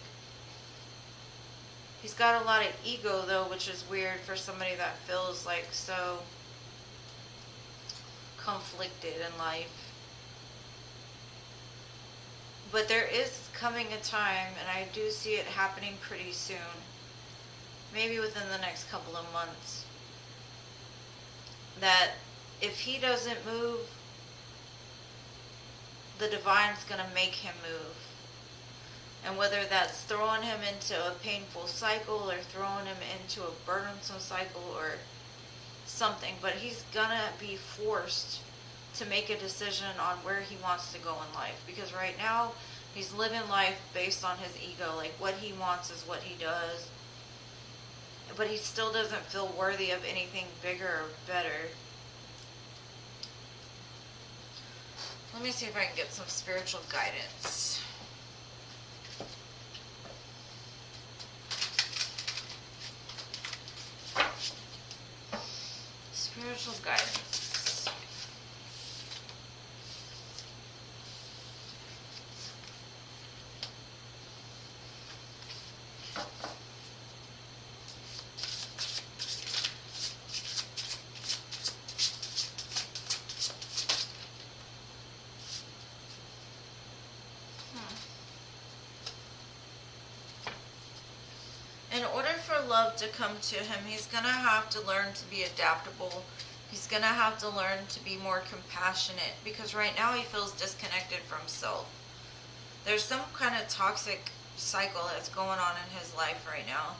he's got a lot of ego though, which is weird for somebody that feels like so conflicted in life. But there is coming a time, and I do see it happening pretty soon, maybe within the next couple of months, that if he doesn't move, the divine's going to make him move. And whether that's throwing him into a painful cycle or throwing him into a burdensome cycle or something, but he's gonna be forced to make a decision on where he wants to go in life. Because right now, he's living life based on his ego. Like what he wants is what he does. But he still doesn't feel worthy of anything bigger or better. Let me see if I can get some spiritual guidance. Spiritual guidance. In order for love to come to him, he's going to have to learn to be adaptable. He's going to have to learn to be more compassionate, because right now he feels disconnected from self. There's some kind of toxic cycle that's going on in his life right now.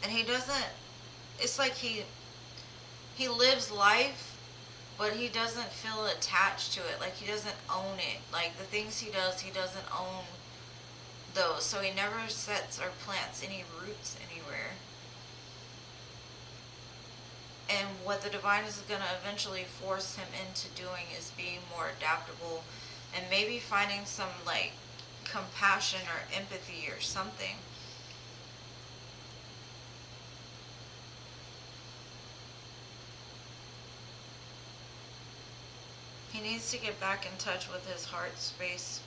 And he doesn't, it's like he lives life, but he doesn't feel attached to it. Like he doesn't own it. Like the things he does, he doesn't own those. So he never sets or plants any roots anywhere. And what the divine is going to eventually force him into doing is being more adaptable and maybe finding some like compassion or empathy or something. He needs to get back in touch with his heart space,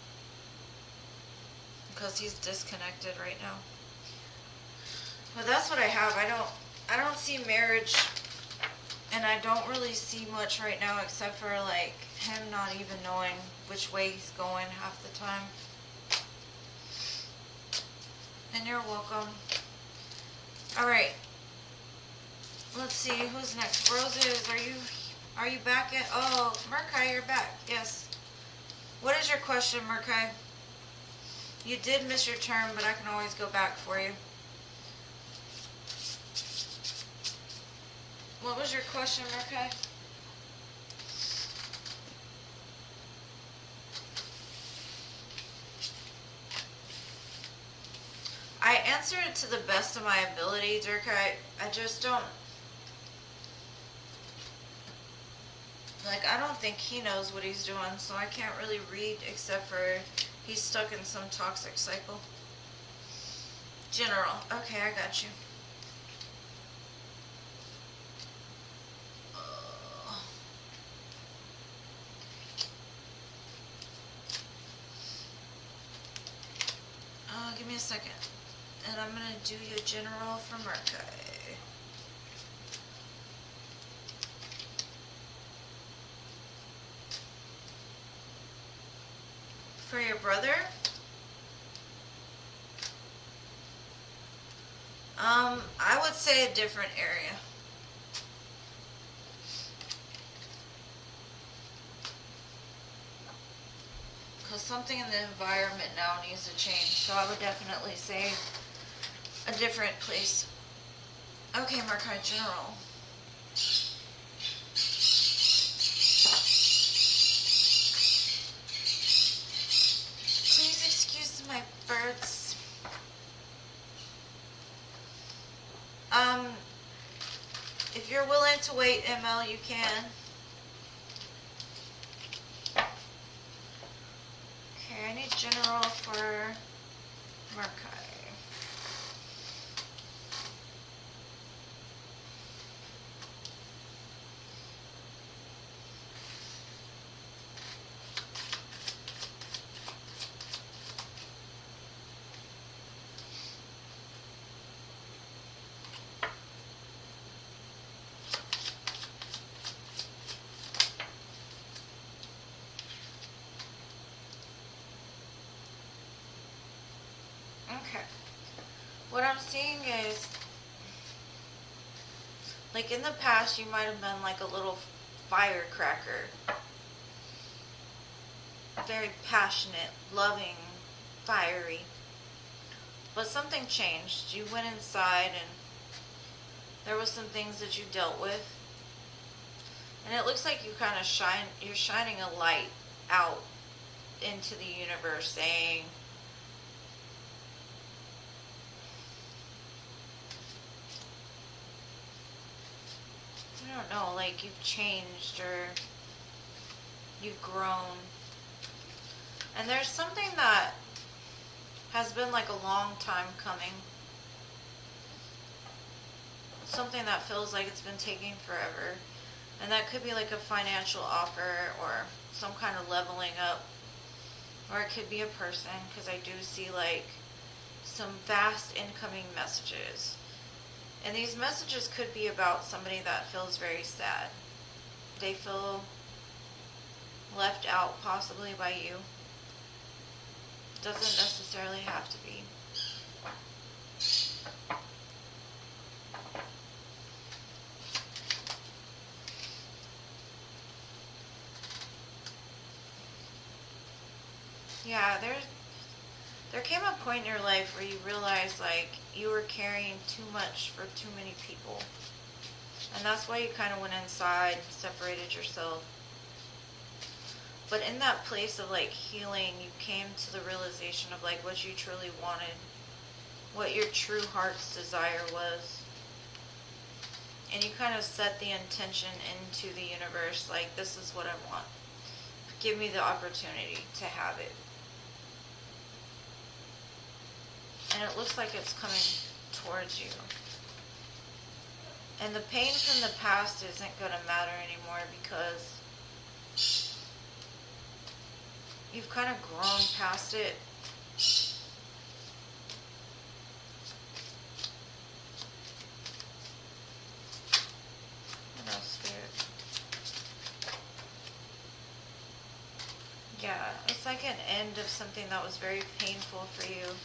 because he's disconnected right now. But that's what I have. I don't see marriage, and I don't really see much right now except for like him not even knowing which way he's going half the time. And you're welcome. Alright. Let's see, who's next? Roses, are you back yet? Oh, Murkai, you're back. Yes. What is your question, Murkai? You did miss your turn, but I can always go back for you. What was your question, Murkai? I answered it to the best of my ability, Durkai. I just don't... Like, I don't think he knows what he's doing, so I can't really read except for he's stuck in some toxic cycle. General. Okay, I got you. Give me a second. And I'm going to do your general for Mercury. For your brother, I would say a different area. Because something in the environment now needs to change. So I would definitely say a different place. Okay, Mercury General. Please excuse my birds. If you're willing to wait, ML, you can. Okay, I need general for Mercury. Okay. What I'm seeing is, like in the past, you might have been like a little firecracker. Very passionate, loving, fiery. But something changed. You went inside and there was some things that you dealt with. And it looks like you kind of you're shining a light out into the universe saying, I don't know, like you've changed or you've grown. And there's something that has been like a long time coming. Something that feels like it's been taking forever. And that could be like a financial offer or some kind of leveling up. Or it could be a person, because I do see like some vast incoming messages. And these messages could be about somebody that feels very sad. They feel left out possibly by you. Doesn't necessarily have to be. Yeah, there came a point in your life where you realized like you were carrying too much for too many people. And that's why you kind of went inside, separated yourself. But in that place of like healing, you came to the realization of like what you truly wanted, what your true heart's desire was. And you kind of set the intention into the universe, like this is what I want. Give me the opportunity to have it. And it looks like it's coming towards you. And the pain from the past isn't going to matter anymore because you've kind of grown past it. What else, Spirit? Yeah, it's like an end of something that was very painful for you.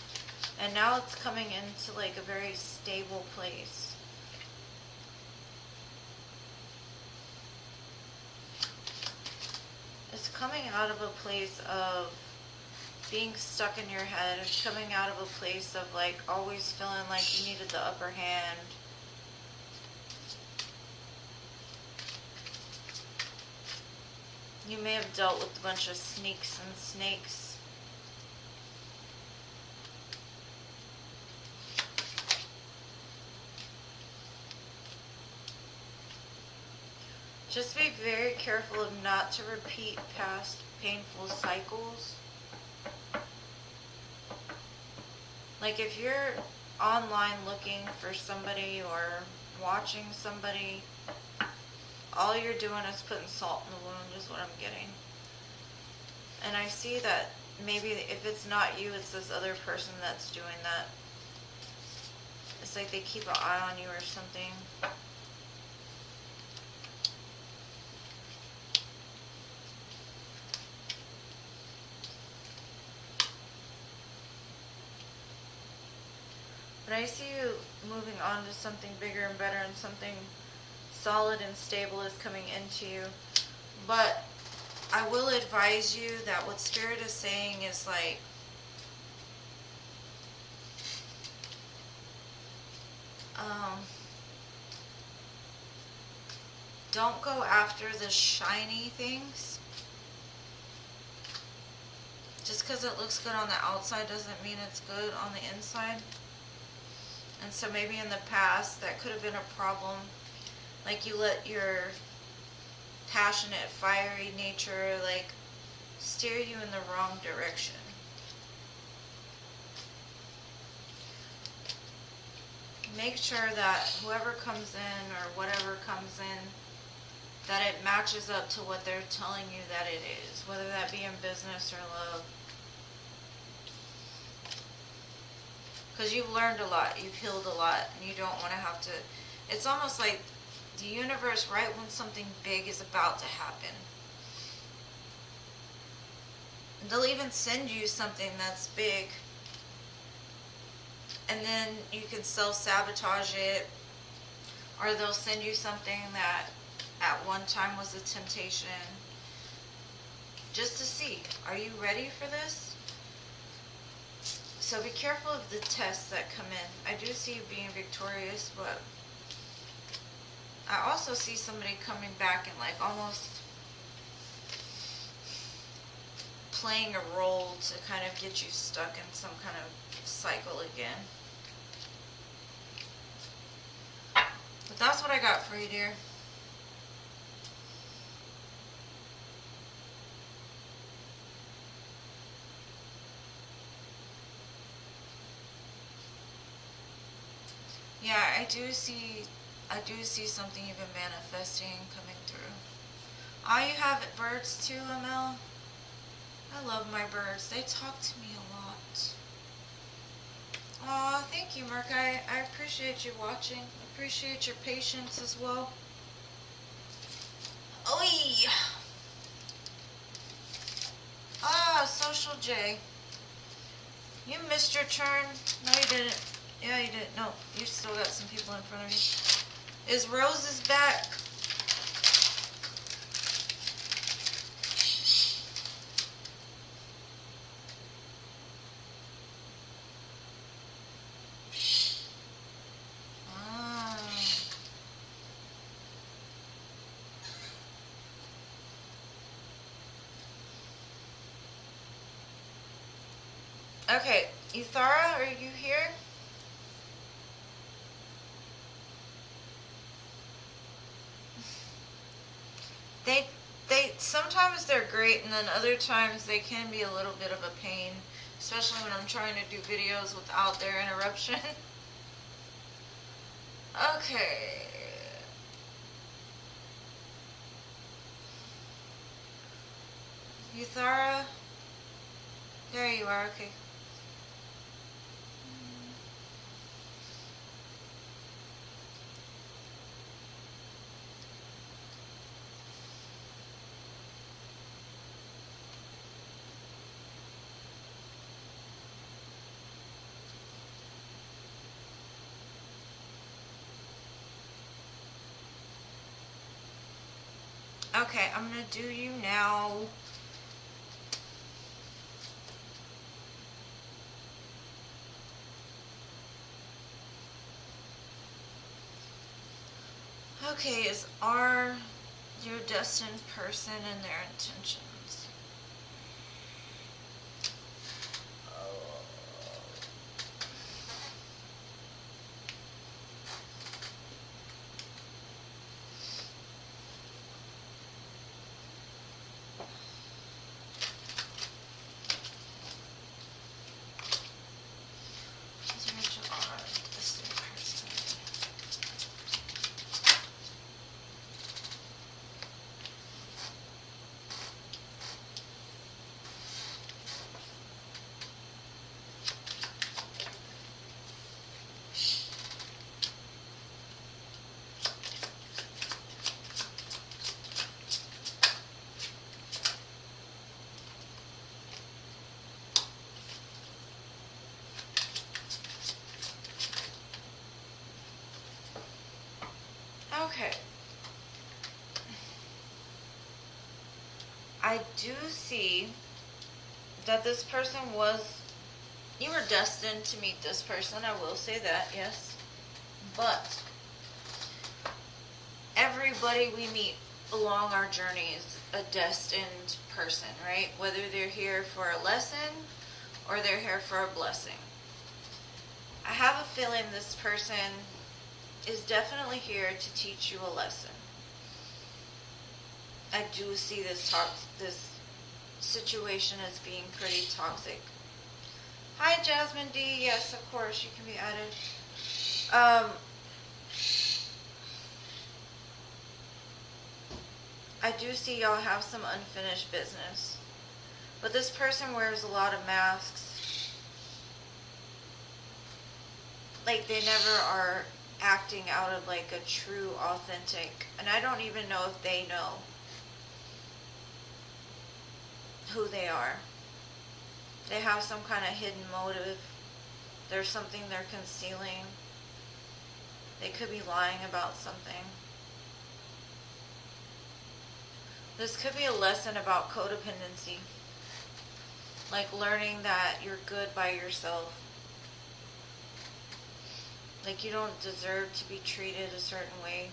And now it's coming into like a very stable place. It's coming out of a place of being stuck in your head. It's coming out of a place of like always feeling like you needed the upper hand. You may have dealt with a bunch of sneaks and snakes. Just be very careful of not to repeat past painful cycles. Like if you're online looking for somebody or watching somebody, all you're doing is putting salt in the wound is what I'm getting. And I see that maybe if it's not you, it's this other person that's doing that. It's like they keep an eye on you or something. But I see you moving on to something bigger and better, and something solid and stable is coming into you. But I will advise you that what Spirit is saying is like, don't go after the shiny things. Just because it looks good on the outside doesn't mean it's good on the inside. And so maybe in the past that could have been a problem. Like you let your passionate, fiery nature like steer you in the wrong direction. Make sure that whoever comes in or whatever comes in, that it matches up to what they're telling you that it is, whether that be in business or love. Because you've learned a lot, you've healed a lot, and you don't want to have to, it's almost like the universe, right when something big is about to happen, they'll even send you something that's big, and then you can self-sabotage it, or they'll send you something that at one time was a temptation, just to see, are you ready for this? So be careful of the tests that come in. I do see you being victorious, but I also see somebody coming back and like almost playing a role to kind of get you stuck in some kind of cycle again. But that's what I got for you, dear. Yeah, I do see something you've been manifesting coming through. You have birds too, Amel? I love my birds. They talk to me a lot. Aw, thank you, Merc. I appreciate you watching. Appreciate your patience as well. Oi! Social J. You missed your turn. No, you didn't. Yeah, you didn't. No, you still got some people in front of you. Is Rose's back? Okay, Ithara, are you here? They sometimes they're great, and then other times they can be a little bit of a pain, especially when I'm trying to do videos without their interruption. Okay. Ithara? There you are, okay. Okay, I'm gonna do you now. Okay, is are your destined person and their intentions? Okay. I do see that this person you were destined to meet this person, I will say that, yes. But everybody we meet along our journey is a destined person, right? Whether they're here for a lesson or they're here for a blessing. I have a feeling this person is definitely here to teach you a lesson. I do see this situation as being pretty toxic. Hi, Jasmine D. Yes, of course, you can be added. I do see y'all have some unfinished business. But this person wears a lot of masks. Like, they never are acting out of, like, a true, authentic... And I don't even know if they know who they are. They have some kind of hidden motive. There's something they're concealing. They could be lying about something. This could be a lesson about codependency. Like learning that you're good by yourself. Like you don't deserve to be treated a certain way.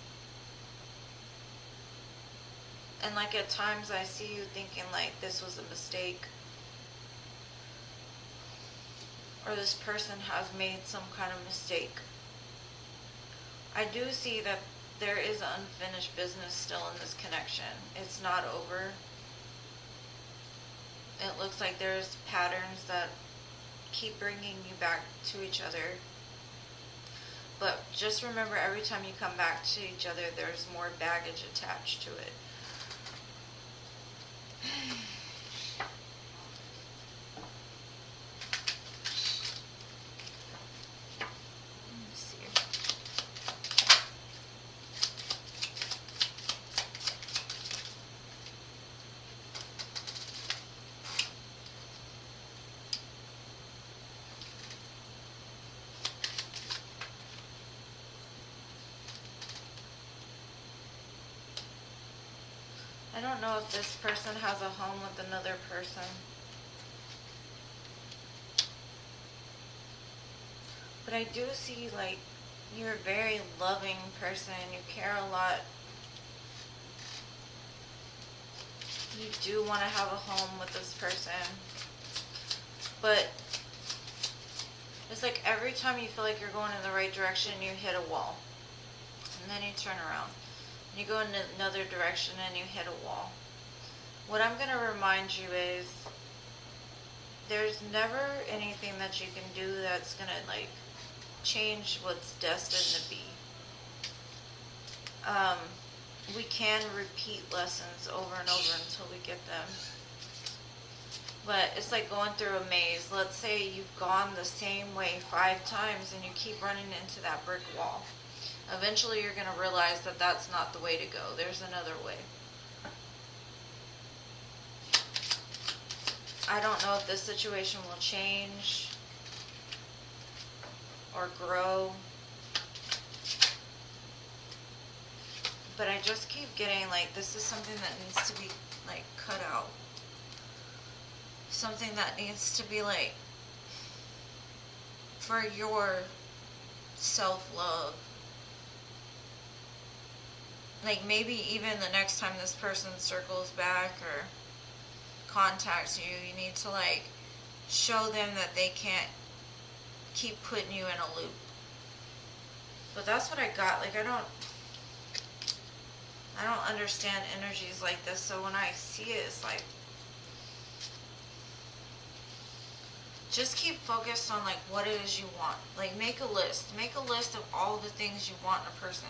And like at times I see you thinking like this was a mistake. Or this person has made some kind of mistake. I do see that there is unfinished business still in this connection. It's not over. It looks like there's patterns that keep bringing you back to each other. But just remember, every time you come back to each other, there's more baggage attached to it. I don't know if this person has a home with another person. But I do see like you're a very loving person. You care a lot. You do want to have a home with this person. But it's like every time you feel like you're going in the right direction, you hit a wall. And then you turn around. You go in another direction and you hit a wall. What I'm going to remind you is there's never anything that you can do that's going to like change what's destined to be. We can repeat lessons over and over until we get them. But it's like going through a maze. Let's say you've gone the same way 5 times and you keep running into that brick wall. Eventually you're going to realize that that's not the way to go. There's another way. I don't know if this situation will change or grow. But I just keep getting like this is something that needs to be like cut out. Something that needs to be like for your self-love. Like maybe even the next time this person circles back or contacts you, you need to like show them that they can't keep putting you in a loop. But that's what I got. Like I don't understand energies like this, so when I see it, it's like just keep focused on like what it is you want. Like make a list. Make a list of all the things you want in a person.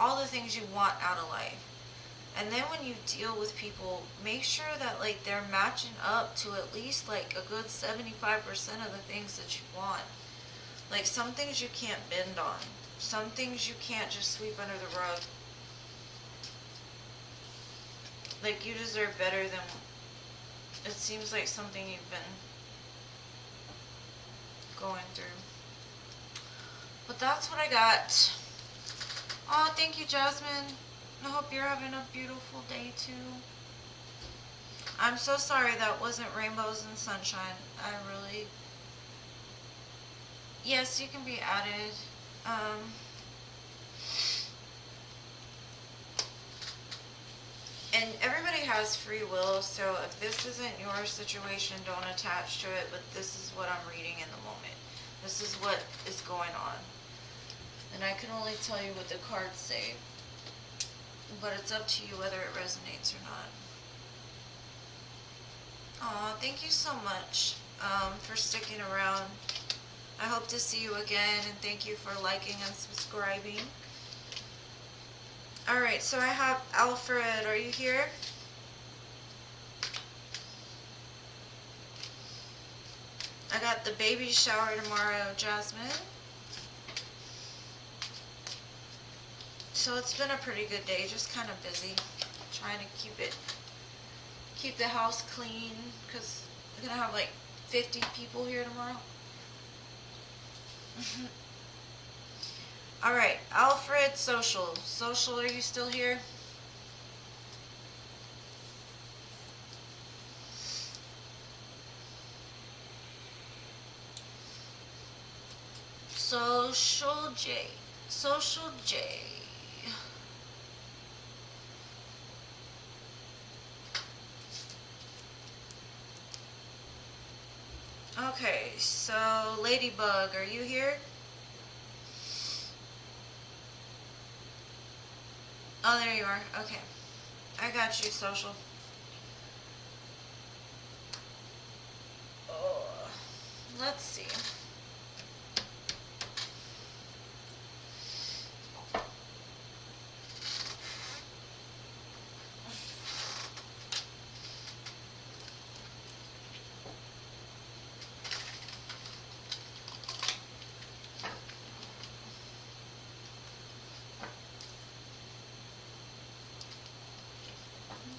All the things you want out of life. And then when you deal with people, make sure that like they're matching up to at least like a good 75% of the things that you want. Like some things you can't bend on. Some things you can't just sweep under the rug. Like you deserve better than, it seems like something you've been going through. But that's what I got Oh, thank you, Jasmine. I hope you're having a beautiful day too. I'm so sorry that wasn't rainbows and sunshine. I really... Yes, you can be added. And everybody has free will, so if this isn't your situation, don't attach to it, but this is what I'm reading in the moment. This is what is going on. And I can only tell you what the cards say. But it's up to you whether it resonates or not. Aw, thank you so much for sticking around. I hope to see you again, and thank you for liking and subscribing. Alright, so I have Alfred. Are you here? I got the baby shower tomorrow, Jasmine. So it's been a pretty good day, just kind of busy. Trying to keep the house clean, because we're going to have like 50 people here tomorrow. Alright, Alfred, Social. Social, are you still here? Social J. Social J. Okay, so Ladybug, are you here? Oh, there you are. Okay. I got you, Social. Oh, let's see.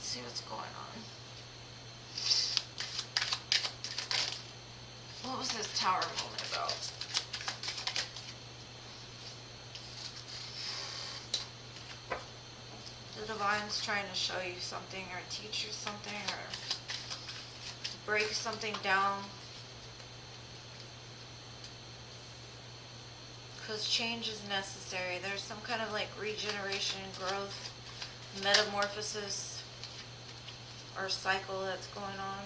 See what's going on. What was this tower moment about? The Divine's trying to show you something or teach you something or break something down. Because change is necessary. There's some kind of like regeneration, growth, metamorphosis, or cycle that's going on.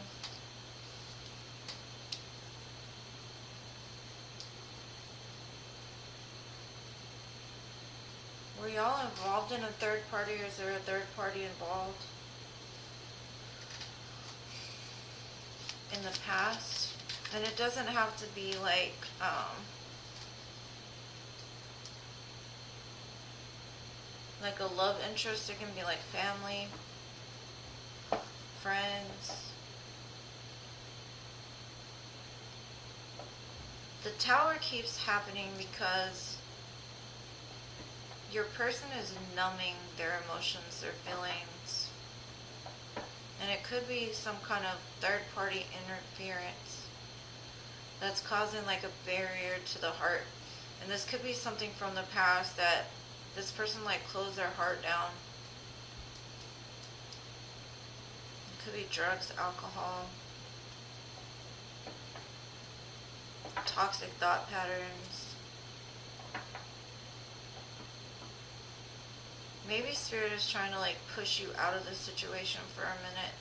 Were y'all involved in a third party, or is there a third party involved in the past? And it doesn't have to be like a love interest. It can be like family, friends. The tower keeps happening because your person is numbing their emotions, their feelings. And it could be some kind of third-party interference that's causing like a barrier to the heart. And this could be something from the past that this person like closed their heart down. It could be drugs, alcohol, toxic thought patterns. Maybe Spirit is trying to like push you out of this situation for a minute,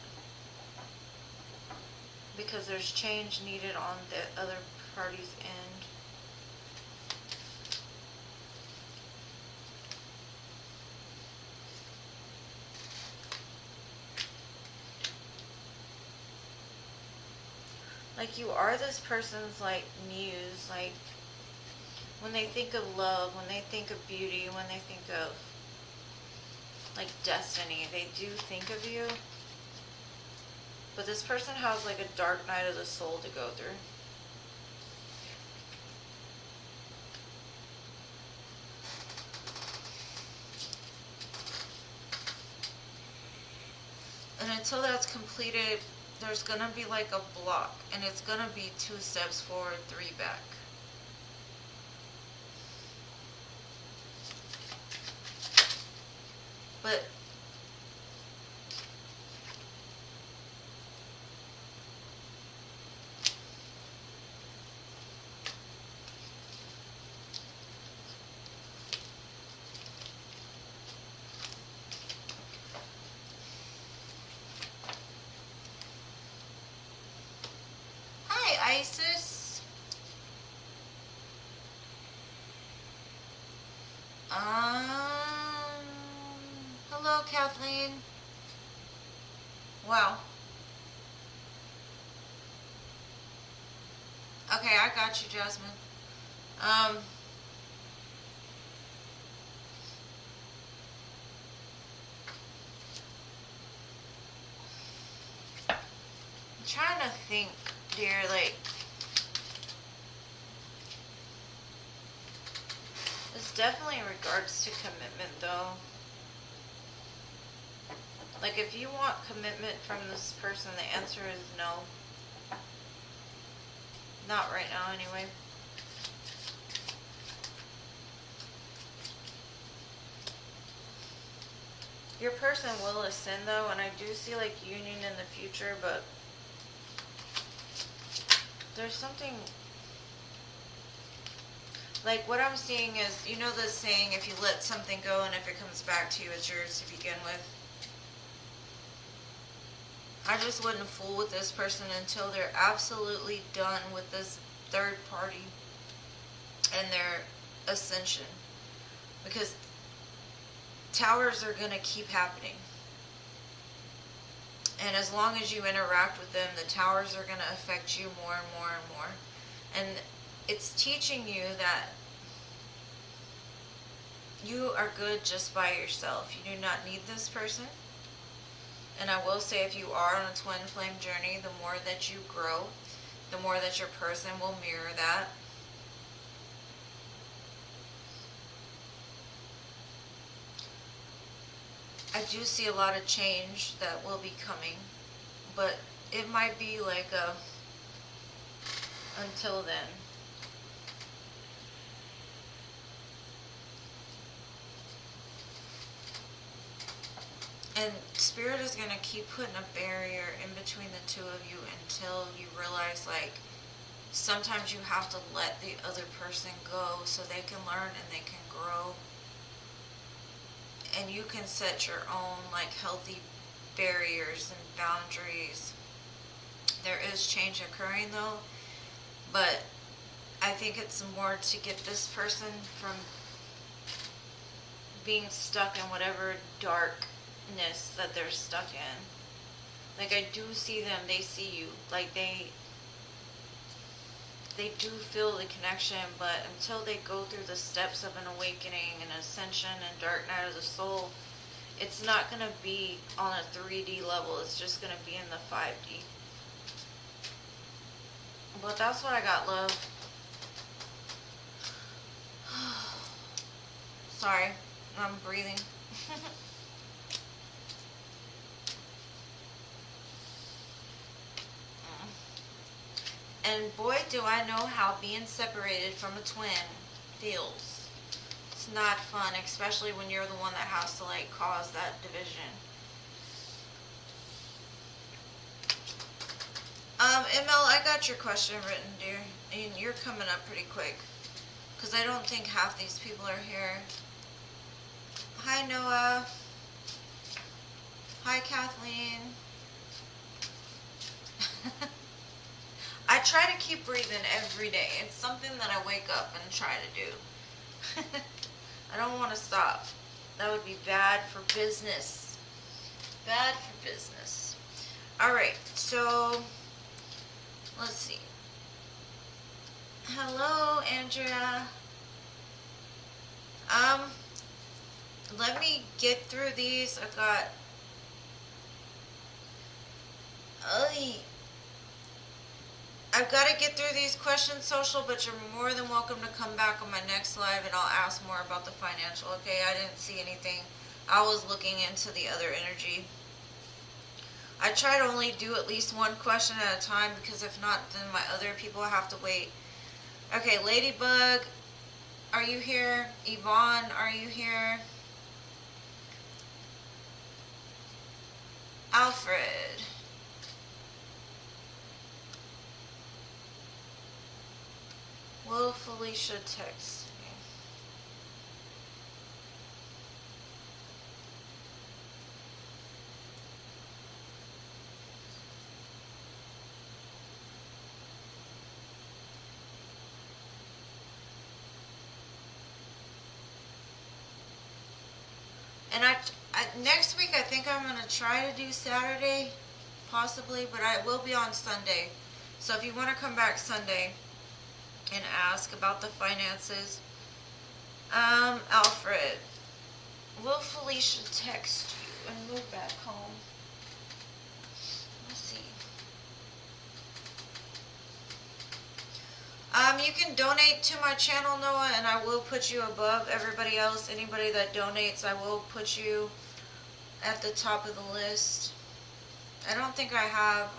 because there's change needed on the other party's end. Like you are this person's like muse, like when they think of love, when they think of beauty, when they think of like destiny, they do think of you. But this person has like a dark night of the soul to go through. And until that's completed, there's gonna be like a block, and it's gonna be 2 steps forward, 3 back. But hi, Isis. Hello, Kathleen. Wow. Okay, I got you, Jasmine. I'm trying to think, dear, like, it's definitely in regards to commitment, though. Like, if you want commitment from this person, the answer is no. Not right now, anyway. Your person will ascend, though, and I do see, like, union in the future, but there's something, like, what I'm seeing is, you know the saying, if you let something go and if it comes back to you, it's yours to begin with. I just wouldn't fool with this person until they're absolutely done with this third party and their ascension. Because towers are going to keep happening. And as long as you interact with them, the towers are going to affect you more and more and more. And it's teaching you that you are good just by yourself. You do not need this person. And I will say, if you are on a twin flame journey, the more that you grow, the more that your person will mirror that. I do see a lot of change that will be coming, but it might be like a until then. And Spirit is going to keep putting a barrier in between the two of you until you realize, like, sometimes you have to let the other person go so they can learn and they can grow. And you can set your own, like, healthy barriers and boundaries. There is change occurring, though, but I think it's more to get this person from being stuck in whatever darkness that they're stuck in. Like, I do see them, they see you, like, they do feel the connection, but until they go through the steps of an awakening, an ascension, and dark night of the soul, it's not going to be on a 3D level, it's just going to be in the 5D. But that's what I got, love. Sorry, I'm breathing. And boy, do I know how being separated from a twin feels. It's not fun, especially when you're the one that has to, like, cause that division. ML, I got your question written, dear. And you're coming up pretty quick. Because I don't think half these people are here. Hi, Noah. Hi, Kathleen. I try to keep breathing every day. It's something that I wake up and try to do. I don't want to stop. That would be bad for business. Bad for business. Alright, so let's see. Hello, Andrea. Let me get through these. I've got I've got to get through these questions, social, but you're more than welcome to come back on my next live and I'll ask more about the financial, okay? I didn't see anything. I was looking into the other energy. I try to only do at least one question at a time because if not, then my other people have to wait. Okay, Ladybug, are you here? Yvonne, are you here? Alfred. Will Felicia text me? And next week I think I'm going to try to do Saturday, possibly, but I will be on Sunday. So if you want to come back Sunday and ask about the finances, Alfred, will Felicia text you and move back home? Let's see. You can donate to my channel, Noah, and I will put you above everybody else. Anybody that donates, I will put you at the top of the list. I don't think I have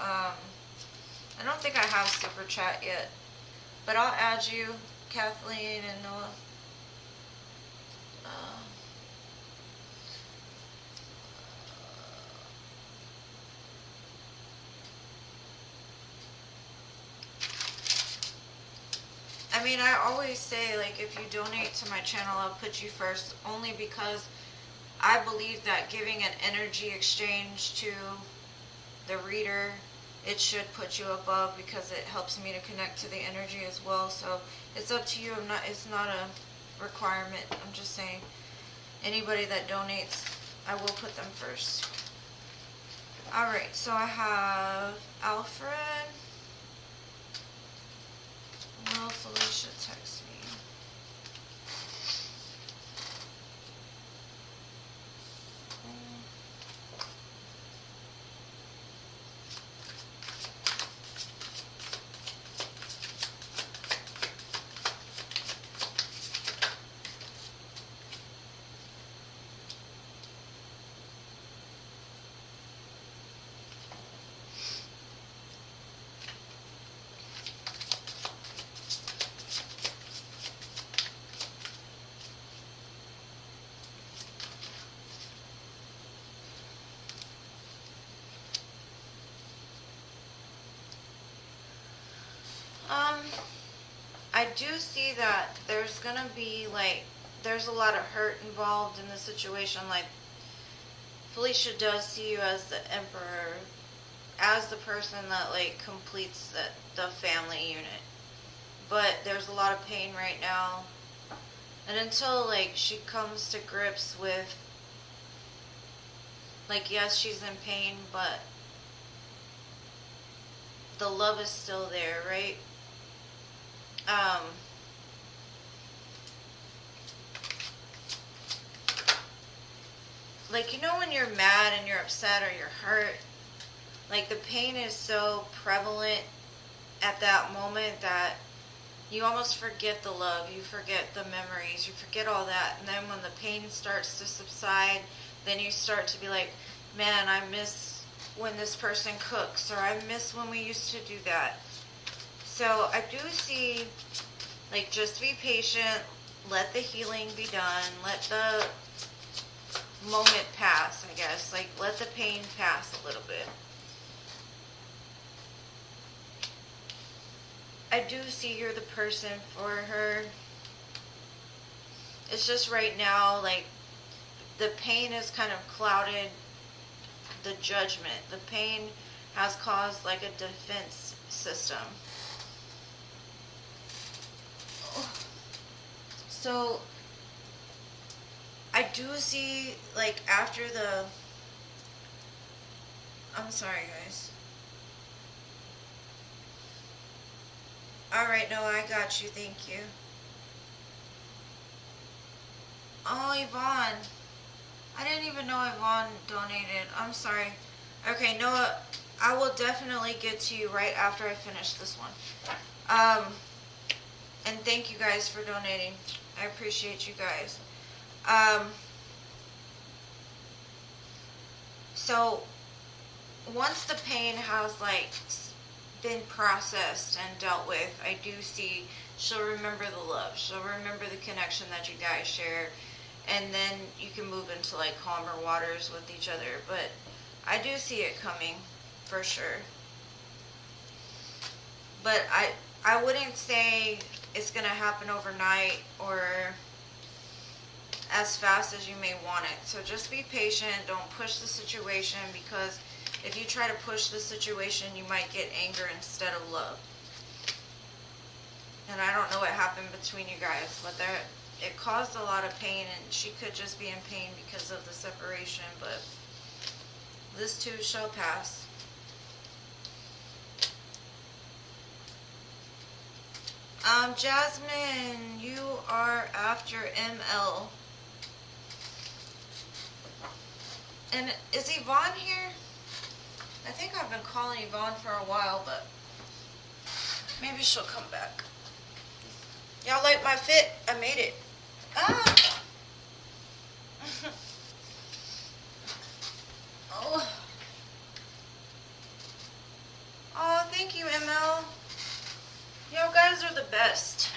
Super Chat yet, but I'll add you, Kathleen and Noah. I mean, I always say, like, if you donate to my channel, I'll put you first, only because I believe that giving an energy exchange to the reader, it should put you above, because it helps me to connect to the energy as well. So it's up to you. It's not a requirement. I'm just saying, anybody that donates, I will put them first. All right, so I have Alfred. Will Felicia text me? I do see that there's gonna be, like, there's a lot of hurt involved in the situation. Like, Felicia does see you as the emperor, as the person that, like, completes the family unit. But there's a lot of pain right now. And until, like, she comes to grips with, like, yes, she's in pain, but the love is still there, right? Like, you know, when you're mad and you're upset or you're hurt, like, the pain is so prevalent at that moment that you almost forget the love, you forget the memories, you forget all that. And then when the pain starts to subside, then you start to be like, man, I miss when this person cooks, or I miss when we used to do that. So I do see, like, just be patient, let the healing be done, let the moment pass, I guess. Like, let the pain pass a little bit. I do see you're the person for her. It's just right now, like, the pain has kind of clouded the judgment. The pain has caused, like, a defense system. So I do see, like, after the, I'm sorry, guys. Alright, no, I got you, thank you. Oh, Yvonne. I didn't even know Yvonne donated. I'm sorry. Okay, Noah, I will definitely get to you right after I finish this one. And thank you guys for donating. I appreciate you guys. So once the pain has, like, been processed and dealt with, I do see she'll remember the love. She'll remember the connection that you guys share. And then you can move into, like, calmer waters with each other. But I do see it coming, for sure. But I wouldn't say it's going to happen overnight or as fast as you may want it. So just be patient. Don't push the situation, because if you try to push the situation, you might get anger instead of love. And I don't know what happened between you guys, but it caused a lot of pain, and she could just be in pain because of the separation, but this too shall pass. Jasmine, you are after ML. And is Yvonne here? I think I've been calling Yvonne for a while, but maybe she'll come back. Y'all like my fit? I made it. Ah! Oh. Oh, thank you, ML. Y'all guys are the best.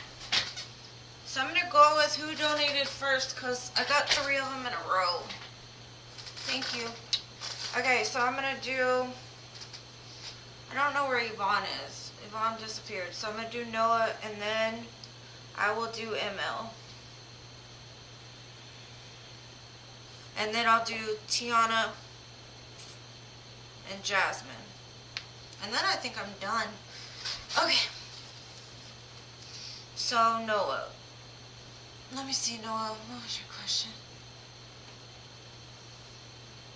So I'm going to go with who donated first, because I got 3 of them in a row. Thank you. Okay, so I'm going to do... I don't know where Yvonne is. Yvonne disappeared. So I'm going to do Noah, and then I will do ML. And then I'll do Tiana and Jasmine. And then I think I'm done. Okay. So, Noah. Let me see, Noah. What was your question?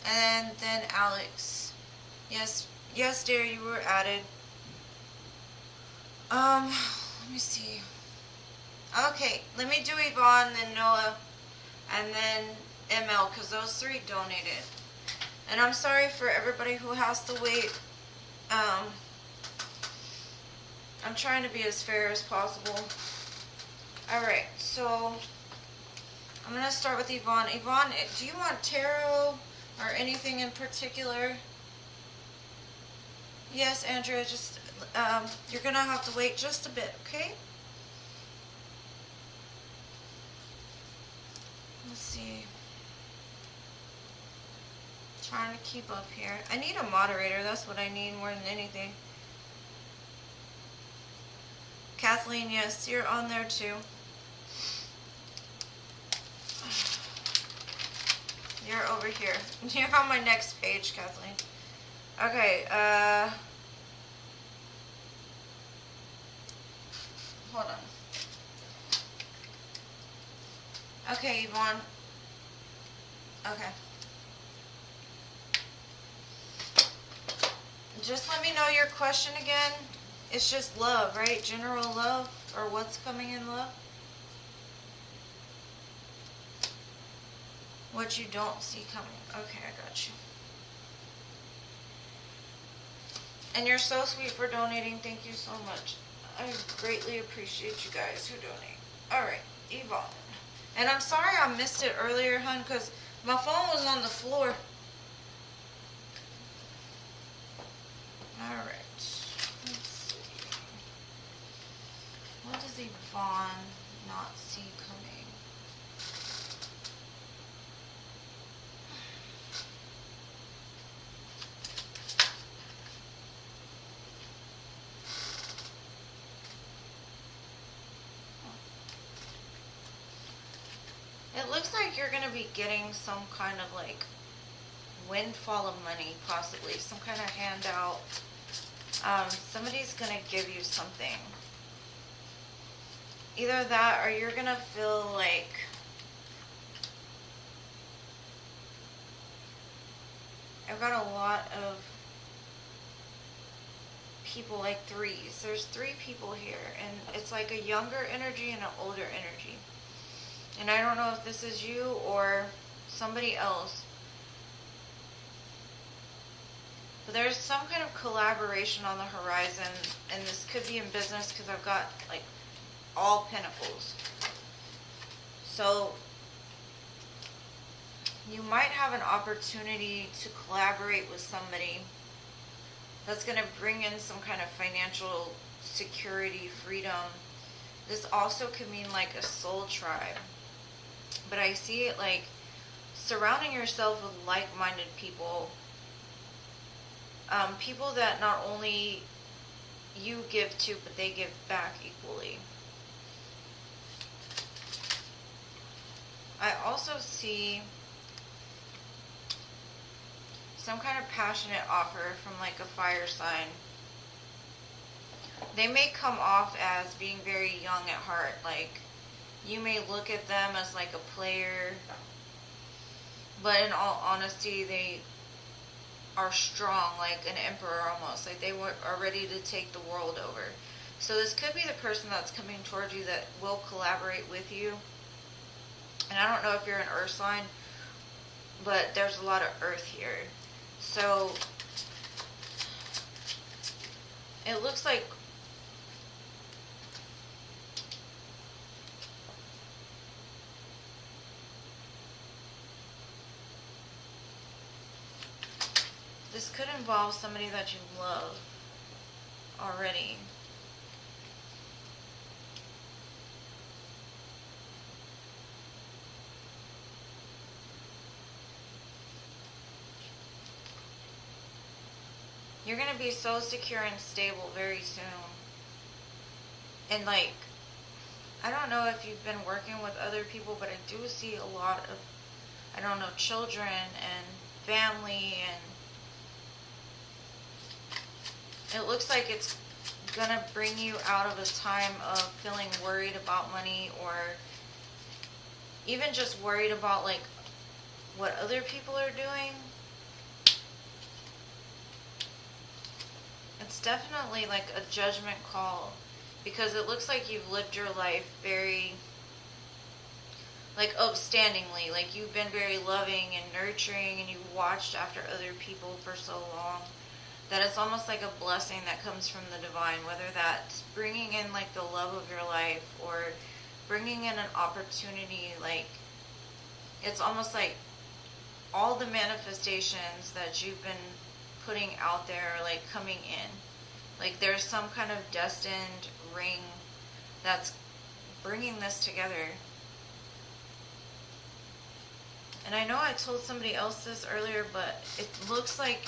And then Alex. Yes, dear, you were added. Let me see. Okay, let me do Yvonne, then Noah, and then ML, because those 3 donated. And I'm sorry for everybody who has to wait. I'm trying to be as fair as possible. Alright, so I'm going to start with Yvonne. Yvonne, do you want tarot or anything in particular? Yes, Andrea, just, you're going to have to wait just a bit, okay? Let's see. Trying to keep up here. I need a moderator. That's what I need more than anything. Kathleen, yes, you're on there too. You're over here. You're on my next page, Kathleen. Okay, hold on. Okay, Yvonne. Okay. Just let me know your question again. It's just love, right? General love, or what's coming in love? What you don't see coming. Okay, I got you. And you're so sweet for donating. Thank you so much. I greatly appreciate you guys who donate. Alright, Yvonne. And I'm sorry I missed it earlier, hun, because my phone was on the floor. Alright. Let's see. What does Yvonne not see coming? It looks like you're going to be getting some kind of like windfall of money, possibly. Some kind of handout. Somebody's going to give you something. Either that, or you're going to feel like I've got a lot of people, like 3s. There's 3 people here, and it's like a younger energy and an older energy. And I don't know if this is you or somebody else. But there's some kind of collaboration on the horizon, and this could be in business because I've got like all pentacles. So you might have an opportunity to collaborate with somebody that's going to bring in some kind of financial security, freedom. This also could mean like a soul tribe. But I see it like surrounding yourself with like-minded people People that not only you give to, but they give back equally. I also see some kind of passionate offer from like a fire sign. They may come off as being very young at heart. Like, you may look at them as like a player, but in all honesty, they are strong, like an emperor almost. Like, they are ready to take the world over. So this could be the person that's coming towards you that will collaborate with you. And I don't know if you're an earth sign, but there's a lot of earth here. So it looks like this could involve somebody that you love already. You're going to be so secure and stable very soon. And like, I don't know if you've been working with other people, but I do see a lot of, I don't know, children and family, and it looks like it's going to bring you out of a time of feeling worried about money, or even just worried about like what other people are doing. It's definitely like a judgment call, because it looks like you've lived your life very like upstandingly, like you've been very loving and nurturing, and you've watched after other people for so long that it's almost like a blessing that comes from the divine, whether that's bringing in like the love of your life or bringing in an opportunity. Like, it's almost like all the manifestations that you've been putting out there are like coming in. Like, there's some kind of destined ring that's bringing this together. And I know I told somebody else this earlier, but it looks like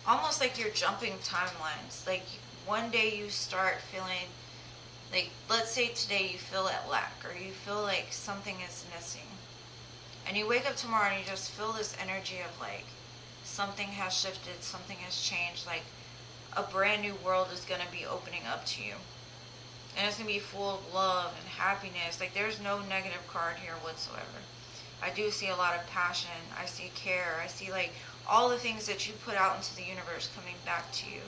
almost like you're jumping timelines. Like, one day you start feeling like, let's say today you feel at lack, or you feel like something is missing, and you wake up tomorrow and you just feel this energy of like something has shifted, something has changed, like a brand new world is going to be opening up to you, and it's going to be full of love and happiness. Like, there's no negative card here whatsoever. I do see a lot of passion, I see care, I see like all the things that you put out into the universe coming back to you.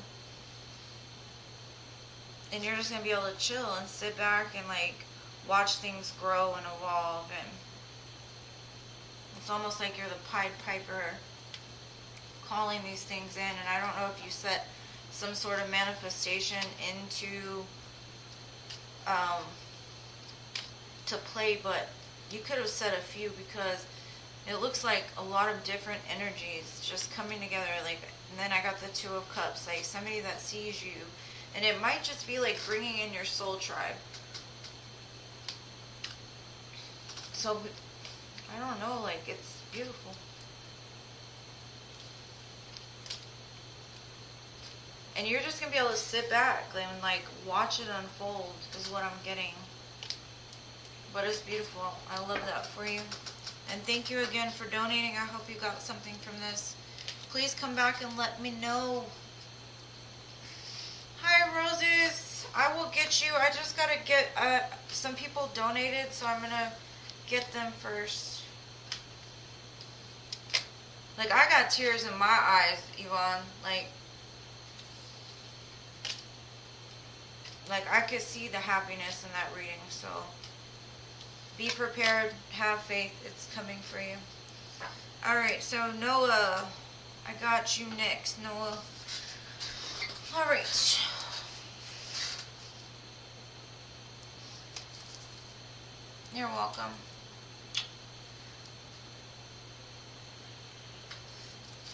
And you're just going to be able to chill and sit back and like watch things grow and evolve. And it's almost like you're the Pied Piper calling these things in. And I don't know if you set some sort of manifestation into to play, but you could have set a few, because it looks like a lot of different energies just coming together. Like, and then I got the Two of Cups, like somebody that sees you, and it might just be like bringing in your soul tribe. So I don't know, like, it's beautiful. And you're just gonna be able to sit back and like watch it unfold is what I'm getting. But it's beautiful. I love that for you. And thank you again for donating. I hope you got something from this. Please come back and let me know. Hi, Roses. I will get you. I just got to get some people donated, so I'm going to get them first. Like, I got tears in my eyes, Yvonne. Like I could see the happiness in that reading, so be prepared, have faith, it's coming for you. Alright, so Noah, I got you next, Noah. Alright. You're welcome.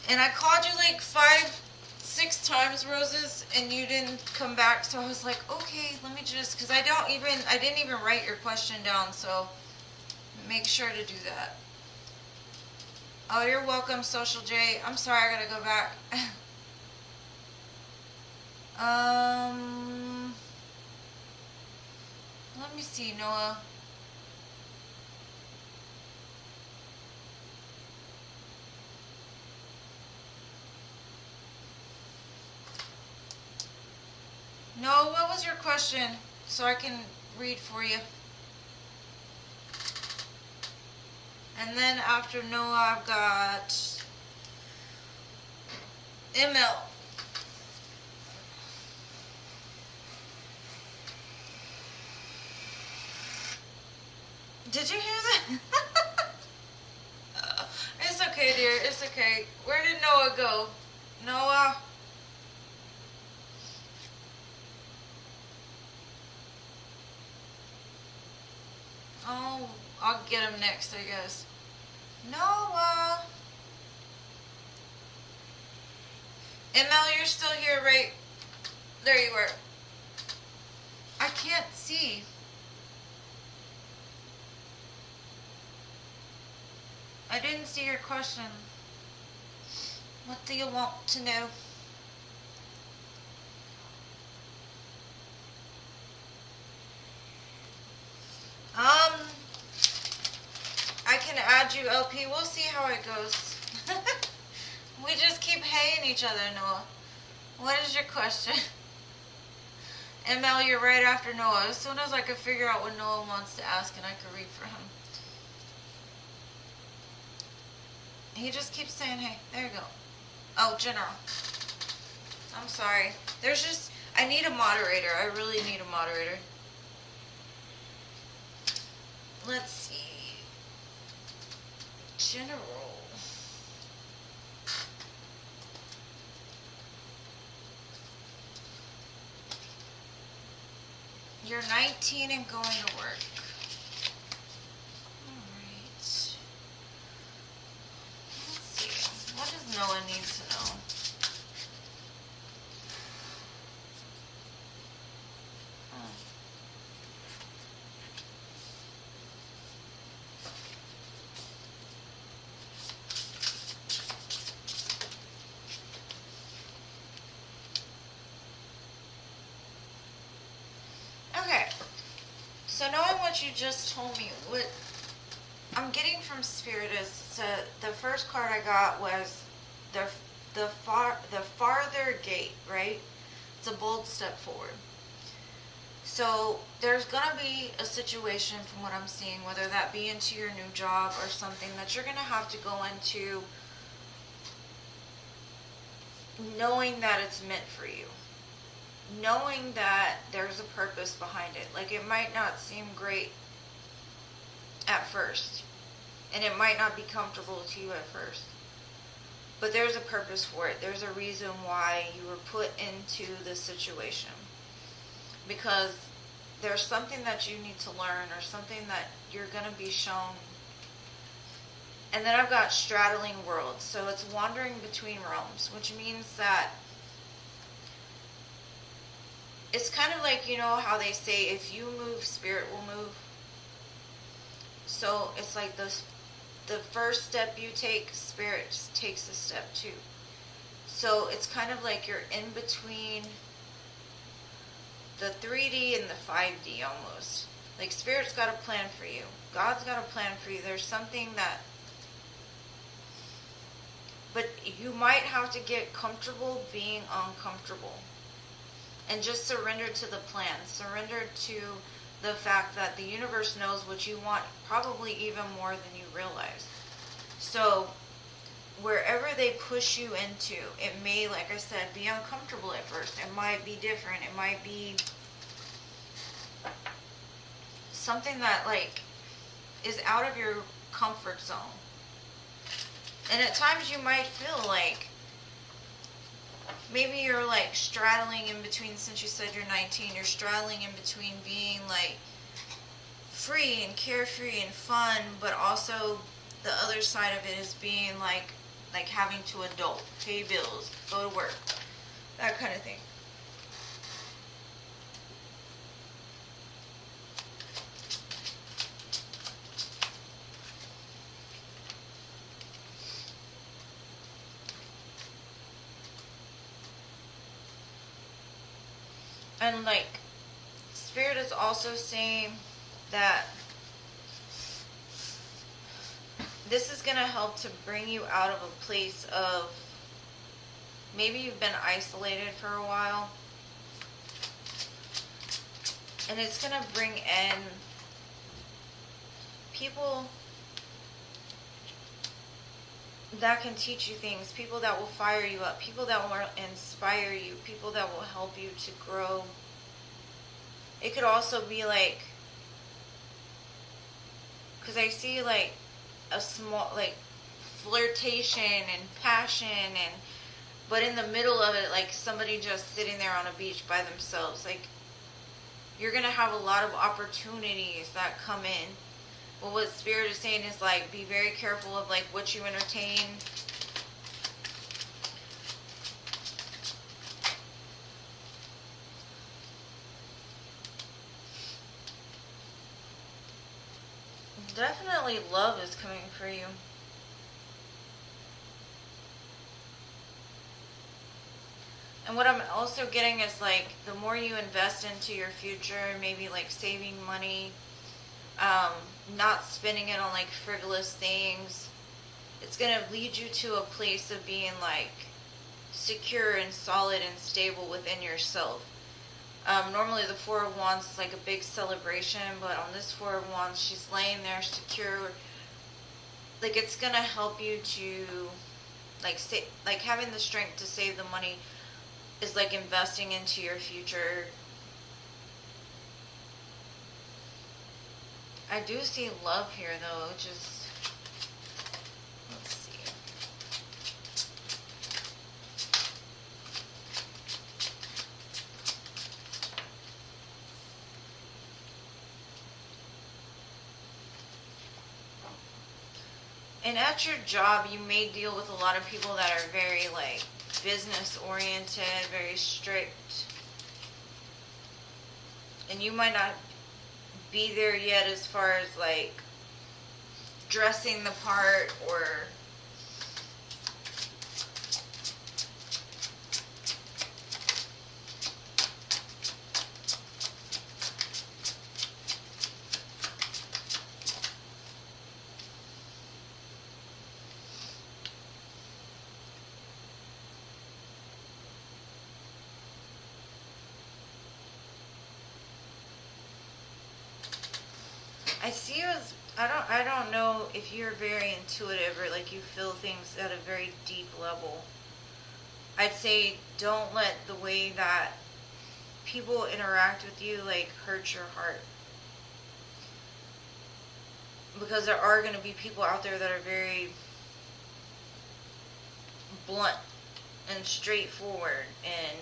And I called you like 5-6 times, Roses, and you didn't come back, so I was like, okay, let me just, because I didn't even write your question down, so make sure to do that. Oh, you're welcome, Social J. I'm sorry, I gotta go back. Let me see, Noah. Noah, what was your question? So I can read for you. And then after Noah, I've got ML. Did you hear that? It's okay, dear. It's okay. Where did Noah go? Noah? Oh, I'll get him next, I guess. Noah? ML, you're still here, right? There you are. I can't see. I didn't see your question. What do you want to know? I can add you, LP. We'll see how it goes. We just keep haying each other, Noah. What is your question? ML, you're right after Noah. As soon as I can figure out what Noah wants to ask and I can read for him. He just keeps saying, hey, there you go. Oh, general. I'm sorry. I need a moderator. I really need a moderator. Let's see. General. You're 19 and going to work. Alright. Let's see. What does Noah need to know? Okay. So knowing what you just told me, what I'm getting from Spirit is the first card I got was the farther gate, right? It's a bold step forward. So there's gonna be a situation from what I'm seeing, whether that be into your new job or something that you're gonna have to go into knowing that it's meant for you. Knowing that there's a purpose behind it. Like, it might not seem great at first, and it might not be comfortable to you at first, but there's a purpose for it. There's a reason why you were put into this situation, because there's something that you need to learn or something that you're going to be shown. And then I've got straddling worlds, so it's wandering between realms, which means that it's kind of like, you know how they say, if you move, Spirit will move. So it's like the first step you take, Spirit takes a step too. So it's kind of like you're in between the 3D and the 5D almost. Like, Spirit's got a plan for you. God's got a plan for you. There's something that... But you might have to get comfortable being uncomfortable. And just surrender to the plan. Surrender to the fact that the universe knows what you want, probably even more than you realize. So, wherever they push you into, it may, like I said, be uncomfortable at first. It might be different. It might be something that, like, is out of your comfort zone. And at times you might feel like maybe you're like straddling in between, since you said you're 19, you're straddling in between being like free and carefree and fun, but also the other side of it is being like having to adult, pay bills, go to work, that kind of thing. And like, Spirit is also saying that this is going to help to bring you out of a place of maybe you've been isolated for a while. And it's going to bring in people that can teach you things, people that will fire you up, people that will inspire you, people that will help you to grow. It could also be like, because I see like a small, like flirtation and passion, and but in the middle of it, like somebody just sitting there on a beach by themselves. Like, you're going to have a lot of opportunities that come in. But what Spirit is saying is like, be very careful of like what you entertain. Definitely love is coming for you. And what I'm also getting is like, the more you invest into your future, maybe like saving money, not spending it on like frivolous things, it's going to lead you to a place of being like secure and solid and stable within yourself. Normally the Four of Wands is like a big celebration, but on this Four of Wands, she's laying there secure. Like, it's going to help you to like like having the strength to save the money is like investing into your future. I do see love here though, just, let's see. And at your job, you may deal with a lot of people that are very like business oriented, very strict. And you might not be there yet as far as like dressing the part or I see you as, I don't know if you're very intuitive or like you feel things at a very deep level. I'd say don't let the way that people interact with you like hurt your heart. Because there are going to be people out there that are very blunt and straightforward, and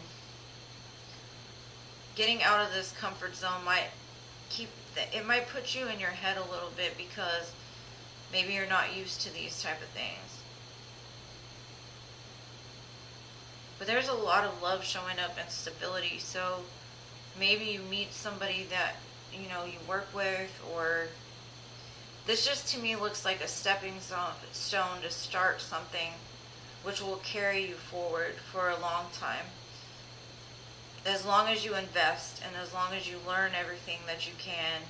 getting out of this comfort zone might it might put you in your head a little bit because maybe you're not used to these type of things. But there's a lot of love showing up and stability, so maybe you meet somebody that, you know, you work with, or this just to me looks like a stepping stone to start something which will carry you forward for a long time. As long as you invest and as long as you learn everything that you can.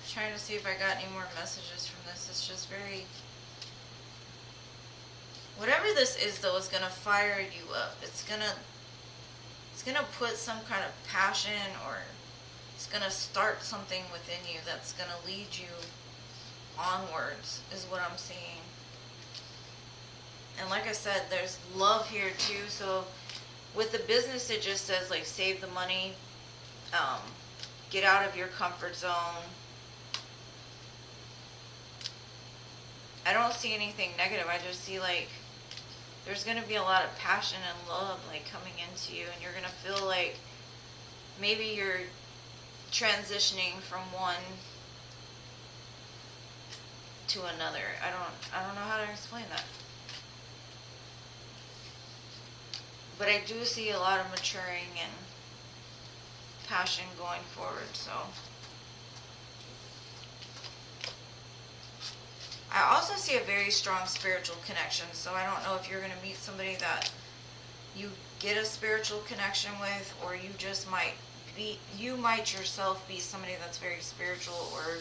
Trying to see if I got any more messages from this. It's just very... Whatever this is though is going to fire you up. It's going to put some kind of passion, or it's going to start something within you that's going to lead you onwards, is what I'm seeing. And like I said, there's love here too. So with the business, it just says like save the money, get out of your comfort zone. I don't see anything negative. I just see like there's going to be a lot of passion and love like coming into you, and you're going to feel like maybe you're transitioning from one to another. I don't know how to explain that. But I do see a lot of maturing, and passion going forward. So I also see a very strong spiritual connection. So I don't know if you're going to meet somebody that you get a spiritual connection with, or you just might be, you might yourself be somebody that's very spiritual or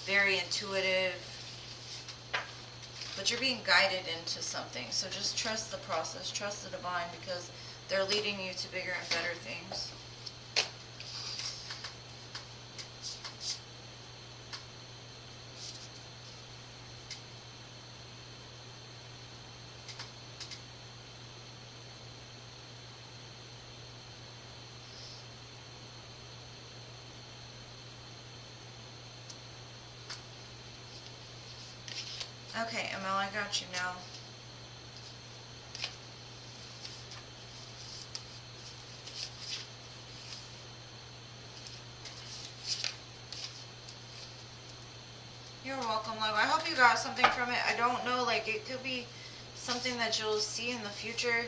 very intuitive, but you're being guided into something. So just trust the process, trust the divine, because they're leading you to bigger and better things. Okay, ML, I got you now. You're welcome, love. I hope you got something from it. I don't know, like, it could be something that you'll see in the future.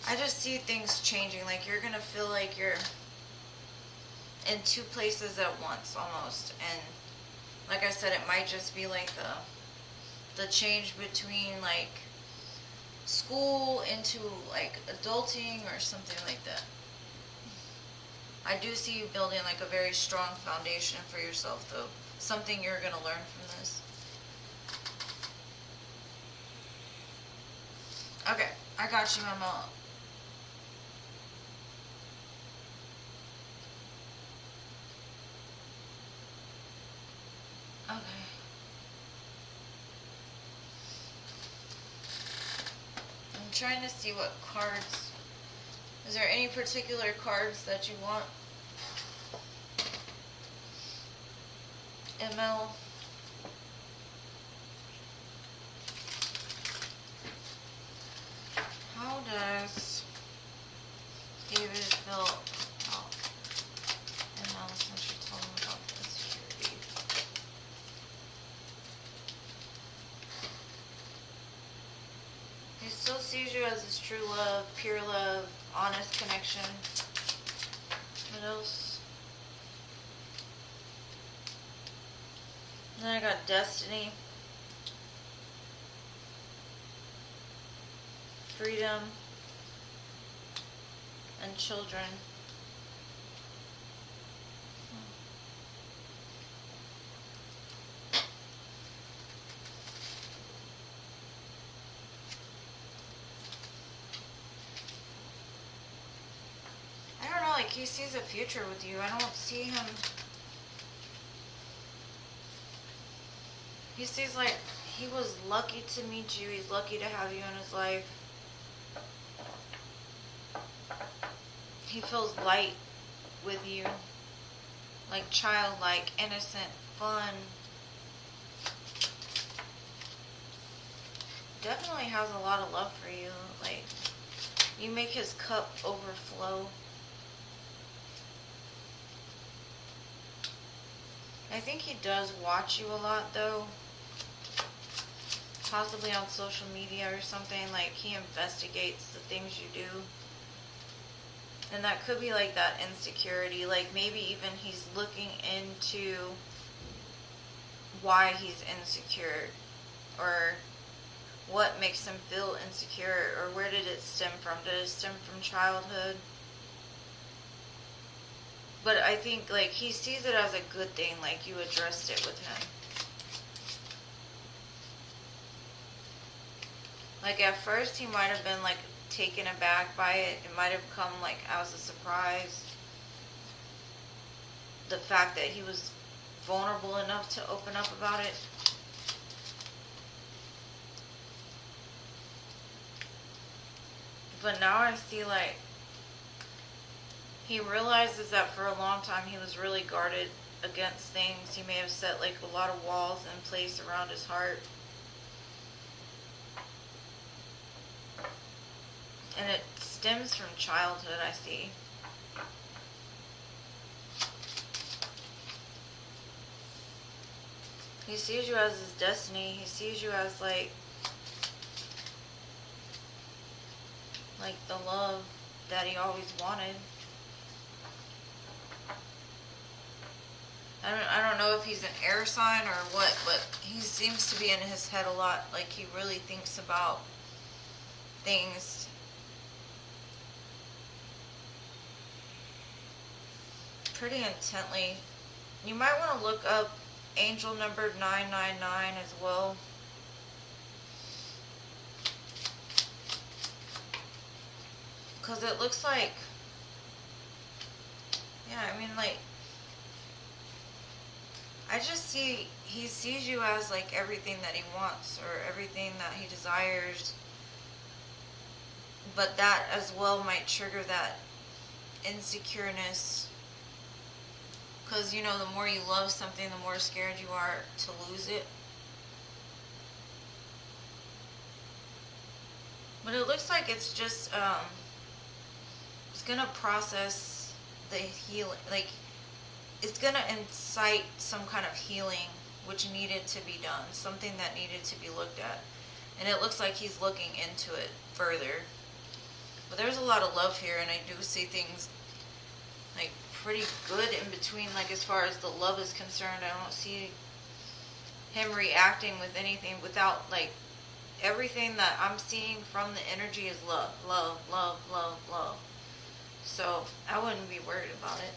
I just see things changing. Like, you're going to feel like you're in two places at once, almost. And, like I said, it might just be, like, the change between, like, school into, like, adulting or something like that. I do see you building, like, a very strong foundation for yourself, though. Something you're going to learn from this. Okay, I got you, Mama. Okay. I'm trying to see what cards. Is there any particular cards that you want? ML. How does David feel about ML since you told him about the insecurity? He still sees you as his true love, pure love, honest connection. What else? And then I got destiny, freedom, and children. I don't know, like, he sees a future with you. I don't see him. He sees, like, he was lucky to meet you. He's lucky to have you in his life. He feels light with you. Like, childlike, innocent, fun. Definitely has a lot of love for you. Like, you make his cup overflow. I think he does watch you a lot, though. Possibly on social media or something. Like, he investigates the things you do. And that could be like that insecurity. Like, maybe even he's looking into why he's insecure, or what makes him feel insecure, or where did it stem from? Did it stem from childhood? But I think, like, he sees it as a good thing, like you addressed it with him. Like, at first he might have been, like, taken aback by it. It might have come, like, as a surprise. The fact that he was vulnerable enough to open up about it. But now I see, like, he realizes that for a long time he was really guarded against things. He may have set, like, a lot of walls in place around his heart. And it stems from childhood, I see. He sees you as his destiny. He sees you as, like the love that he always wanted. I don't know if he's an air sign or what, but he seems to be in his head a lot. Like he really thinks about things. Pretty intently. You might want to look up angel number 999 as well. Because it looks like, yeah, I mean, like, I just see, he sees you as, like, everything that he wants or everything that he desires. But that as well might trigger that insecureness. Because, you know, the more you love something, the more scared you are to lose it. But it looks like it's just, it's going to process the healing, like, it's going to incite some kind of healing which needed to be done, something that needed to be looked at. And it looks like he's looking into it further. But there's a lot of love here, and I do see things, like, pretty good in between, like, as far as the love is concerned. I don't see him reacting with anything without, like, everything that I'm seeing from the energy is love, love, love, love, love. So I wouldn't be worried about it.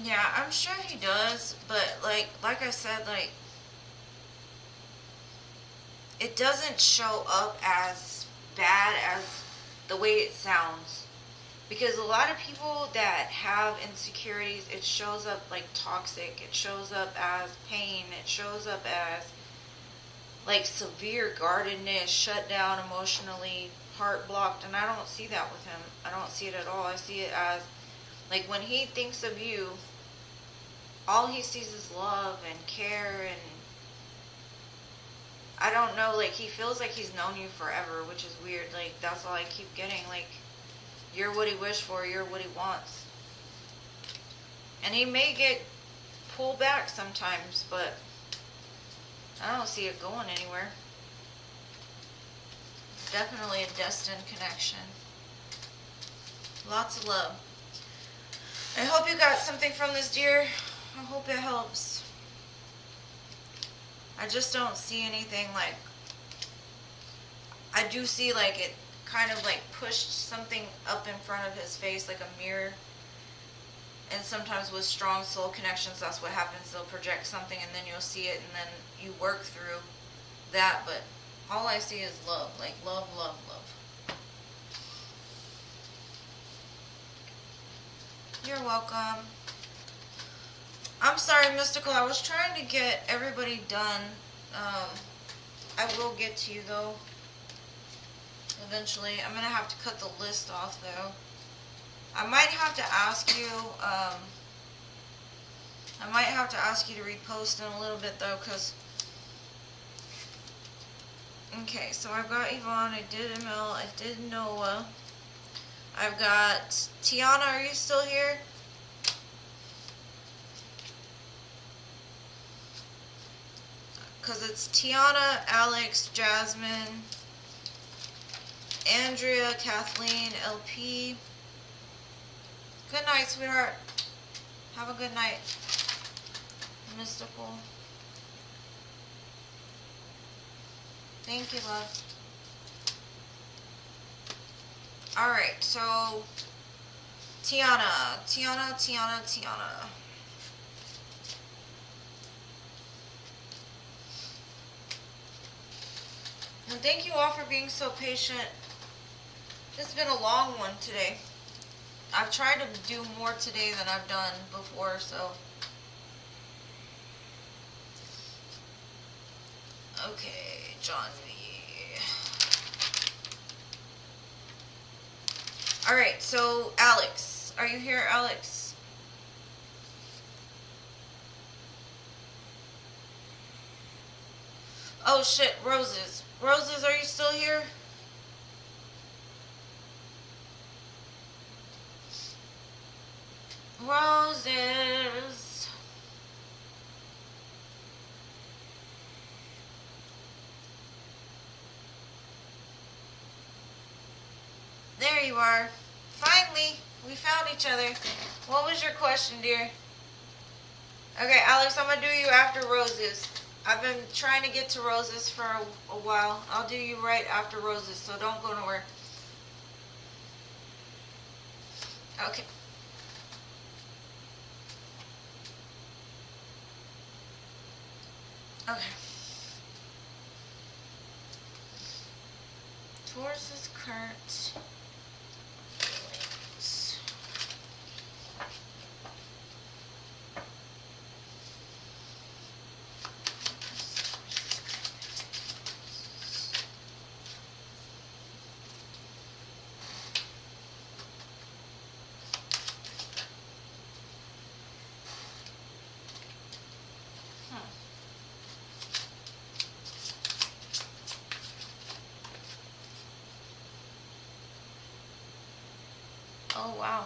Yeah, I'm sure he does, but like I said, like, it doesn't show up as bad as the way it sounds. Because a lot of people that have insecurities, it shows up like toxic, it shows up as pain, it shows up as like severe guardedness, shut down emotionally, heart blocked, and I don't see that with him. I don't see it at all. I see it as, like, when he thinks of you, all he sees is love and care, and I don't know, like, he feels like he's known you forever, which is weird. Like, that's all I keep getting, like, you're what he wished for, you're what he wants. And he may get pulled back sometimes, but I don't see it going anywhere. It's definitely a destined connection. Lots of love. I hope you got something from this, dear. I hope it helps. I just don't see anything like... I do see, like, it kind of like pushed something up in front of his face, like a mirror. And sometimes with strong soul connections, that's what happens. They'll project something and then you'll see it and then you work through that. But all I see is love, like love, love, love. You're welcome. I'm sorry, Mystical. I was trying to get everybody done. I will get to you though. Eventually. I'm going to have to cut the list off though. I might have to ask you, to repost in a little bit though, because, okay, so I've got Yvonne, I did Emil, I did Noah, I've got Tiana, are you still here? Because it's Tiana, Alex, Jasmine, Andrea, Kathleen, LP. Good night, sweetheart. Have a good night. Mystical. Thank you, love. Alright, so Tiana. And thank you all for being so patient. It's been a long one today. I've tried to do more today than I've done before, so. Okay, John V. Alright, so Alex. Are you here, Alex? Oh shit, Roses. Roses, are you still here? Roses. There you are. Finally, we found each other. What was your question, dear? Okay, Alex, I'm going to do you after Roses. I've been trying to get to Roses for a while. I'll do you right after Roses, so don't go nowhere. Okay. Okay. Taurus's current feelings. Oh, wow.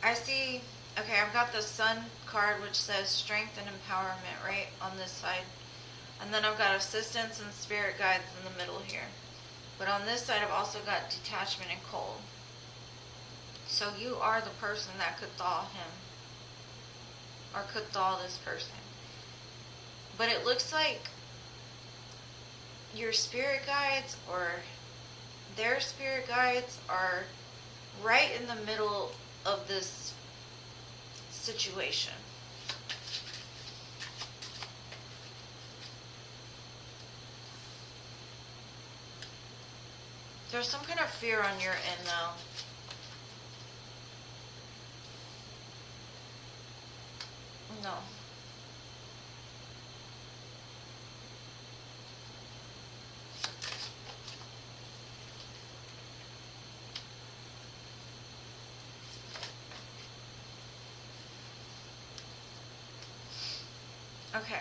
I see, okay, I've got the Sun card, which says strength and empowerment right on this side. And then I've got assistance and spirit guides in the middle here. But on this side, I've also got detachment and cold. So you are the person that could thaw him. Or could thaw this person. But it looks like your spirit guides or their spirit guides are right in the middle of this situation. There's some kind of fear on your end though. No. Okay,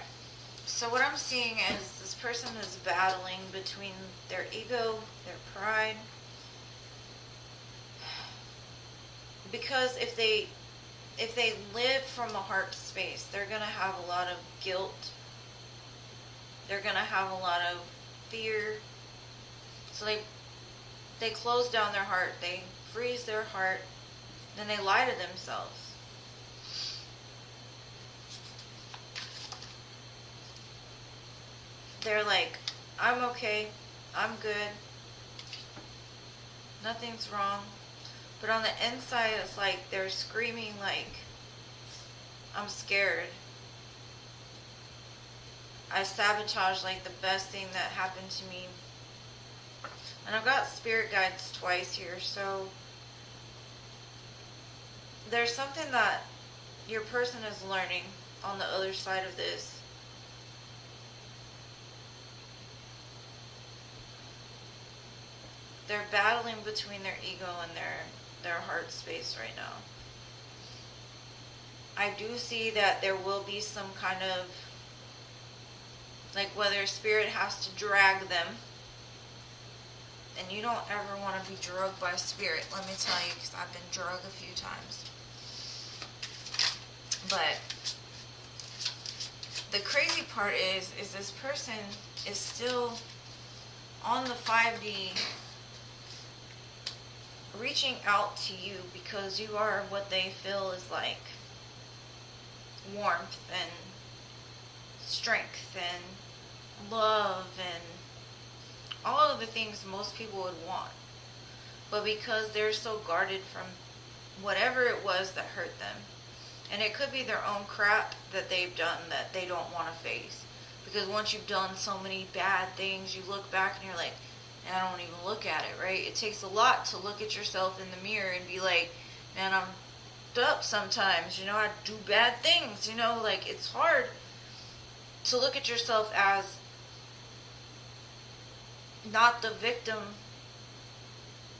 so what I'm seeing is this person is battling between their ego, their pride, because if they live from a heart space, they're going to have a lot of guilt, they're going to have a lot of fear, so they close down their heart, they freeze their heart, then they lie to themselves. They're like, I'm okay, I'm good, nothing's wrong. But on the inside, it's like they're screaming like, I'm scared. I sabotaged like the best thing that happened to me. And I've got spirit guides twice here, so there's something that your person is learning on the other side of this. They're battling between their ego and their heart space right now. I do see that there will be some kind of, like whether spirit has to drag them. And you don't ever want to be drugged by spirit, let me tell you, because I've been drugged a few times. But the crazy part is this person is still on the 5D reaching out to you because you are what they feel is like warmth and strength and love and all of the things most people would want. But because they're so guarded from whatever it was that hurt them, and it could be their own crap that they've done that they don't want to face. Because once you've done so many bad things, you look back and you're like, I don't even look at it, right? It takes a lot to look at yourself in the mirror and be like, man, I'm f***ed up sometimes, I do bad things, like it's hard to look at yourself as not the victim,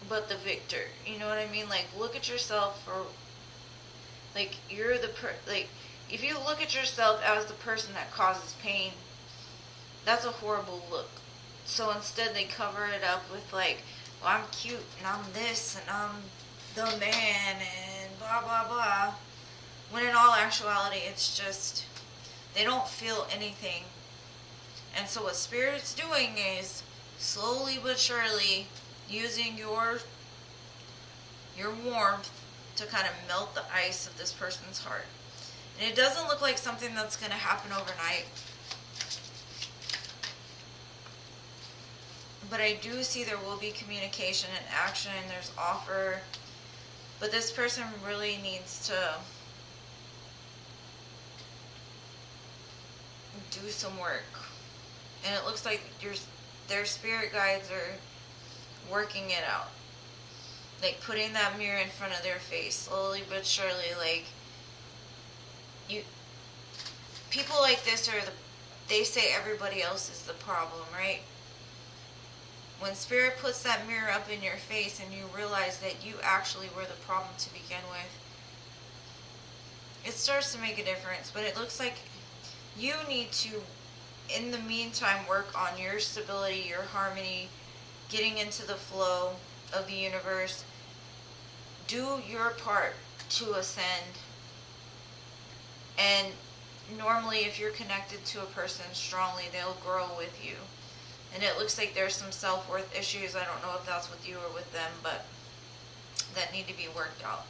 but the victor, you know what I mean? Like, look at yourself for, like, you're like, if you look at yourself as the person that causes pain, that's a horrible look. So instead they cover it up with like, well, I'm cute and I'm this and I'm the man and blah, blah, blah. When in all actuality, it's just, they don't feel anything And so what Spirit's doing is slowly but surely using your warmth to kind of melt the ice of this person's heart. And it doesn't look like something that's going to happen overnight. But I do see there will be communication and action, and there's offer. But this person really needs to do some work. And it looks like their spirit guides are working it out. Like putting that mirror in front of their face, slowly but surely. Like, people like this they say everybody else is the problem, right? When Spirit puts that mirror up in your face and you realize that you actually were the problem to begin with, it starts to make a difference. But it looks like you need to, in the meantime, work on your stability, your harmony, getting into the flow of the universe. Do your part to ascend. And normally, if you're connected to a person strongly, they'll grow with you. And it looks like there's some self-worth issues. I don't know if that's with you or with them, but that need to be worked out.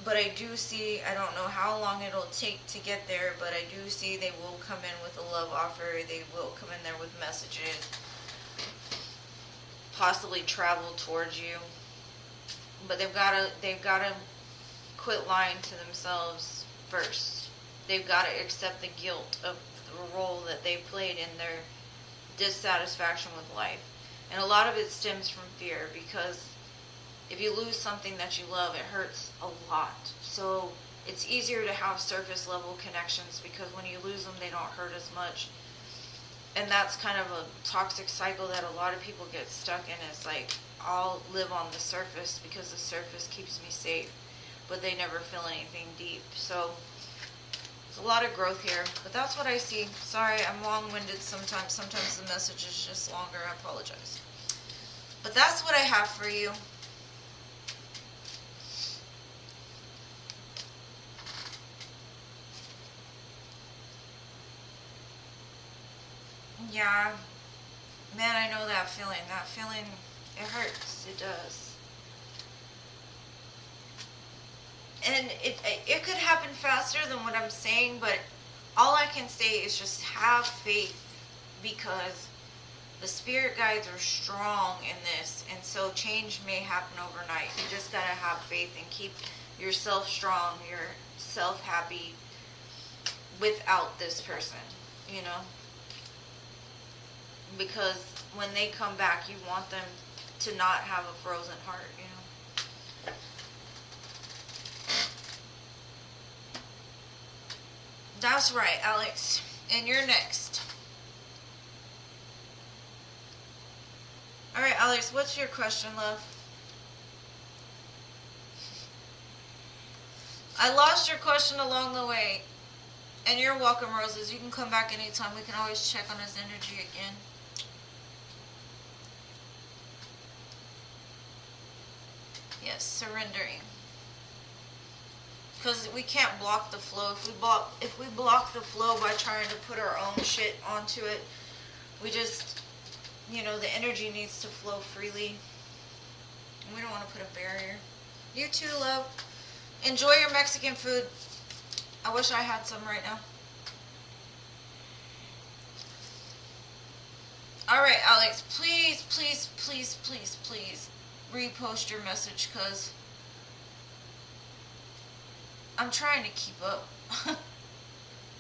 But I do see, I don't know how long it'll take to get there, but I do see they will come in with a love offer. They will come in there with messages. Possibly travel towards you. But they've gotta quit lying to themselves first. They've got to accept the guilt of the role that they played in their dissatisfaction with life. And a lot of it stems from fear, because if you lose something that you love, it hurts a lot. So it's easier to have surface level connections, because when you lose them, they don't hurt as much. And that's kind of a toxic cycle that a lot of people get stuck in. It's like, I'll live on the surface because the surface keeps me safe, but they never feel anything deep. So there's a lot of growth here, but that's what I see. Sorry, I'm long-winded sometimes. Sometimes the message is just longer. I apologize. But that's what I have for you. Yeah, man, I know that feeling. That feeling, it hurts. It does. And it could happen faster than what I'm saying, but all I can say is just have faith, because the spirit guides are strong in this, and so change may happen overnight. You just gotta have faith and keep yourself strong, yourself happy without this person, you know? Because when they come back, you want them to not have a frozen heart, you know? That's right, Alex. And you're next. Alright, Alex, what's your question, love? I lost your question along the way. And you're welcome, Roses. You can come back anytime. We can always check on his energy again. Yes, surrendering. Because we can't block the flow. If we block the flow by trying to put our own shit onto it, we just, the energy needs to flow freely. And we don't want to put a barrier. You too, love. Enjoy your Mexican food. I wish I had some right now. Alright, Alex, please, please, please, please, please repost your message, because I'm trying to keep up.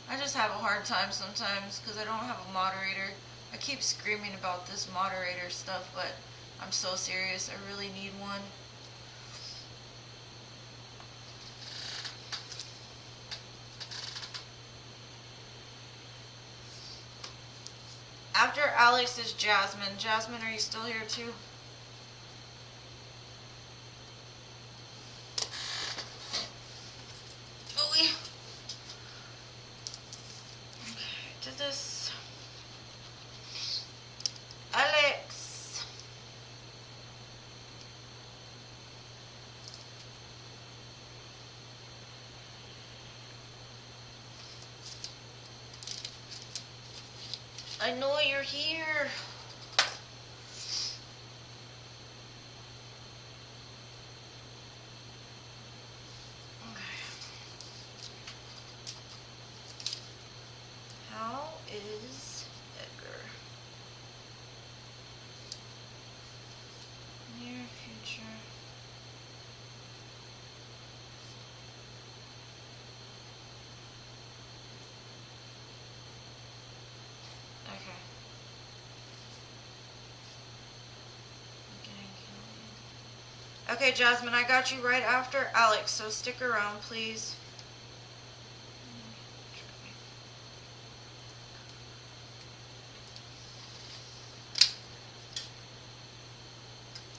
I just have a hard time sometimes because I don't have a moderator. I keep screaming about this moderator stuff, but I'm so serious. I really need one. After Alex is Jasmine. Jasmine, are you still here too? This Alex. I know you're here. Okay. How is Edgar? Near future. Okay. Okay, Jasmine, I got you right after Alex, so stick around, please.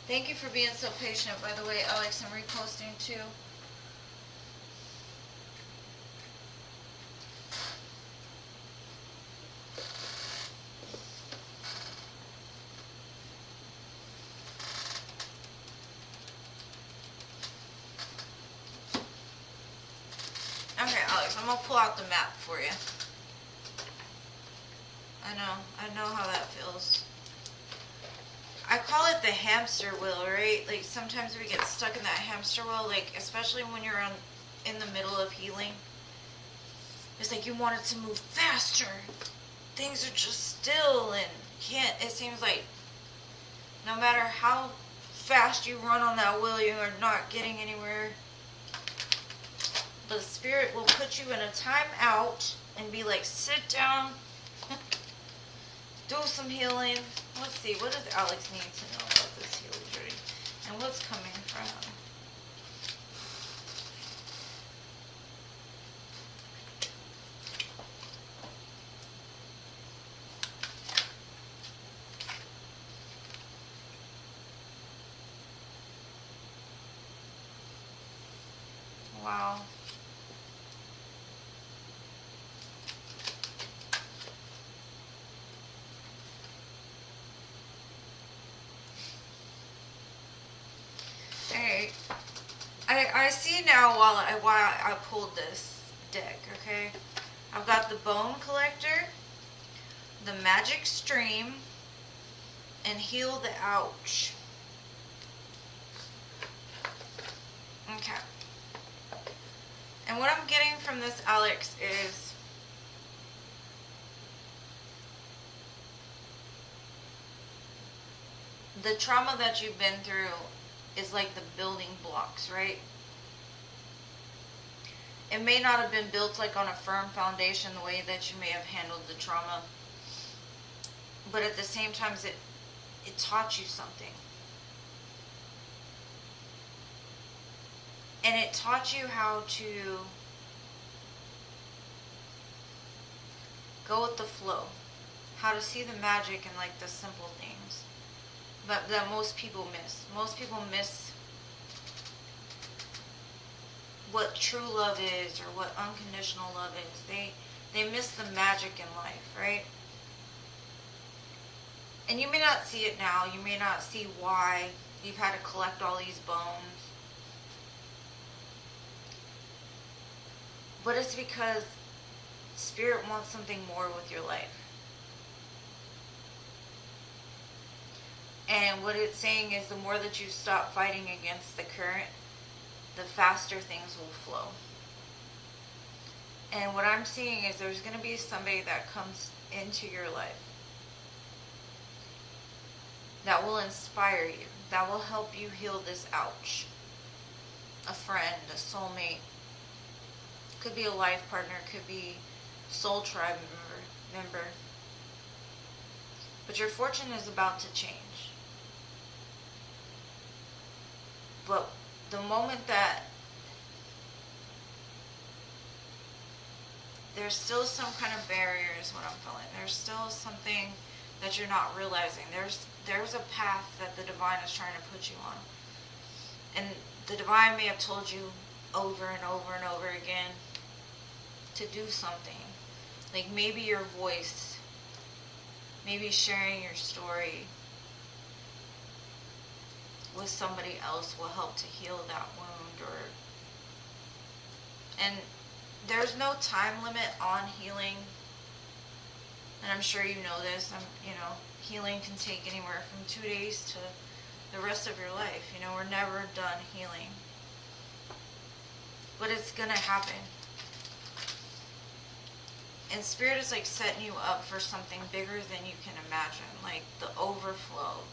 Thank you for being so patient, by the way, Alex. I'm reposting too. Okay, Alex, I'm gonna pull out the map for you. I know how that feels. I call it the hamster wheel, right? Like sometimes we get stuck in that hamster wheel, like especially when you're in the middle of healing. It's like you want it to move faster. Things are just still and can't, it seems like no matter how fast you run on that wheel, you are not getting anywhere. But the spirit will put you in a timeout and be like, sit down, do some healing. Let's see, what does Alex need to know about this healing journey? And what's coming from him? Wow. Alright. I see now why I pulled this deck, okay? I've got the Bone Collector, the Magic Stream, and Heal the Ouch. Okay. And what I'm getting from this, Alex, is the trauma that you've been through is like the building blocks, right? It may not have been built like on a firm foundation the way that you may have handled the trauma, but at the same time it taught you something. And it taught you how to go with the flow, how to see the magic in like the simple things that most people miss. Most people miss what true love is or what unconditional love is. They miss the magic in life, right? And you may not see it now. You may not see why you've had to collect all these bones. But it's because Spirit wants something more with your life. And what it's saying is the more that you stop fighting against the current, the faster things will flow. And what I'm seeing is there's going to be somebody that comes into your life that will inspire you, that will help you heal this ouch. A friend, a soulmate, could be a life partner, could be soul tribe member. But your fortune is about to change. But the moment that there's still some kind of barrier is what I'm feeling. There's still something that you're not realizing. There's a path that the divine is trying to put you on. And the divine may have told you over and over and over again to do something. Like maybe your voice, maybe sharing your story with somebody else will help to heal that wound. And there's no time limit on healing. And I'm sure you know this. Healing can take anywhere from 2 days to the rest of your life. We're never done healing. But it's going to happen. And Spirit is like setting you up for something bigger than you can imagine. Like the overflow,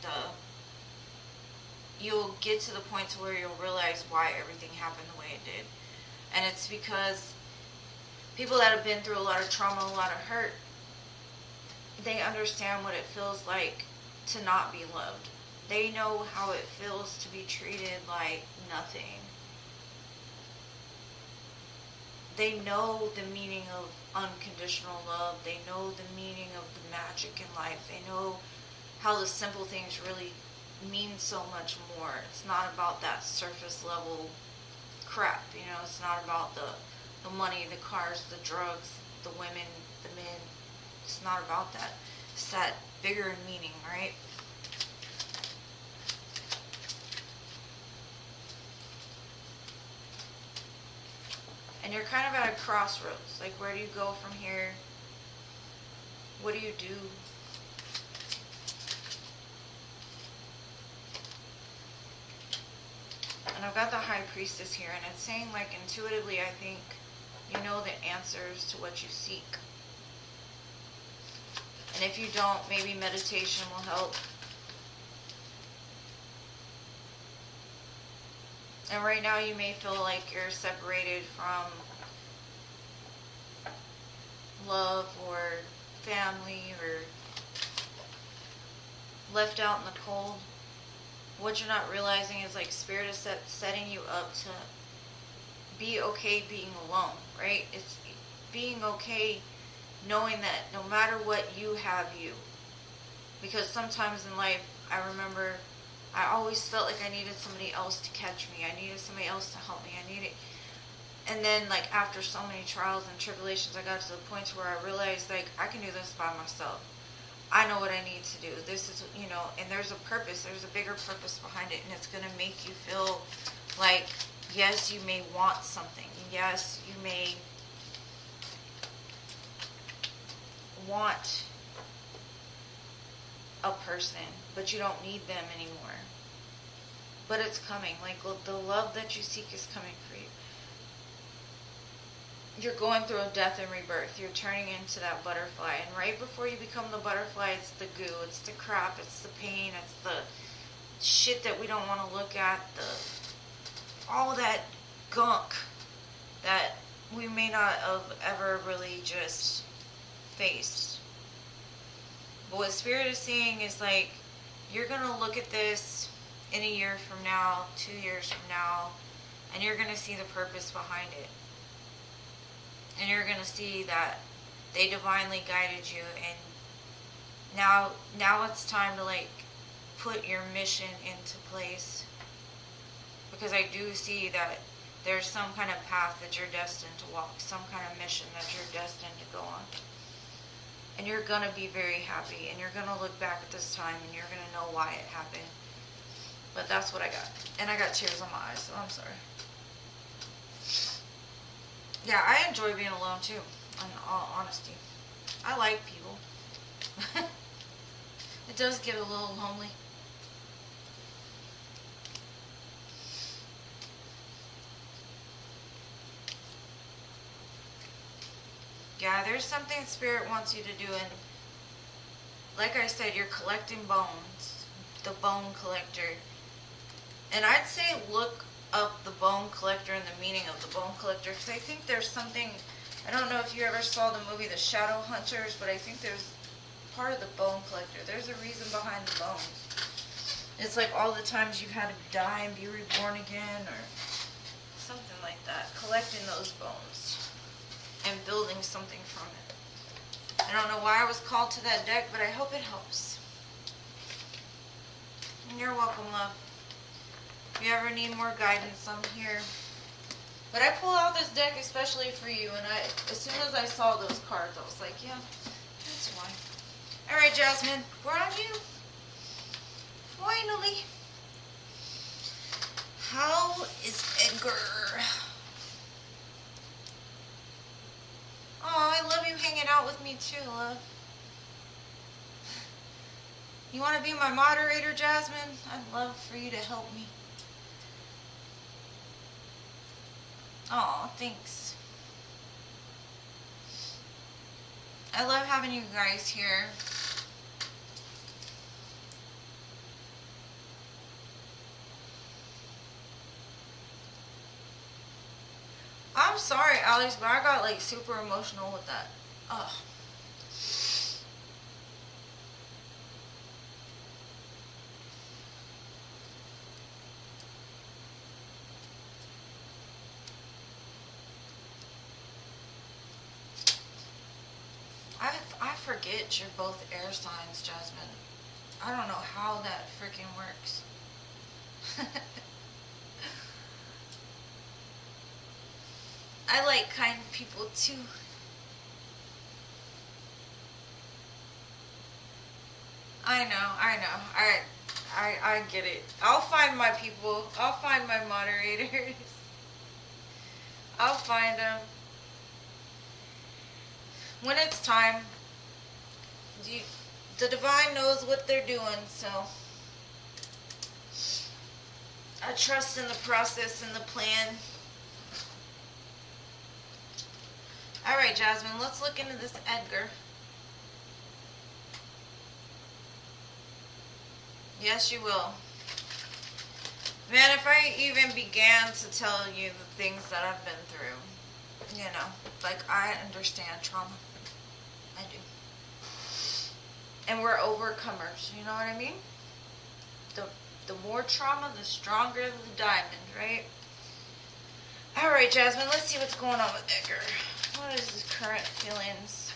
you'll get to the point to where you'll realize why everything happened the way it did. And it's because people that have been through a lot of trauma, a lot of hurt, they understand what it feels like to not be loved. They know how it feels to be treated like nothing. They know the meaning of unconditional love. They know the meaning of the magic in life. They know how the simple things really mean so much more. It's not about that surface level crap. It's not about the money, the cars, the drugs, the women, the men. It's not about that. It's that bigger meaning, right? And you're kind of at a crossroads. Like, where do you go from here? What do you do? And I've got the High Priestess here, and it's saying, like, intuitively, I think you know the answers to what you seek. And if you don't, maybe meditation will help. And right now you may feel like you're separated from love or family or left out in the cold. What you're not realizing is like Spirit is setting you up to be okay being alone, right? It's being okay knowing that no matter what, you have you. Because sometimes in life, I remember I always felt like I needed somebody else to catch me. I needed somebody else to help me. And then like after so many trials and tribulations, I got to the point where I realized like I can do this by myself. I know what I need to do. This is, and there's a purpose. There's a bigger purpose behind it. And it's going to make you feel like, yes, you may want something. Yes, you may want a person, but you don't need them anymore. But it's coming. Like the love that you seek is coming for you. You're going through a death and rebirth. You're turning into that butterfly. And right before you become the butterfly, it's the goo, it's the crap, it's the pain, it's the shit that we don't want to look at, all that gunk that we may not have ever really just faced. But what Spirit is saying is like, you're going to look at this in a year from now, 2 years from now, and you're going to see the purpose behind it. And you're going to see that they divinely guided you, and now it's time to like put your mission into place. Because I do see that there's some kind of path that you're destined to walk, some kind of mission that you're destined to go on. And you're going to be very happy, and you're going to look back at this time, and you're going to know why it happened. But that's what I got. And I got tears on my eyes, so I'm sorry. Yeah, I enjoy being alone too, in all honesty. I like people. It does get a little lonely. Yeah, there's something Spirit wants you to do, and like I said, you're collecting bones, the bone collector. And I'd say look up the bone collector and the meaning of the bone collector, because I think there's something, I don't know if you ever saw the movie The Shadow Hunters, but I think there's part of the bone collector. There's a reason behind the bones. It's like all the times you've had to die and be reborn again, or something like that. Collecting those bones and building something from it. I don't know why I was called to that deck, but I hope it helps. And you're welcome, love. If you ever need more guidance, I'm here. But I pull out this deck especially for you, and as soon as I saw those cards, I was like, yeah, that's why. Alright, Jasmine, we're on you. Finally. How is Edgar? Oh, I love you hanging out with me too, love. You want to be my moderator, Jasmine? I'd love for you to help me. Oh, thanks. I love having you guys here. I'm sorry, Alex, but I got like super emotional with that. Ugh. I forget you're both air signs, Jasmine. I don't know how that freaking works. I like kind people too. I know. I get it. I'll find my people. I'll find my moderators. I'll find them. When it's time, the divine knows what they're doing, so I trust in the process and the plan. Alright, Jasmine, let's look into this Edgar. Yes, you will. Man, if I even began to tell you the things that I've been through, you know, like I understand trauma. I do. And we're overcomers, you know what I mean? The more trauma, the stronger the diamond, right? Alright, Jasmine, let's see what's going on with Edgar. What is his current feelings?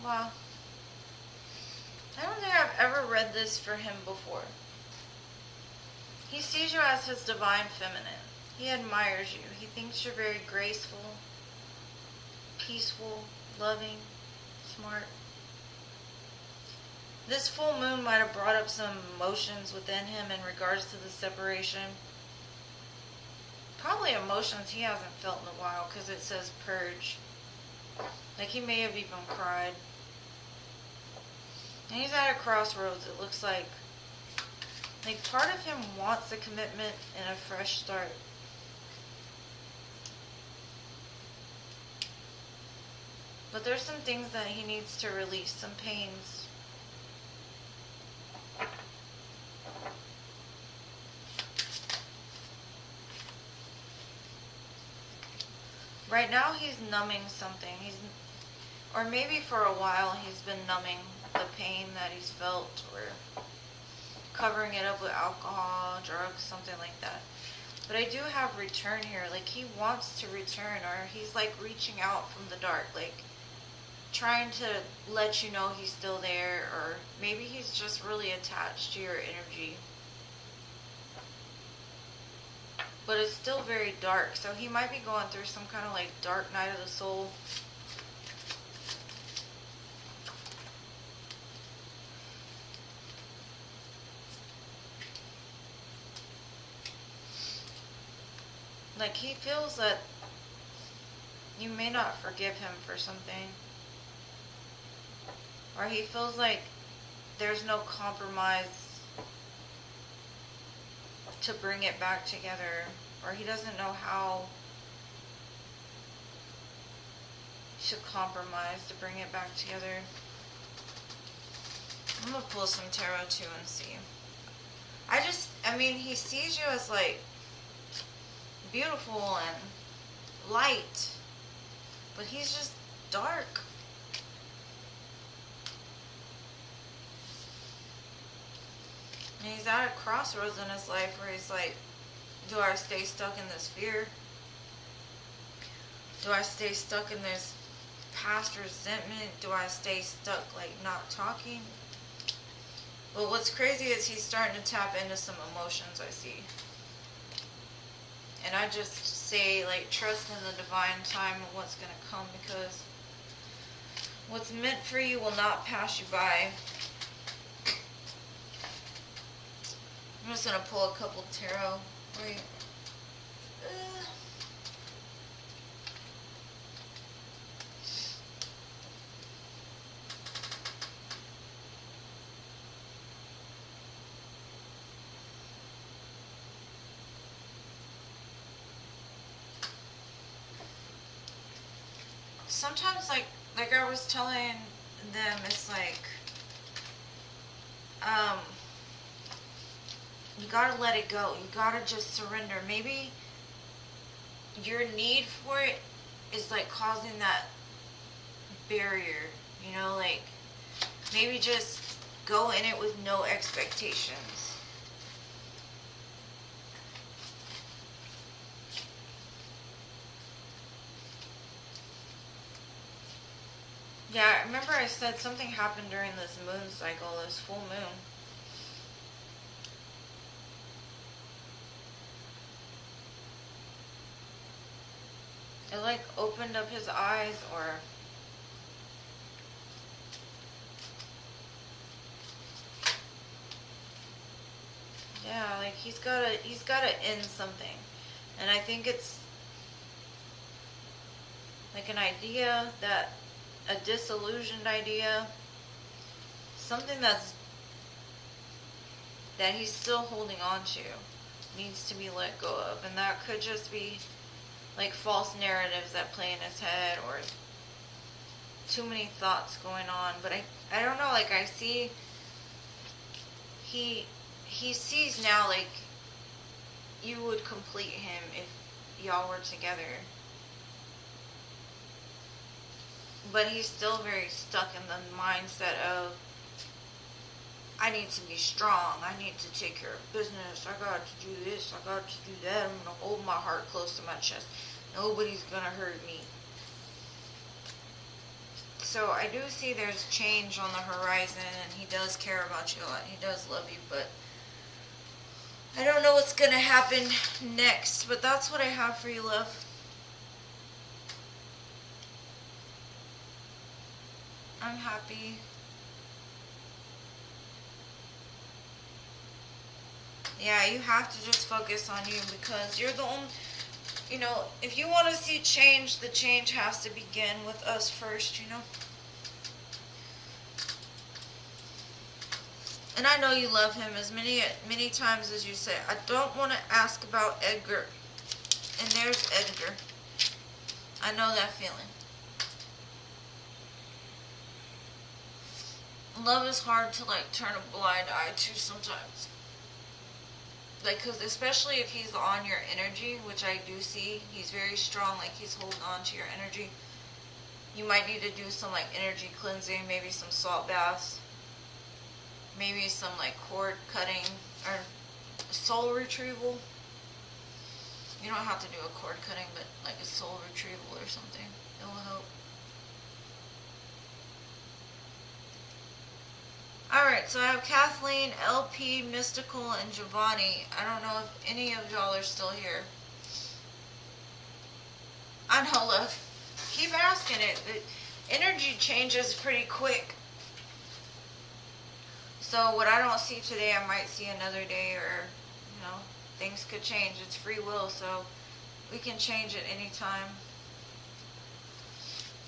Wow. I don't think I've ever read this for him before. He sees you as his divine feminine. He admires you. He thinks you're very graceful, peaceful, loving, smart. This full moon might have brought up some emotions within him in regards to the separation. Probably emotions he hasn't felt in a while because it says purge. Like he may have even cried. And he's at a crossroads, it looks like. Like part of him wants a commitment and a fresh start. But there's some things that he needs to release, some pains. Right now he's numbing something. Or maybe for a while he's been numbing the pain that he's felt, or covering it up with alcohol, drugs, something like that. But I do have return here. Like he wants to return, or he's like reaching out from the dark, like trying to let you know he's still there, or maybe he's just really attached to your energy. But it's still very dark, so he might be going through some kind of like dark night of the soul. Like he feels that you may not forgive him for something. Or he feels like there's no compromise to bring it back together. Or he doesn't know how to compromise to bring it back together. I'm gonna pull some tarot too and see. I mean, he sees you as like beautiful and light, but he's just dark. And he's at a crossroads in his life where he's like, do I stay stuck in this fear? Do I stay stuck in this past resentment? Do I stay stuck like not talking? But what's crazy is he's starting to tap into some emotions I see. And I just say, like, trust in the divine time of what's going to come, because what's meant for you will not pass you by. I'm just going to pull a couple tarot. Wait. Sometimes, like I was telling them, it's like, you gotta let it go. You gotta just surrender. Maybe your need for it is like causing that barrier, you know, like maybe just go in it with no expectations. Yeah, I remember I said something happened during this moon cycle, this full moon. It like opened up his eyes, or yeah, like he's gotta end something. And I think it's like an idea, that a disillusioned idea, something that he's still holding on to, needs to be let go of. And that could just be like false narratives that play in his head, or too many thoughts going on. But I don't know, like I see he sees now like you would complete him if y'all were together. But he's still very stuck in the mindset of, I need to be strong. I need to take care of business. I got to do this. I got to do that. I'm going to hold my heart close to my chest. Nobody's going to hurt me. So I do see there's change on the horizon, and he does care about you a lot. He does love you, but I don't know what's going to happen next. But that's what I have for you, love. I'm happy. Yeah, you have to just focus on you, because you're the only, you know, if you want to see change, the change has to begin with us first, you know. And I know you love him as many times as you say. I don't want to ask about Edgar. And there's Edgar. I know that feeling. Love is hard to like turn a blind eye to sometimes. Like, cause especially if he's on your energy, which I do see, he's very strong, like he's holding on to your energy. You might need to do some like energy cleansing, maybe some salt baths, maybe some like cord cutting or soul retrieval. You don't have to do a cord cutting, but like a soul retrieval or something. It will help. Alright, so I have Kathleen, LP, Mystical, and Giovanni. I don't know if any of y'all are still here. I know, love. Keep asking it. The energy changes pretty quick. So what I don't see today, I might see another day, or, you know, things could change. It's free will, so we can change it anytime.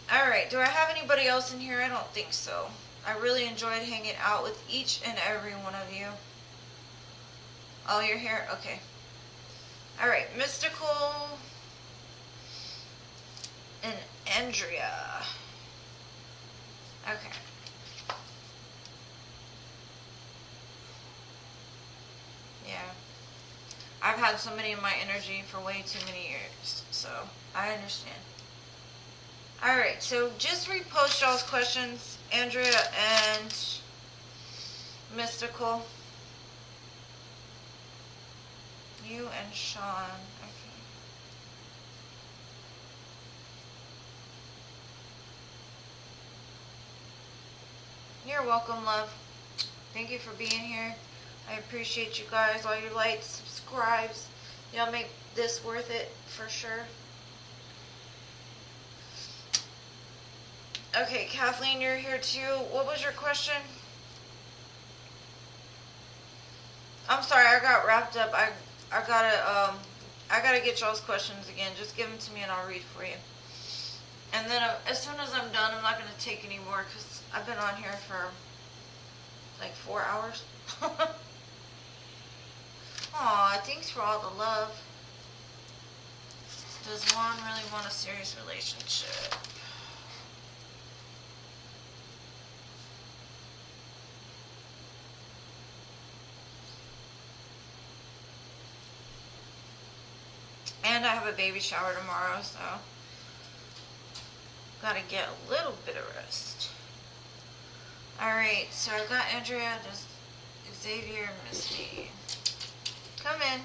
Alright, do I have anybody else in here? I don't think so. I really enjoyed hanging out with each and every one of you. Oh, you're here? Okay. Alright, Mystical and Andrea. Okay. Yeah. I've had somebody in my energy for way too many years, so I understand. Alright, so just repost y'all's questions, Andrea and Mystical. You and Sean. Okay. You're welcome, love. Thank you for being here. I appreciate you guys. All your likes, subscribes. Y'all make this worth it for sure. Okay, Kathleen, you're here too. What was your question? I'm sorry, I got wrapped up. I gotta get y'all's questions again. Just give them to me and I'll read for you. And then as soon as I'm done, I'm not gonna take any more because I've been on here for like 4 hours. Aw, thanks for all the love. Does Juan really want a serious relationship? And I have a baby shower tomorrow, so gotta get a little bit of rest. Alright, so I got Andrea. Does Xavier miss me? Come in.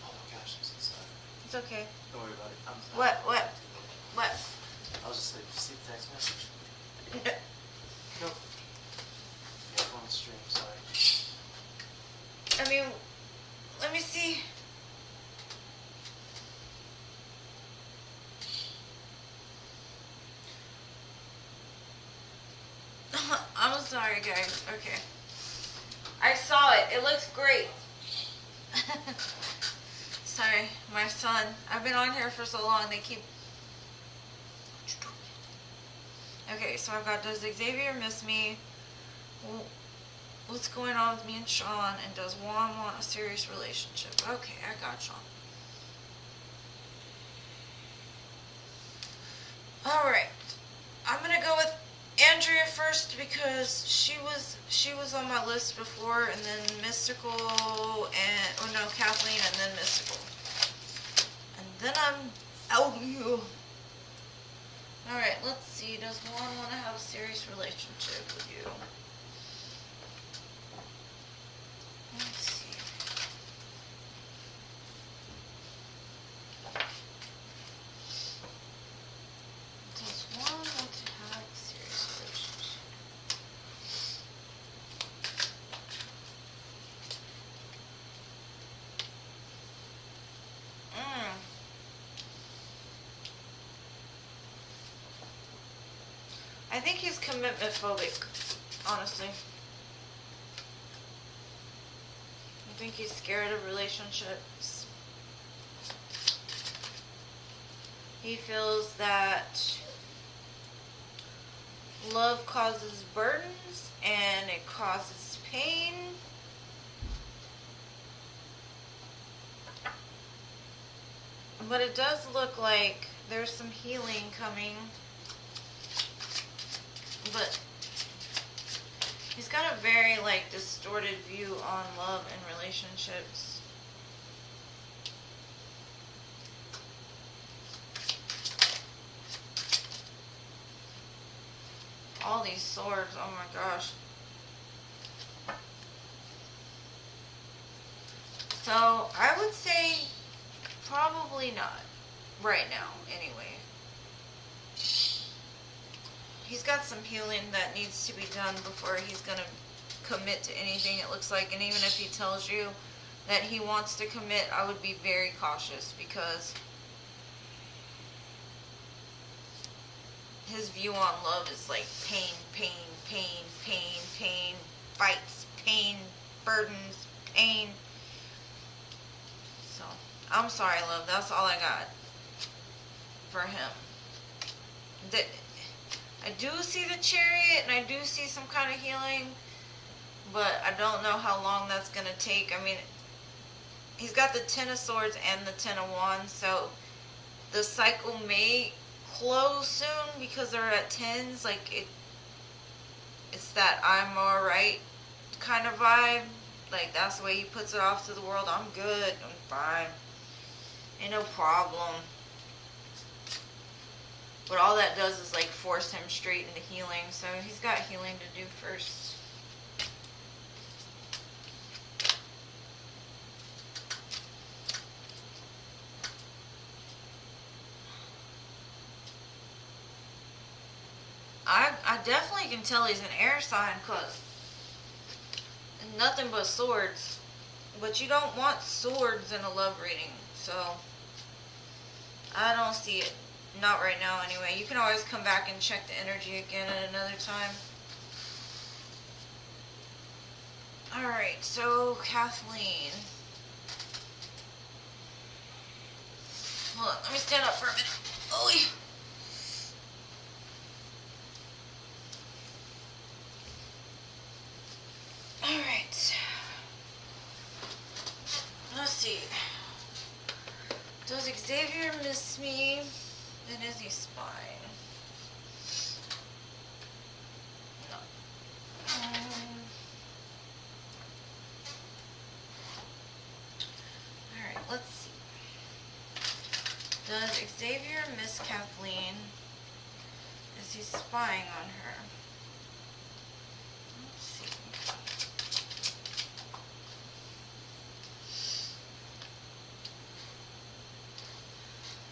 Oh my gosh, I'm so sorry. It's okay. Don't worry about it. I'm What? I was just like, did you see the text message? No. Yeah, I'm on the stream, sorry. I mean, let me see. I'm sorry, guys. Okay. I saw it. It looks great. Sorry, my son. I've been on here for so long. They keep... Okay, so I've got, does Xavier miss me? What's going on with me and Sean? And does Juan want a serious relationship? Okay, I got Sean. Alright. I'm gonna go with Andrea first because she was on my list before, and then Mystical, and oh no, Kathleen, and then Mystical, and then I'm out of you. All right, let's see. Does Juan want to have a serious relationship with you? Let's see. Does Juan want to have a serious relationship? I think he's commitment phobic, honestly. I think he's scared of relationships. He feels that love causes burdens and it causes pain. But it does look like there's some healing coming. But he's got a very distorted view on love and relationships. All these swords, oh my gosh. So I would say probably not right now anyway. He's got some healing that needs to be done before he's going to commit to anything, it looks like. And even if he tells you that he wants to commit, I would be very cautious because his view on love is like pain, pain, pain, pain, pain, fights, pain, burdens, pain. So, I'm sorry, love. That's all I got for him. I do see the chariot, and I do see some kind of healing, but I don't know how long that's going to take. I mean, he's got the 10 of Swords and the 10 of Wands, so the cycle may close soon because they're at 10s. Like, it's that I'm alright kind of vibe. Like, that's the way he puts it off to the world. I'm good. I'm fine. Ain't no problem. But all that does is force him straight into healing. So he's got healing to do first. I definitely can tell he's an air sign, cause nothing but swords. But you don't want swords in a love reading, so I don't see it. Not right now, anyway. You can always come back and check the energy again at another time. Alright, so Kathleen. Hold on, let me stand up for a minute. Oh, yeah. Alright. Let's see. Does Xavier miss me? And is he spying? No. Alright, let's see. Does Xavier miss Kathleen? Is he spying on her? Let's see.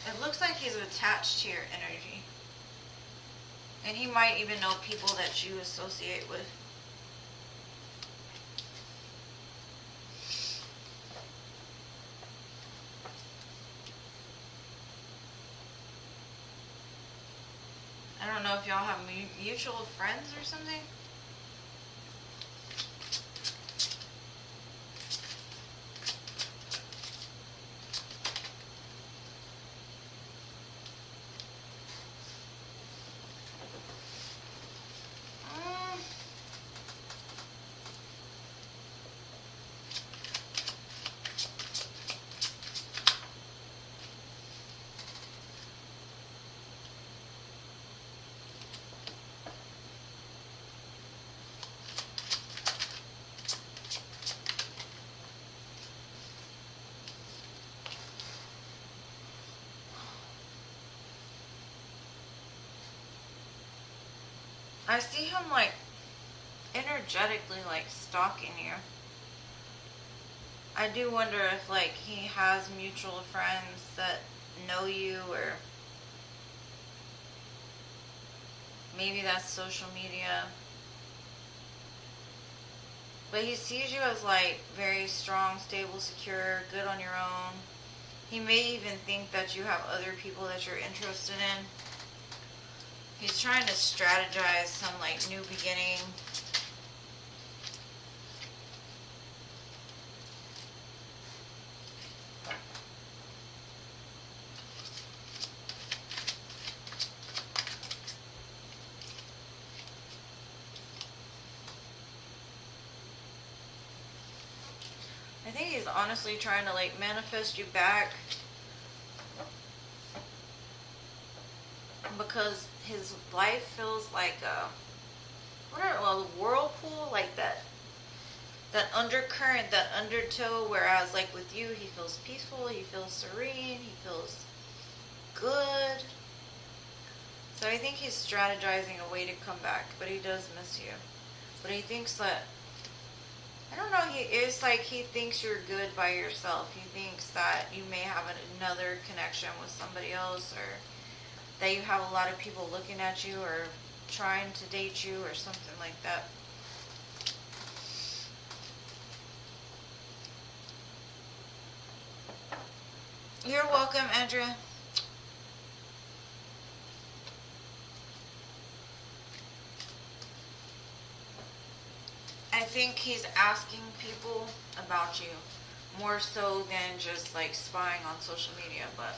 It looks like he's attached to your energy. And he might even know people that you associate with. I don't know if y'all have mutual friends or something. I see him like energetically like stalking you. I do wonder if like he has mutual friends that know you, or maybe that's social media. But he sees you as like very strong, stable, secure, good on your own. He may even think that you have other people that you're interested in. He's trying to strategize some like new beginning. I think he's honestly trying to like manifest you back, because his life feels like a whirlpool, like that undercurrent, that undertow, whereas like with you he feels peaceful, he feels serene, he feels good. So I think he's strategizing a way to come back, but he does miss you. But he thinks that, I don't know, it's like he thinks you're good by yourself. He thinks that you may have another connection with somebody else, or that you have a lot of people looking at you or trying to date you or something like that. You're welcome, Andrea. I think he's asking people about you more so than just like spying on social media, but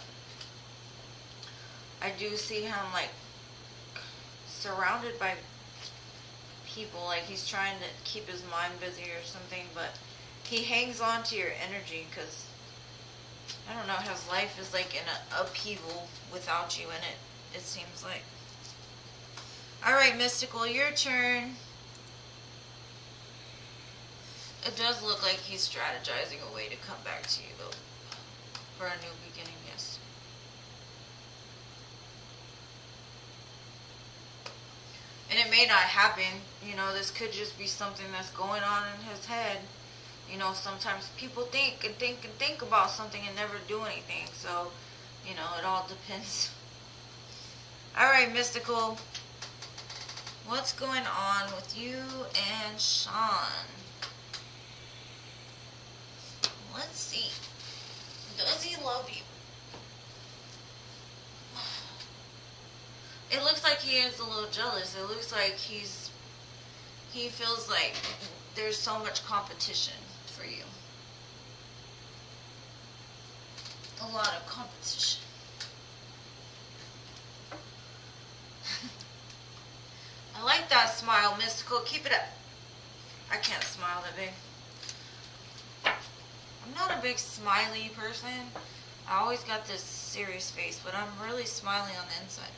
I do see him like surrounded by people, like he's trying to keep his mind busy or something, but he hangs on to your energy because, I don't know, his life is like in an upheaval without you in it, it seems like. Alright, Mystical, your turn. It does look like he's strategizing a way to come back to you, though, for a new beginning, yes. And it may not happen, you know, this could just be something that's going on in his head. You know, sometimes people think and think and think about something and never do anything, so, you know, it all depends. Alright, Mystical. What's going on with you and Sean? Let's see. Does he love you? It looks like he is a little jealous. It looks like he feels like there's so much competition for you. A lot of competition. I like that smile, Mystical. Keep it up. I can't smile that big. I'm not a big smiley person. I always got this serious face, but I'm really smiling on the inside.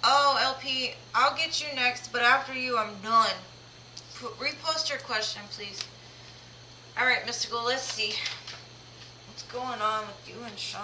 Oh, LP, I'll get you next, but after you, I'm done. Repost your question, please. Alright, Mystical, let's see. What's going on with you and Sean?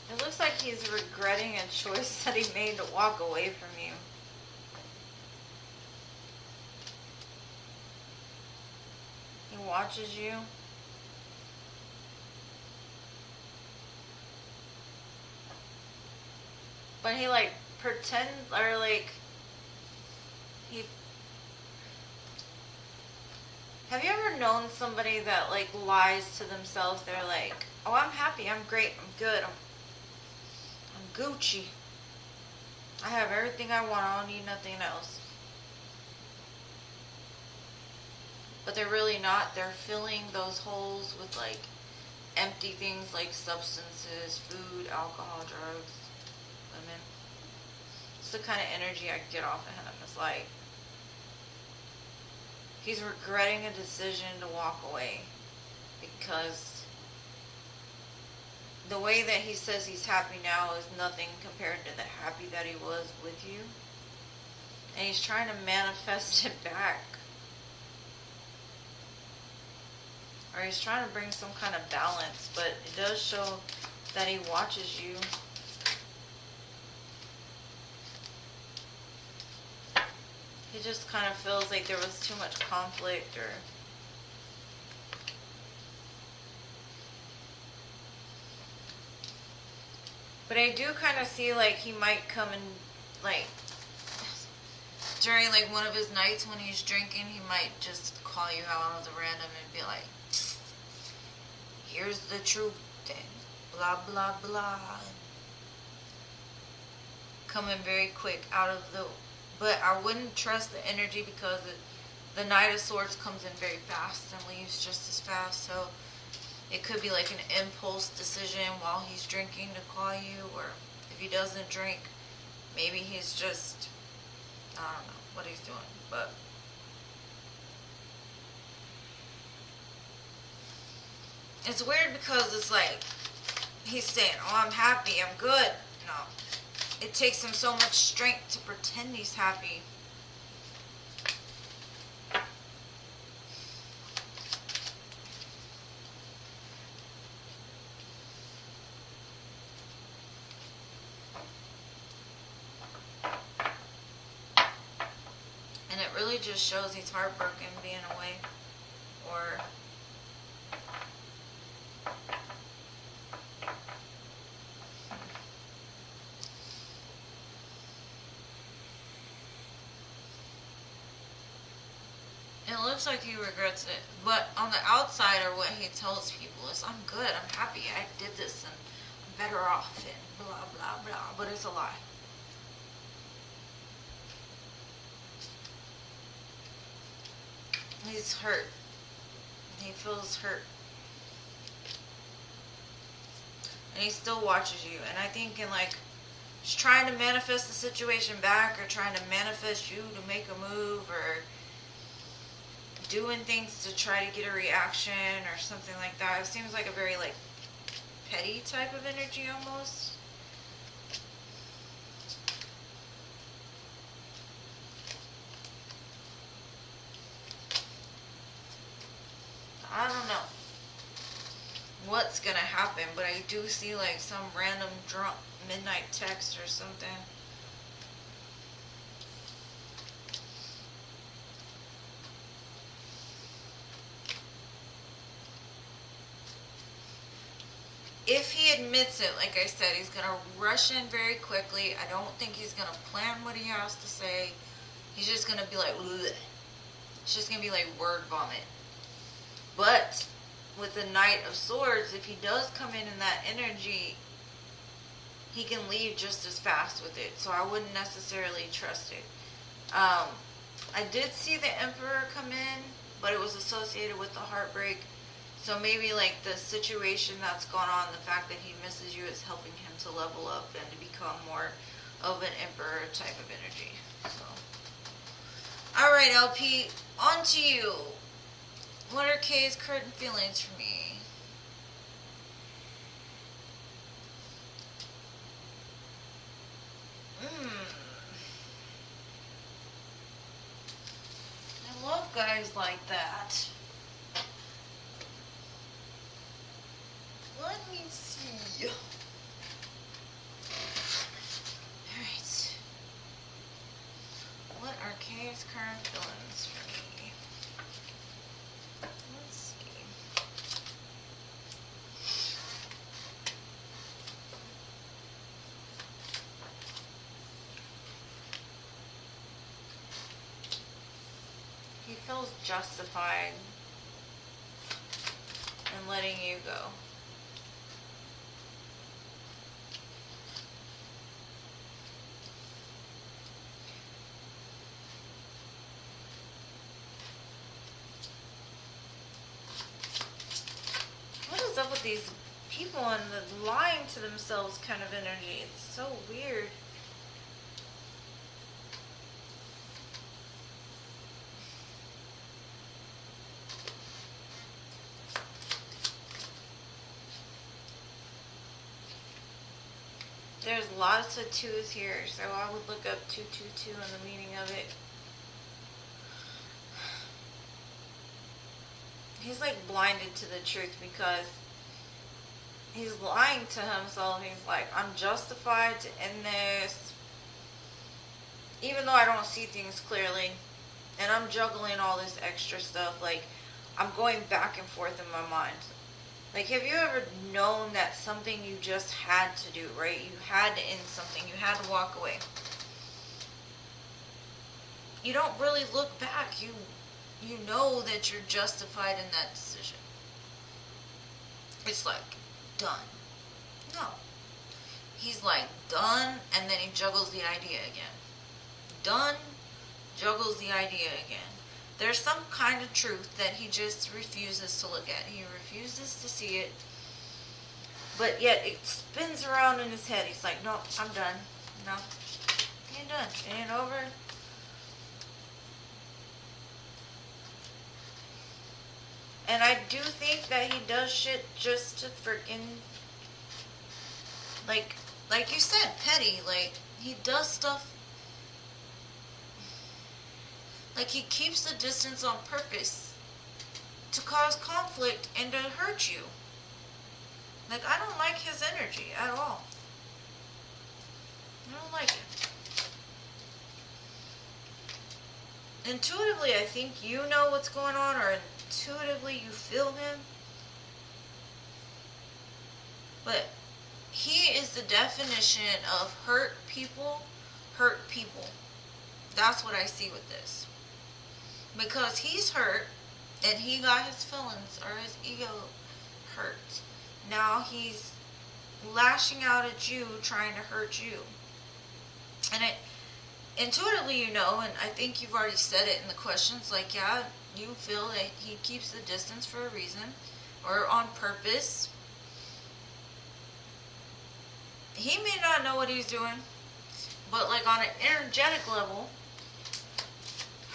It looks like he's regretting a choice that he made to walk away from you. He watches you. But he like pretends, or like he... Have you ever known somebody that like lies to themselves? They're like, oh, I'm happy, I'm great, I'm good, I'm Gucci. I have everything I want, I don't need nothing else. But they're really not. They're filling those holes with like empty things like substances, food, alcohol, drugs, women. It's the kind of energy I get off of him. It's like he's regretting a decision to walk away because the way that he says he's happy now is nothing compared to the happy that he was with you. And he's trying to manifest it back. Or he's trying to bring some kind of balance, but it does show that he watches you. He just kind of feels like there was too much conflict, or but I do kind of see like he might come and like during like one of his nights when he's drinking, he might just call you out of the random and be like, here's the truth and blah blah blah. Coming very quick out of the, but I wouldn't trust the energy because the Knight of Swords comes in very fast and leaves just as fast. So it could be like an impulse decision while he's drinking to call you, or if he doesn't drink, maybe he's just, I don't know what he's doing, but it's weird because it's like he's saying, oh, I'm happy, I'm good. No. It takes him so much strength to pretend he's happy. And it really just shows he's heartbroken being away. Or it looks like he regrets it. But on the outside, or what he tells people is, I'm good, I'm happy, I did this, and I'm better off, and blah, blah, blah. But it's a lie. He's hurt. He feels hurt. And he still watches you. And I think in like, he's trying to manifest the situation back, or trying to manifest you to make a move, or doing things to try to get a reaction or something like that. It seems like a very like petty type of energy almost. gonna happen, but I do see like some random drunk midnight text or something. If he admits it, like I said, he's gonna rush in very quickly. I don't think he's gonna plan what he has to say. He's just gonna be like, bleh. It's just gonna be like word vomit. But with the Knight of Swords, if he does come in that energy, he can leave just as fast with it. So I wouldn't necessarily trust it. I did see the Emperor come in, but it was associated with the heartbreak. So maybe like the situation that's gone on, the fact that he misses you is helping him to level up and to become more of an Emperor type of energy. So, alright LP, on to you. What are Kay's current feelings for me? I love guys like that. Let me see. Alright. What are Kay's current feelings for me? Let's see. He feels justified in letting you go. What is up with these people and the lying to themselves kind of energy? It's so weird. There's lots of twos here, so I would look up 222 and the meaning of it. He's like blinded to the truth because he's lying to himself. He's like, I'm justified to end this, even though I don't see things clearly, and I'm juggling all this extra stuff. Like, I'm going back and forth in my mind. Like, have you ever known that something you just had to do, right? You had to end something. You had to walk away. You don't really look back. You know that you're justified in that decision. It's like, done. No. He's like, done, and then he juggles the idea again. Done, juggles the idea again. There's some kind of truth that he just refuses to look at. He refuses to see it. But yet it spins around in his head. He's like, no, I'm done. No, it ain't done. It ain't over. And I do think that he does shit just to freaking, like you said, petty. Like, he does stuff. Like, he keeps the distance on purpose to cause conflict and to hurt you. Like, I don't like his energy at all. I don't like it. Intuitively, I think you know what's going on, or intuitively you feel him. But he is the definition of hurt people. That's what I see with this. Because he's hurt, and he got his feelings, or his ego hurt. Now he's lashing out at you, trying to hurt you. And intuitively you know, and I think you've already said it in the questions, like, yeah, you feel that he keeps the distance for a reason, or on purpose. He may not know what he's doing, but like on an energetic level,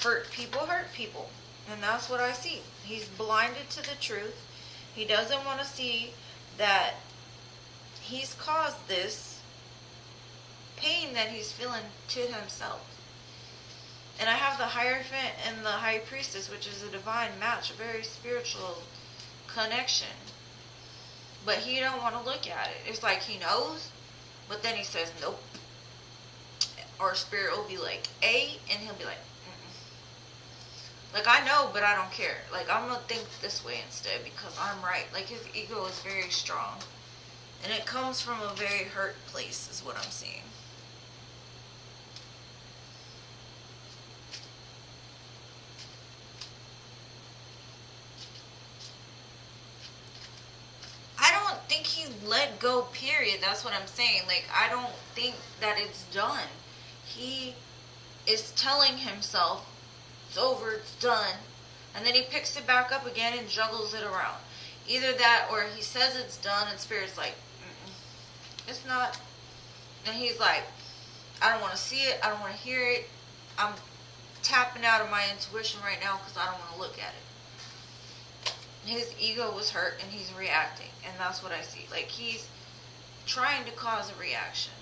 hurt people. And that's what I see. He's blinded to the truth. He doesn't want to see that he's caused this pain that he's feeling to himself. And I have the Hierophant and the High Priestess, which is a divine match, a very spiritual connection. but he don't want to look at it. It's like he knows, but then he says nope. Or spirit will be like A, and he'll be like, mm-mm. Like, I know, but I don't care. Like, I'm gonna think this way instead because I'm right. Like, his ego is very strong, and it comes from a very hurt place, is what I'm seeing. I don't think he let go, period. That's what I'm saying. Like, I don't think that it's done. He is telling himself, it's over, it's done. And then he picks it back up again and juggles it around. Either that or he says it's done and Spirit's like, mm-mm, it's not. And he's like, I don't want to see it. I don't want to hear it. I'm tapping out of my intuition right now because I don't want to look at it. His ego was hurt and he's reacting. And that's what I see. Like, he's trying to cause a reaction.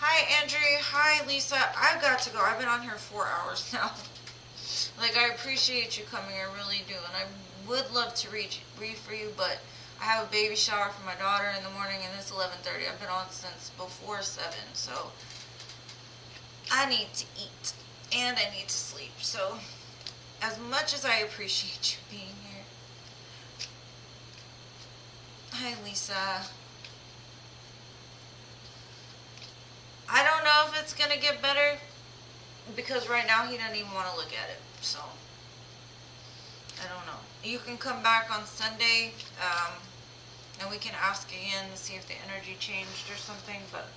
Hi, Andrew. Hi, Lisa. I've got to go. I've been on here 4 hours now. Like, I appreciate you coming. I really do. And I would love to read for you, but I have a baby shower for my daughter in the morning, and it's 11:30. I've been on since before 7, so I need to eat, and I need to sleep. So, as much as I appreciate you being here. Hi, Lisa. I don't know if it's going to get better, because right now he doesn't even want to look at it, so I don't know. You can come back on Sunday, and we can ask again to see if the energy changed or something, but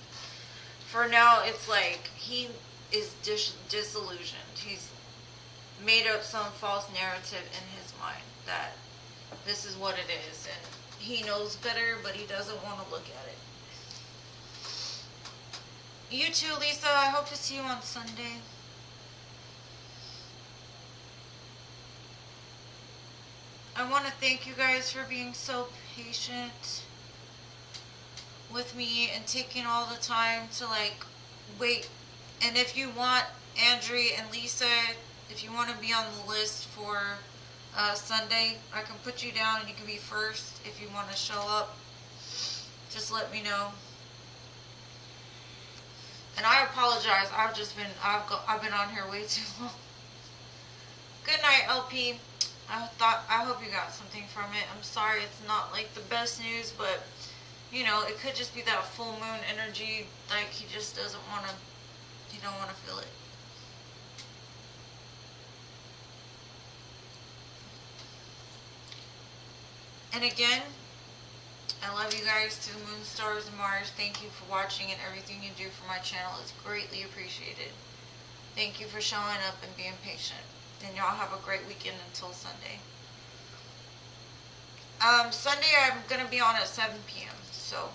for now it's like he is disillusioned. He's made up some false narrative in his mind that this is what it is, and he knows better, but he doesn't want to look at it. You too, Lisa. I hope to see you on Sunday. I want to thank you guys for being so patient with me and taking all the time to, like, wait. And if you want, Andrew and Lisa, if you want to be on the list for Sunday, I can put you down and you can be first if you want to show up. Just let me know. And I apologize. I've been on here way too long. Good night, LP. I hope you got something from it. I'm sorry it's not like the best news, but you know, it could just be that full moon energy. Like, he just doesn't want to. You don't want to feel it. And again, I love you guys to the moon, stars, and Mars. Thank you for watching, and everything you do for my channel is greatly appreciated. Thank you for showing up and being patient. And y'all have a great weekend until Sunday. Sunday I'm going to be on at 7 p.m. So,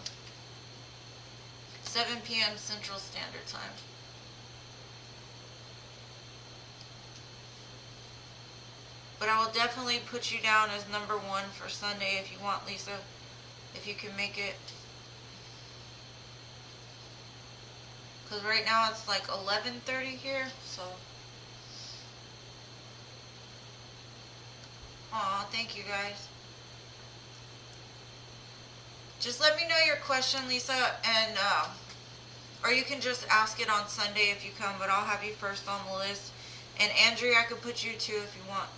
7 p.m. Central Standard Time. But I will definitely put you down as number 1 for Sunday if you want, Lisa. If you can make it. Because right now it's like 11:30 here, so. Aw, thank you guys. Just let me know your question, Lisa, and or you can just ask it on Sunday if you come, but I'll have you first on the list. And Andrea, I could put you too if you want.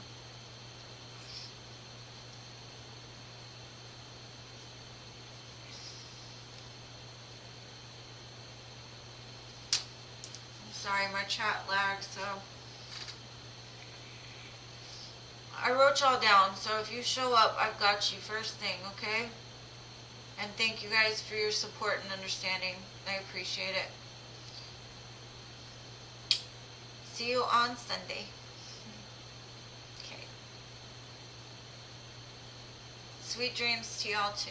Sorry, my chat lagged, so I wrote y'all down, so if you show up, I've got you first thing, okay? And thank you guys for your support and understanding. I appreciate it. See you on Sunday. Okay. Sweet dreams to y'all too.